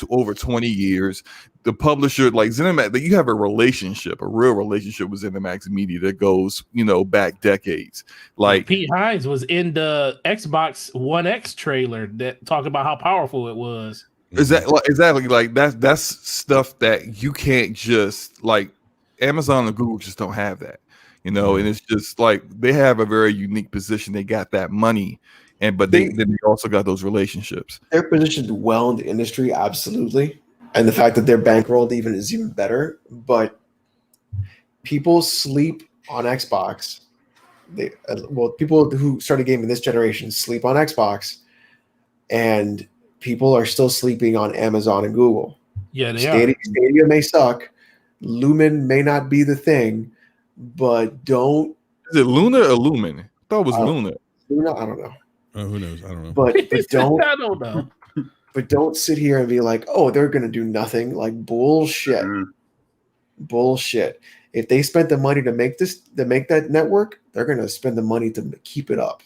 over 20 years. The publisher, like ZeniMax, you have a real relationship with ZeniMax Media that goes, back decades. Like Pete Hines was in the Xbox One X trailer that talked about how powerful it was. Exactly. Like that's stuff that you can't just like. Amazon and Google just don't have that. And it's just like they have a very unique position. They got that money, but they also got those relationships. They're positioned well in the industry, absolutely, and the fact that they're bankrolled is even better. But people sleep on Xbox. People who started gaming this generation sleep on Xbox, and people are still sleeping on Amazon and Google. Yeah, they Stadia may suck. Lumen may not be the thing. But don't. Is it Luna or Lumen? I thought it was Luna. Luna, I don't know. Who knows? I don't know. But don't. I don't know. But don't sit here and be like, oh, they're gonna do nothing. Like bullshit. Bullshit. If they spent the money to make that network, they're gonna spend the money to keep it up.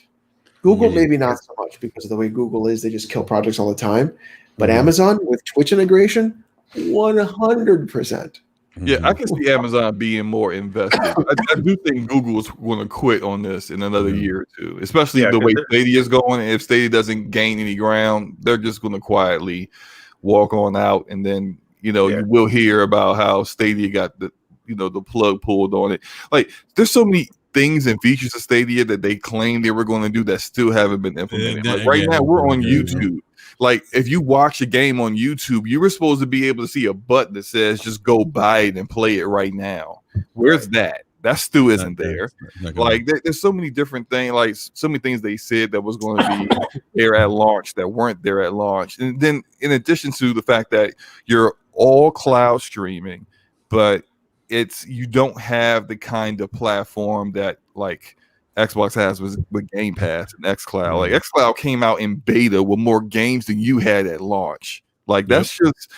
Google maybe not so much because of the way Google is. They just kill projects all the time. But Amazon with Twitch integration, 100%. Yeah, I can see Amazon being more invested. I do think Google is going to quit on this in another year or two, especially the way Stadia is going. If Stadia doesn't gain any ground, they're just going to quietly walk on out, and then you will hear about how Stadia got the plug pulled on it. Like, there's so many things and features of Stadia that they claim they were going to do that still haven't been implemented. Like right now, we're on YouTube. Like, if you watch a game on YouTube, you were supposed to be able to see a button that says just go buy it and play it right now. Where's that? That still isn't there. Like, there's so many different things, like so many things they said that was going to be there at launch that weren't there at launch. And then in addition to the fact that you're all cloud streaming, but you don't have the kind of platform that like Xbox has with Game Pass and xCloud. Like, xCloud came out in beta with more games than you had at launch. Like, that's just,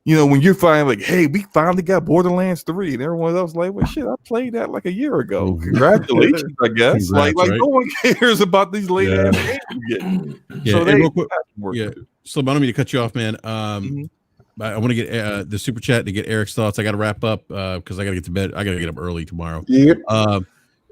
when you're finally like, hey, we finally got Borderlands 3, and everyone else like, well, shit, I played that like a year ago. Congratulations, I guess. Like no one cares about these late ass games you're getting. So real quick, so I don't mean to cut you off, man. I want to get the super chat to get Eric's thoughts. I got to wrap up because I got to get to bed. I got to get up early tomorrow. Yep.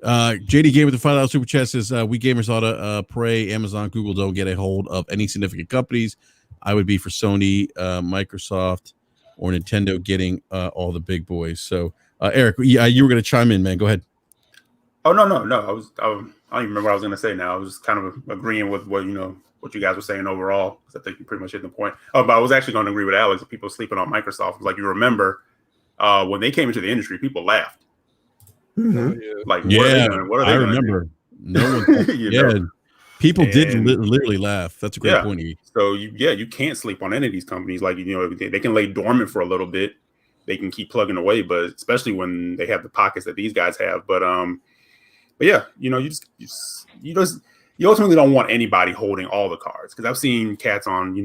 JD Gamer with the $5 super chat says, we gamers ought to pray Amazon, Google don't get a hold of any significant companies. I would be for Sony, Microsoft, or Nintendo getting all the big boys. So, Eric, you were going to chime in, man. Go ahead. Oh, no. I don't even remember what I was going to say now. I was kind of agreeing with what you guys were saying overall, because I think you pretty much hit the point. Oh, but I was actually going to agree with Alex that people sleeping on Microsoft. Like, you remember when they came into the industry, people laughed. Mm-hmm. Like, what are they I remember. No one. People did literally laugh. That's a great point. So you can't sleep on any of these companies. Like, they can lay dormant for a little bit. They can keep plugging away, but especially when they have the pockets that these guys have. But yeah, you ultimately don't want anybody holding all the cards, because I've seen cats on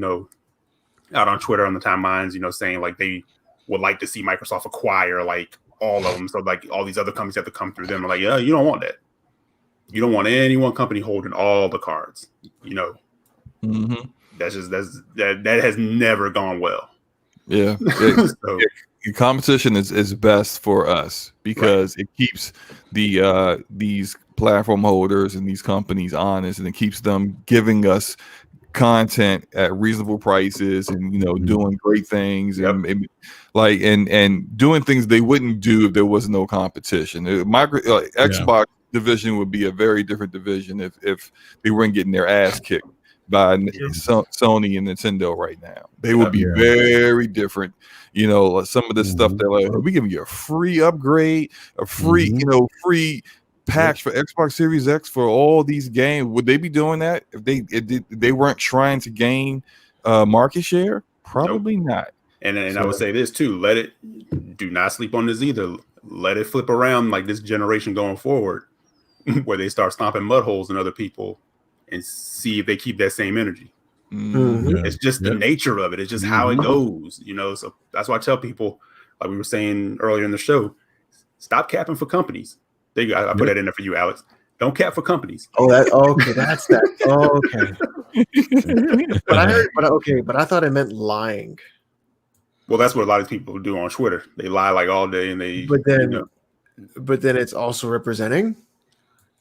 out on Twitter on the timelines saying like they would like to see Microsoft acquire like all of them, so like all these other companies have to come through them. Like, yeah, you don't want that. You don't want any one company holding all the cards. That has never gone well. Yeah. Competition is best for us because it keeps these platform holders and these companies honest, and it keeps them giving us content at reasonable prices and doing great things and doing things they wouldn't do if there was no competition. Xbox division would be a very different division if they weren't getting their ass kicked by Sony and Nintendo right now. They would be very different. Some of this stuff they're like, we giving you a free upgrade, a free free patch for Xbox Series X for all these games. Would they be doing that if they weren't trying to gain market share? Probably not. And I would say this too: do not sleep on this either. Let it flip around like this generation going forward, where they start stomping mud holes in other people and see if they keep that same energy. It's just the nature of it. It's just how it goes, So that's why I tell people, like we were saying earlier in the show, stop capping for companies. There you go. I put that in there for you, Alex. Don't cap for companies. That's that. Okay. But I thought it meant lying. Well, that's what a lot of people do on Twitter. They lie like all day, and they. But then it's also representing.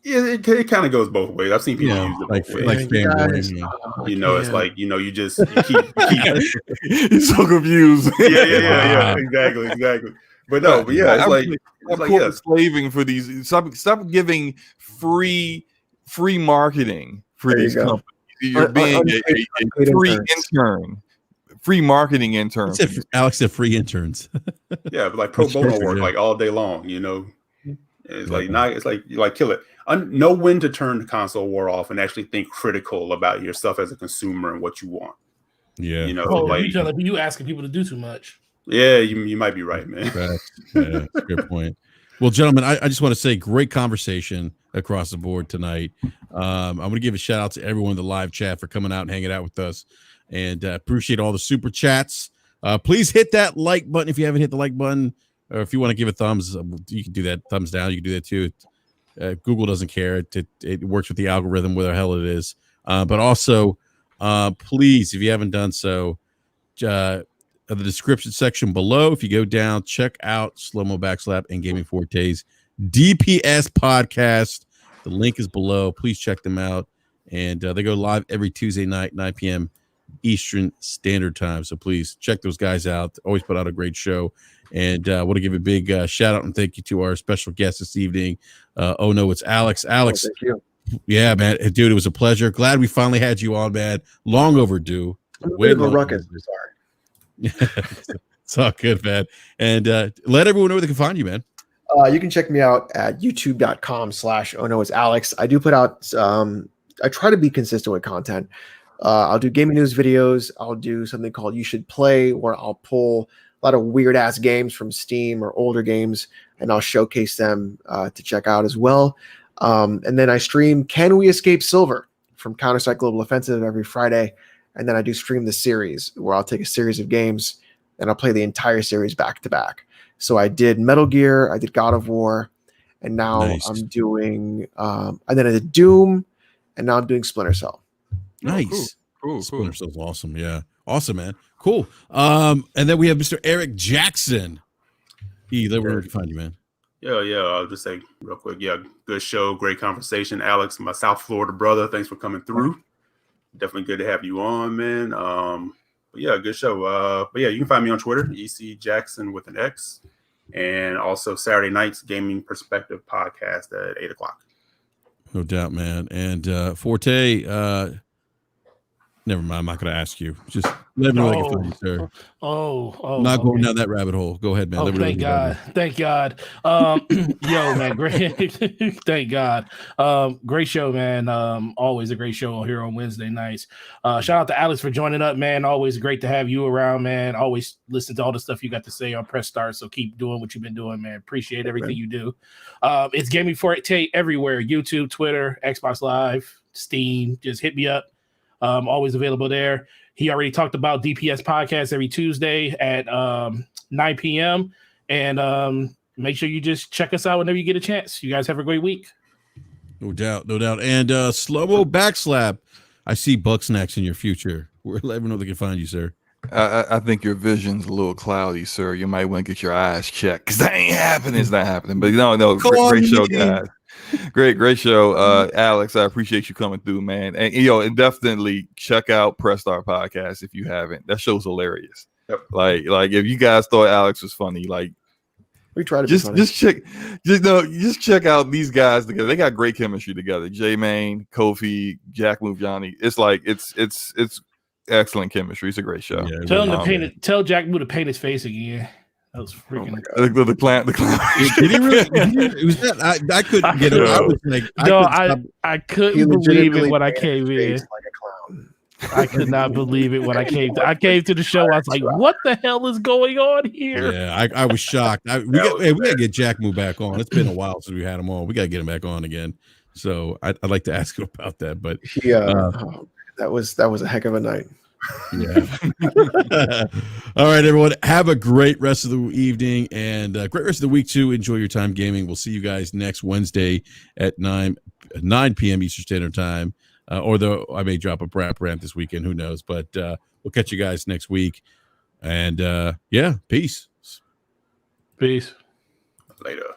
Yeah, it kind of goes both ways. I've seen people use it both ways. Like it's like you keep He's so confused. Yeah. Exactly. But no, but yeah, it's slaving for these. Stop giving free marketing for these companies. You're being a free intern. Free marketing intern. Alex said free interns. Yeah, but like pro bono work like all day long, It's like not. It's like you kill it. Know when to turn the console war off and actually think critical about yourself as a consumer and what you want. Yeah, you asking people to do too much. Yeah, you might be right, man. Good point. Well, gentlemen, I just want to say great conversation across the board tonight. I'm going to give a shout out to everyone in the live chat for coming out and hanging out with us, and appreciate all the super chats. Please hit that like button if you haven't hit the like button, or if you want to give a thumbs, you can do that. Thumbs down, you can do that too. Google doesn't care. It works with the algorithm, where the hell it is. But also, please, if you haven't done so, the description section below. If you go down, check out Slow Mo Backslap and Gaming Forte's DPS podcast. The link is below. Please check them out. And they go live every Tuesday night, 9 p.m. Eastern Standard Time. So please check those guys out. Always put out a great show. And I want to give a big shout out and thank you to our special guest this evening. Oh no, it's Alex. Alex, thank you. Yeah, man, dude, it was a pleasure. Glad we finally had you on, man. Long overdue. Way of a ruckus. Sorry. It's all good, man. And let everyone know where they can find you, man. You can check me out at youtube.com/ohnoitsalex. I do put out I try to be consistent with content. I'll do gaming news videos. I'll do something called You Should Play, where I'll pull a lot of weird ass games from Steam or older games, and I'll showcase them to check out as well. And then I stream Can We Escape Silver from Counter-Strike Global Offensive every Friday. And then I do stream the series where I'll take a series of games and I'll play the entire series back to back. So I did Metal Gear, I did God of War, and now I'm doing and then I did Doom, and now I'm doing Splinter Cell. Nice. Cool. Splinter Cell's awesome. Yeah. Awesome, man. Cool. And then we have Mr. Eric Jackson. Let where can find you, man. Yeah. I'll just say real quick. Yeah, good show, great conversation. Alex, my South Florida brother, thanks for coming through. Definitely good to have you on, man. But yeah, good show. But yeah, you can find me on Twitter, EC Jackson with an X, and also Saturday nights Gaming Perspective podcast at 8:00. No doubt, man. And Forte, never mind. I'm not going to ask you. Just let me know what I can find you, sir. Not going down that rabbit hole. Go ahead, man. Thank God. Yo, man, great. Thank God. Great show, man. Always a great show here on Wednesday nights. Shout out to Alex for joining up, man. Always great to have you around, man. Always listen to all the stuff you got to say on Press Start. So keep doing what you've been doing, man. Appreciate everything you do. It's Gaming Forte everywhere: YouTube, Twitter, Xbox Live, Steam. Just hit me up. Always available there. He already talked about DPS podcast every Tuesday at 9 p.m. And make sure you just check us out whenever you get a chance. You guys have a great week. No doubt. And Slow-Mo Backslap. I see Bugsnax in your future. Let everyone know they can find you, sir. I think your vision's a little cloudy, sir. You might want to get your eyes checked, because that ain't happening. It's not happening. But no, great show, guys. Great show, Alex. I appreciate you coming through, man. And and definitely check out Press Start podcast if you haven't. That show's hilarious. Yep. Like if you guys thought Alex was funny, like we try to just check out these guys together. They got great chemistry together. J Main, Kofi, Jack Move-Johnny. It's like it's excellent chemistry. It's a great show. Yeah, Tell Jack Move to paint his face again. That was freaking the clown. Did he really? Was that, I couldn't get it. I was like, I couldn't believe it when I came in. Like a clown. I could not believe it when I came. I came to the show. I was like, "What the hell is going on here?" Yeah, I was shocked. We gotta get Jack Moo back on. It's been a while since we had him on. We gotta get him back on again. So I'd like to ask him about that. But that was a heck of a night. Yeah. All right, everyone. Have a great rest of the evening and great rest of the week too. Enjoy your time gaming. We'll see you guys next Wednesday at 9 p.m. Eastern Standard Time. Although I may drop a rant this weekend, who knows? But we'll catch you guys next week. And peace. Peace. Later.